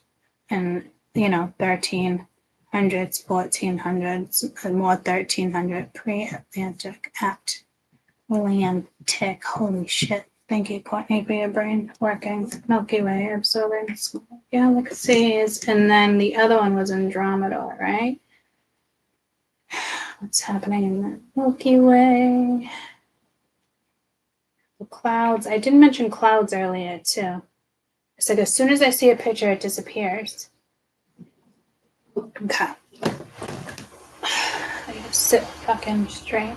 and, 1300s, 1400s, and more 1300 pre-Atlantic Atlantic. Holy shit. Thank you, Courtney, for your brain working. Milky Way absorbing galaxies. And then the other one was Andromeda, right? What's happening in the Milky Way? The clouds. I didn't mention clouds earlier, too. It's like as soon as I see a picture, it disappears. Okay. I gotta sit fucking straight.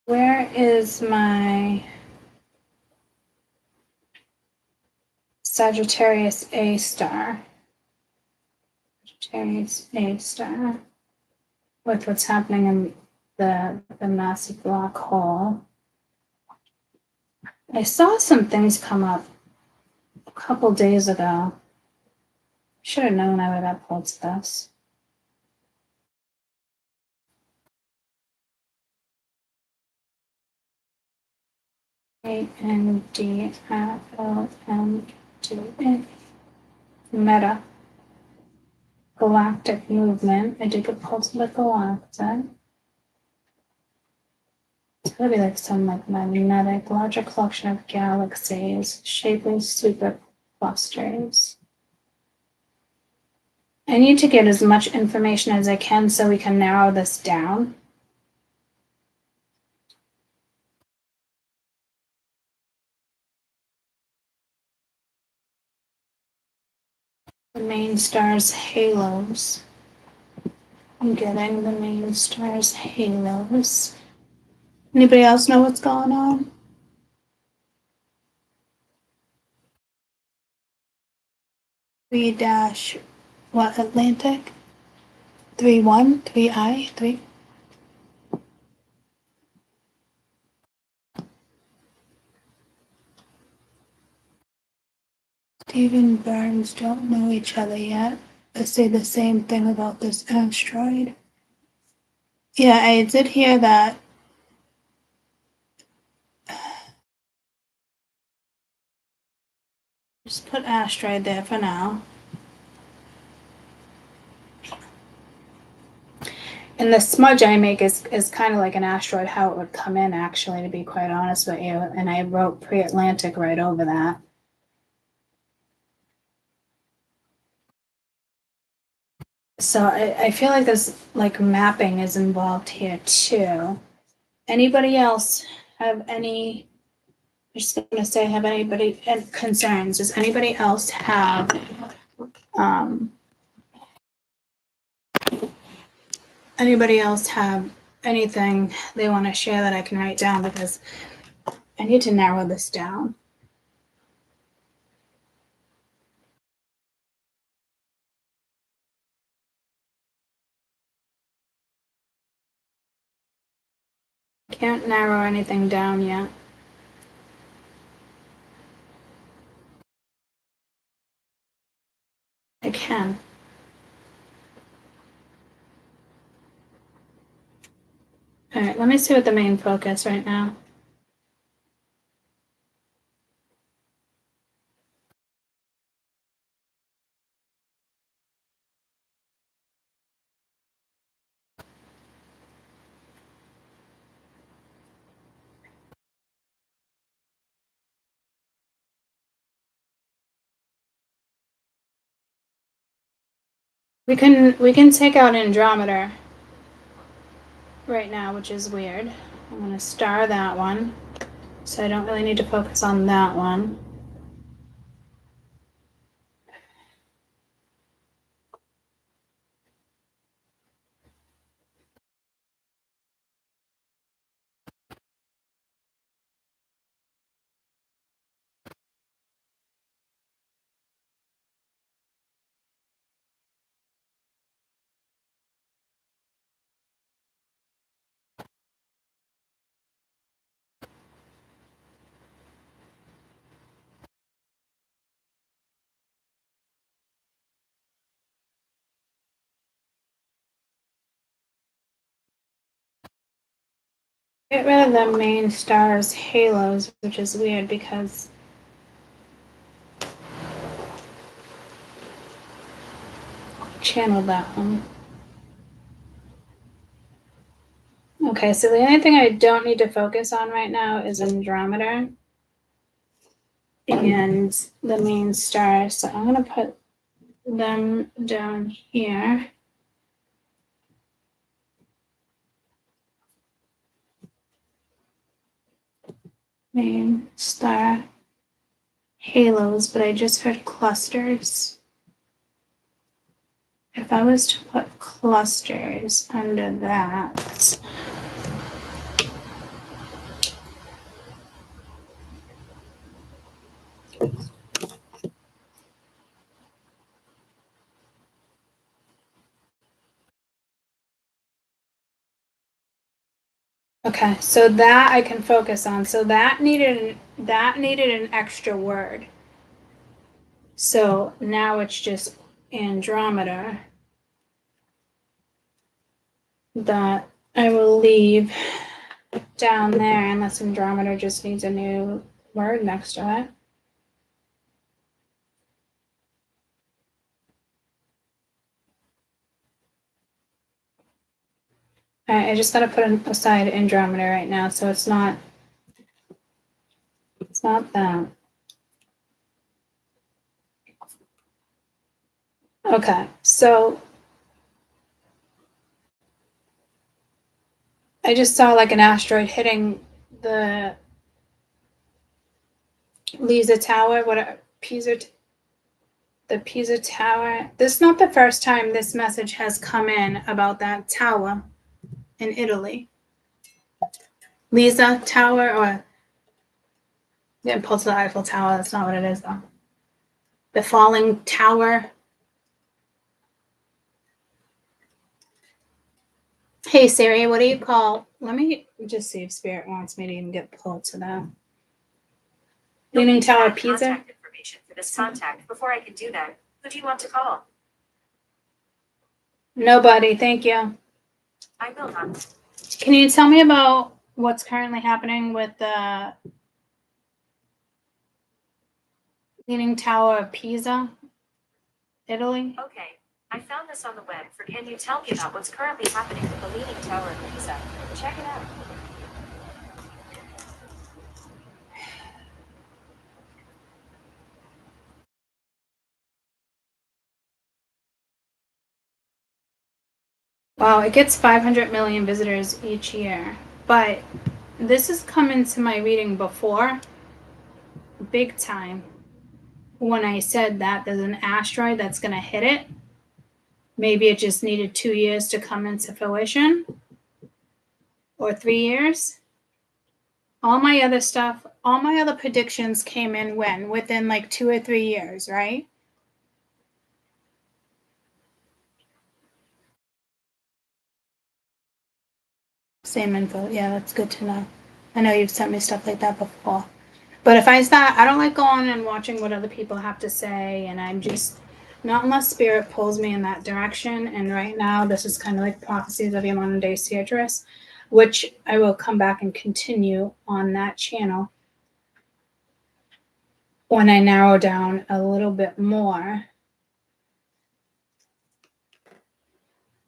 Where is my Sagittarius A star? Sagittarius A star. With what's happening in the massive black hole. I saw some things come up a couple days ago. Should have known I would upload this. ANDFLM2A. Meta. Galactic movement. I did get pulse with galactic. It's gonna be like some like magnetic, larger collection of galaxies, shaping super clusters. I need to get as much information as I can so we can narrow this down. The main star's halos. I'm getting the main star's halos. Anybody else know what's going on? Three dash what Atlantic? 3-1? 3I? 3? Stephen Burns don't know each other yet. They say the same thing about this asteroid. Yeah, I did hear that. Just put asteroid there for now. And the smudge I make is kind of like an asteroid, how it would come in, actually, to be quite honest with you. And I wrote pre-Atlantic right over that. So I feel like this like mapping is involved here too. Anybody else have any, I'm just gonna say, have anybody concerns? Does anybody else have anything they want to share that I can write down, because I need to narrow this down. Can't narrow anything down yet. I can. All right, let me see what the main focus right now. We can take out Andromeda right now, which is weird. I'm gonna star that one, so I don't really need to focus on that one. Get rid of the main star's halos, which is weird because channeled that one. Okay, so the only thing I don't need to focus on right now is Andromeda and the main star. So I'm going to put them down here. Main star halos, but I just heard clusters. If I was to put clusters under that, okay, so that I can focus on. So that needed an extra word. So now it's just Andromeda that I will leave down there unless Andromeda just needs a new word next to it. All right, I just gotta put aside Andromeda right now, so it's not that. Okay, so I just saw like an asteroid hitting the Lisa Tower, the Pisa Tower. This is not the first time this message has come in about that tower in Italy. Lisa Tower, or the impulse of the Eiffel Tower, that's not what it is though. The falling tower. Hey Siri, what do you call? Let me just see if Spirit wants me to even get pulled to that. Leaning Tower Pisa. Contact information for this contact. Before I can do that, who do you want to call? Nobody, thank you. I will not. Can you tell me about what's currently happening with the Leaning Tower of Pisa, Italy? Okay, I found this on the web. For can you tell me about what's currently happening with the Leaning Tower of Pisa? Check it out. Wow, it gets 500 million visitors each year. But this has come into my reading before, big time, when I said that there's an asteroid that's going to hit it. Maybe it just needed 2 years to come into fruition, or 3 years. All my other predictions came in within like 2 or 3 years, right? Same info. Yeah, that's good to know. I know you've sent me stuff like that before. But if I don't like going and watching what other people have to say, and I'm just not unless spirit pulls me in that direction. And right now, this is kind of like prophecies of your modern day Beatrice, which I will come back and continue on that channel when I narrow down a little bit more.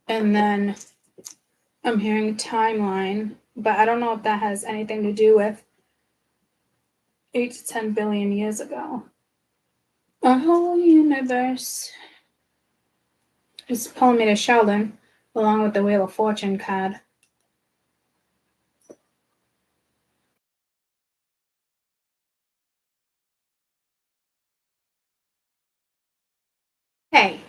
And then I'm hearing timeline, but I don't know if that has anything to do with 8 to 10 billion years ago. Our whole universe is pulling me to Sheldon, along with the Wheel of Fortune card. Hey.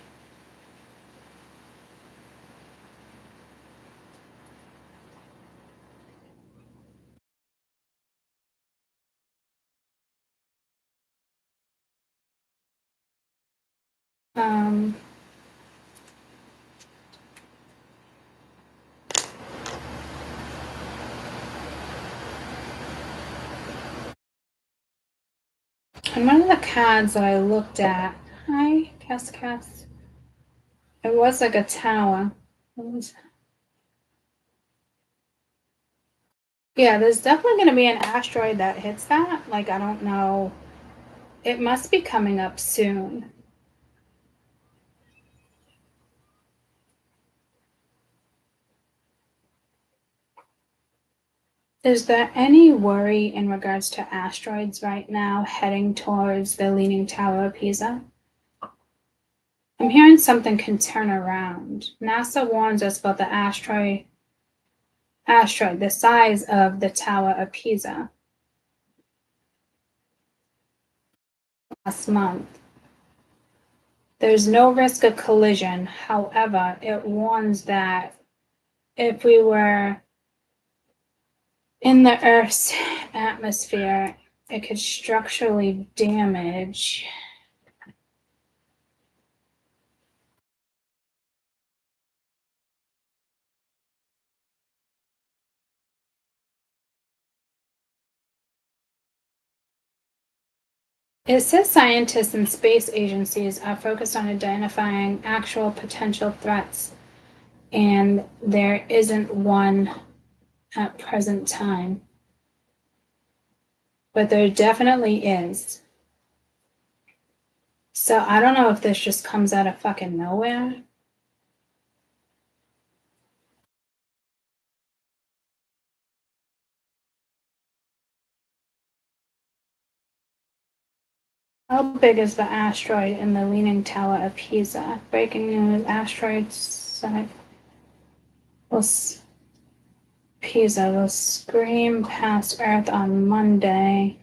Um, and one of the cards that I looked at, hi, Cass. It was like a tower. Yeah, there's definitely going to be an asteroid that hits that. Like, I don't know. It must be coming up soon. Is there any worry in regards to asteroids right now heading towards the Leaning Tower of Pisa? I'm hearing something can turn around. NASA warns us about the asteroid the size of the Tower of Pisa last month. There's no risk of collision. However, it warns that if we were in the Earth's atmosphere, it could structurally damage. It says scientists and space agencies are focused on identifying actual potential threats, and there isn't one at present time. But there definitely is. So I don't know if this just comes out of fucking nowhere. How big is the asteroid in the Leaning Tower of Pisa? Breaking news, asteroid site. Pisa will scream past Earth on Monday,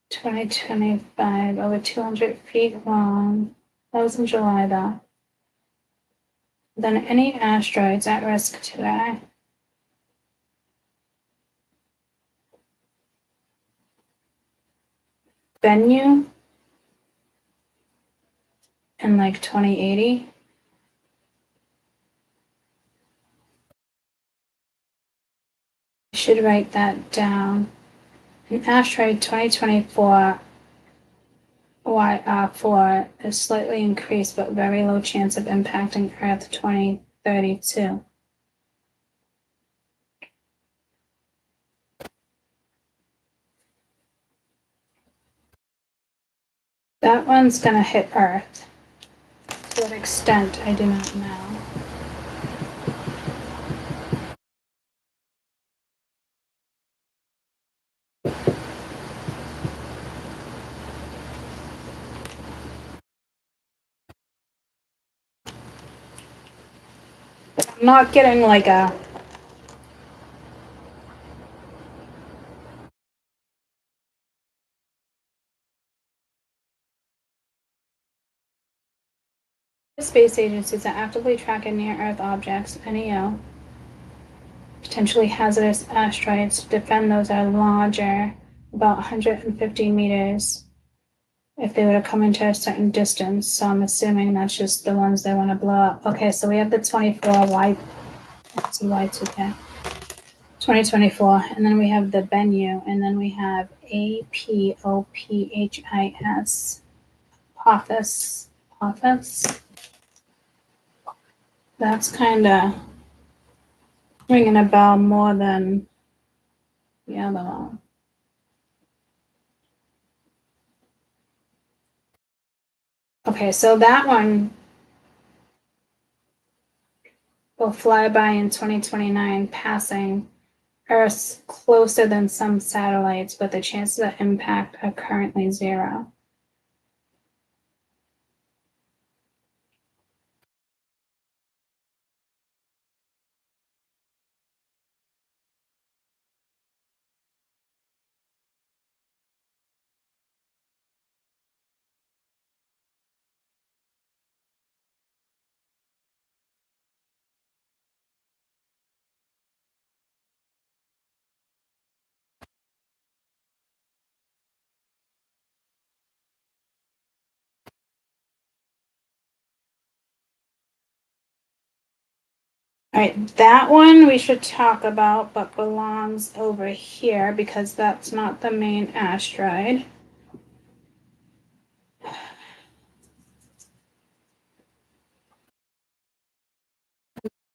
2025, over 200 feet long. That was in July, though. Then any asteroids at risk today? Venue in like 2080. I should write that down. An asteroid 2024 YR4 is slightly increased but very low chance of impacting Earth 2032. That one's gonna hit Earth. To what extent, I do not know. I'm not getting like a space agencies are actively tracking near-Earth objects, NEO, potentially hazardous asteroids, to defend those that are larger, about 150 meters, if they were to come into a certain distance. So I'm assuming that's just the ones they want to blow up. Okay, so we have the 24 that's Y2K. 2024, and then we have the Bennu, and then we have APOPHIS. Apophis. That's kind of ringing a bell more than the other one. Okay, so that one will fly by in 2029, passing Earth closer than some satellites, but the chances of impact are currently 0. All right, that one we should talk about, but belongs over here because that's not the main asteroid.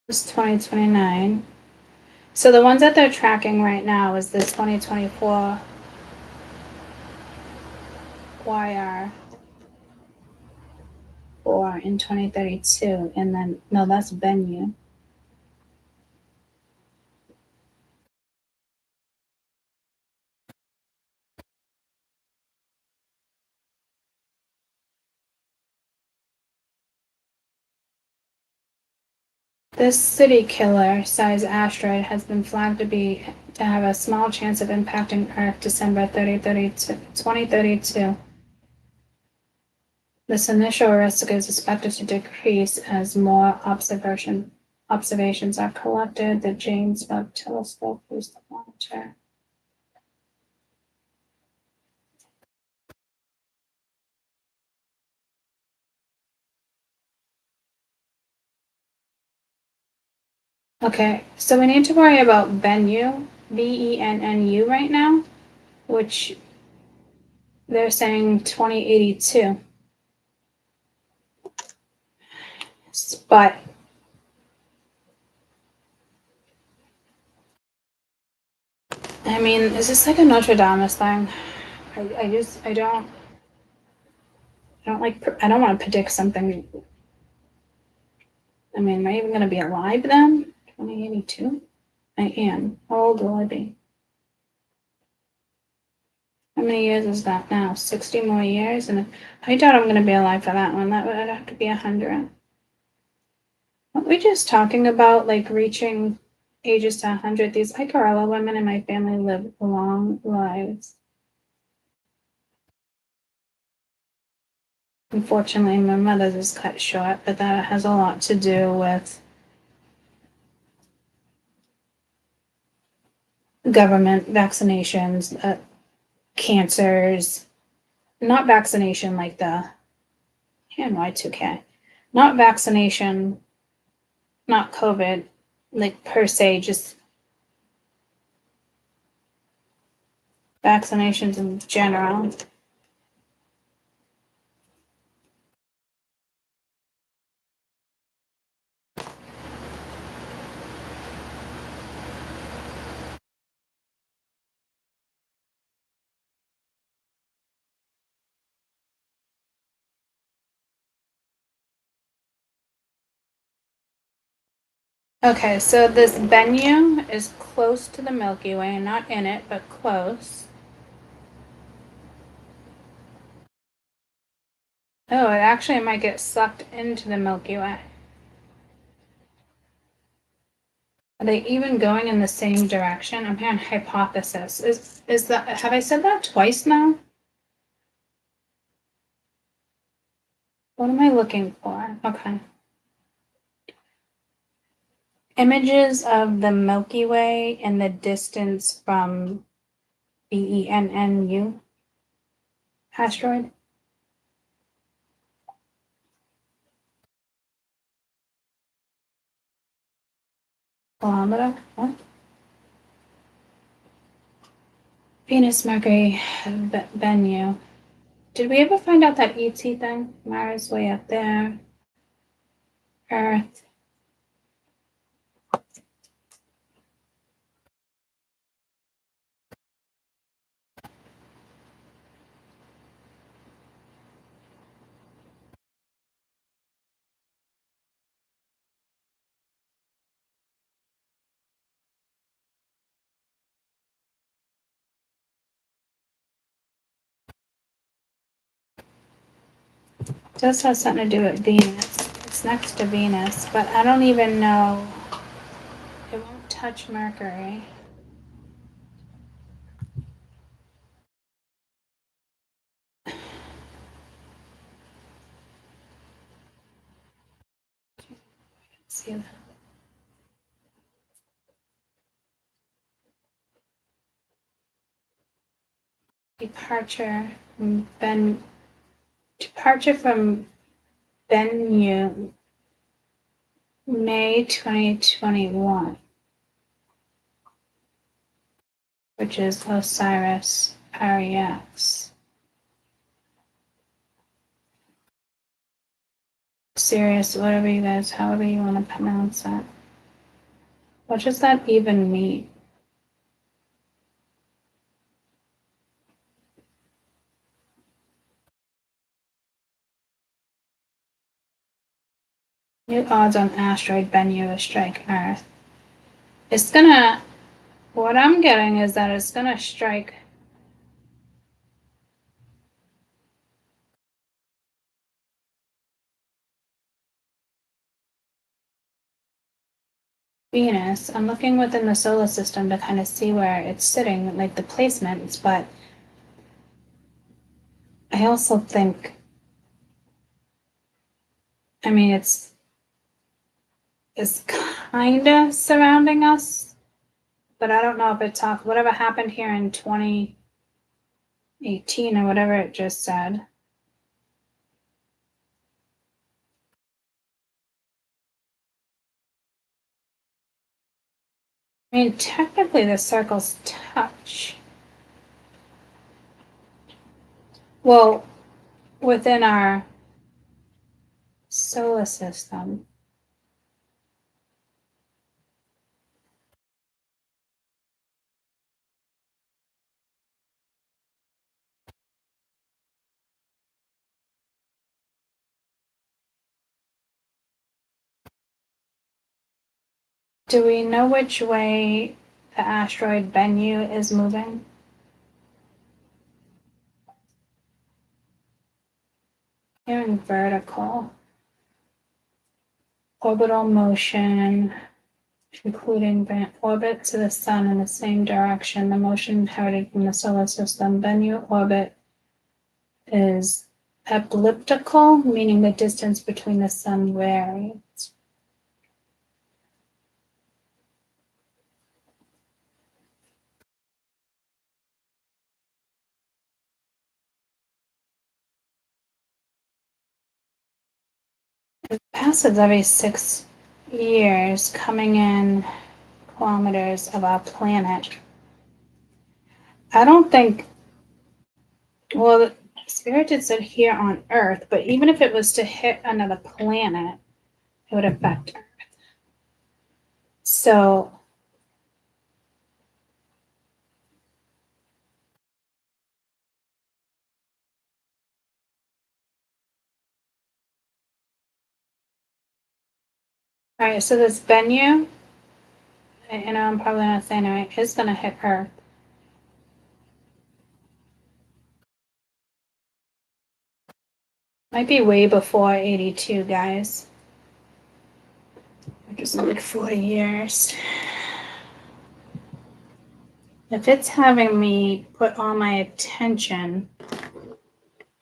It's 2029. So the ones that they're tracking right now is this 2024 YR 4 in 2032, and then no, that's Bennu. This city killer size asteroid has been flagged to have a small chance of impacting Earth December 2032. This initial risk is expected to decrease as more observations are collected. The James Webb Telescope is the monitor. Okay, so we need to worry about Bennu, Bennu right now, which they're saying 2082. But I mean, is this like a Notre Dame thing? I don't want to predict something. I mean, am I even going to be alive then? 2082? I am. How old will I be? How many years is that now? 60 more years? And I doubt I'm going to be alive for that one. That would have to be 100. Aren't we just talking about like reaching ages to 100? These Icarella women in my family live long lives. Unfortunately, my mother's is cut short, but that has a lot to do with government vaccinations, cancers, not vaccination like the Y2K, not vaccination, not COVID, like per se, just vaccinations in general. Okay, so this Bennu is close to the Milky Way, not in it, but close. Oh, it actually might get sucked into the Milky Way. Are they even going in the same direction? I'm hearing hypothesis. Is that, have I said that twice now? What am I looking for? Okay. Images of the Milky Way and the distance from Bennu asteroid. Kilometer? What? Venus, Mercury, Bennu. Did we ever find out that ET thing? Mars way up there. Earth. Does have something to do with Venus. It's next to Venus, but I don't even know. It won't touch Mercury. See that. Departure from Bennu, May 2021, which is Osiris Rex. Sirius, whatever you guys, however you want to pronounce that. What does that even mean? New odds on asteroid Bennu to strike Earth. It's gonna, what I'm getting is that it's gonna strike Venus. I'm looking within the solar system to kind of see where it's sitting, like the placements, but I also think, I mean, it's kind of surrounding us, but I don't know if it whatever happened here in 2018 or whatever it just said. I mean, technically the circles touch. Well, within our solar system. Do we know which way the asteroid Bennu is moving? Here in vertical. Orbital motion, including orbit to the sun in the same direction. The motion inherited from the solar system. Bennu orbit is elliptical, meaning the distance between the sun varies. It passes every 6 years, coming in kilometers of our planet. I don't think, well, Spirit did sit here on Earth, but even if it was to hit another planet, it would affect Earth. So, all right, so this Bennu, and I'm probably not saying it right, is going to hit Earth. Might be way before 82, guys. Just like 40 years. If it's having me put all my attention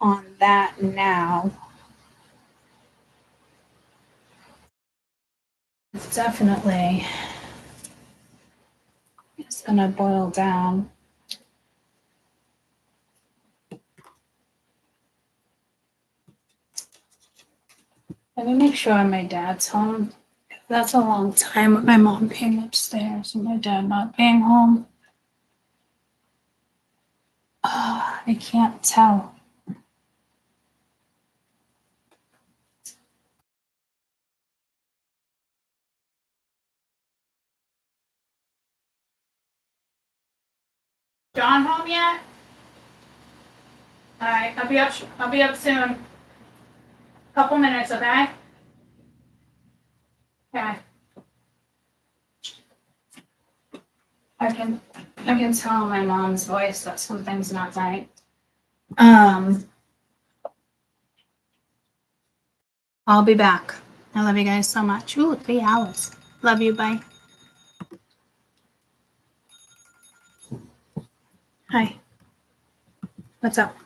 on that now, it's definitely it's gonna boil down. Let me make sure my dad's home. That's a long time with my mom being upstairs and my dad not being home. I can't tell. John home yet? All right, I'll be up soon. Couple minutes, okay? Okay. I can tell my mom's voice that something's not right. I'll be back. I love you guys so much. Ooh, 3 hours. Love you, bye. Hi. What's up?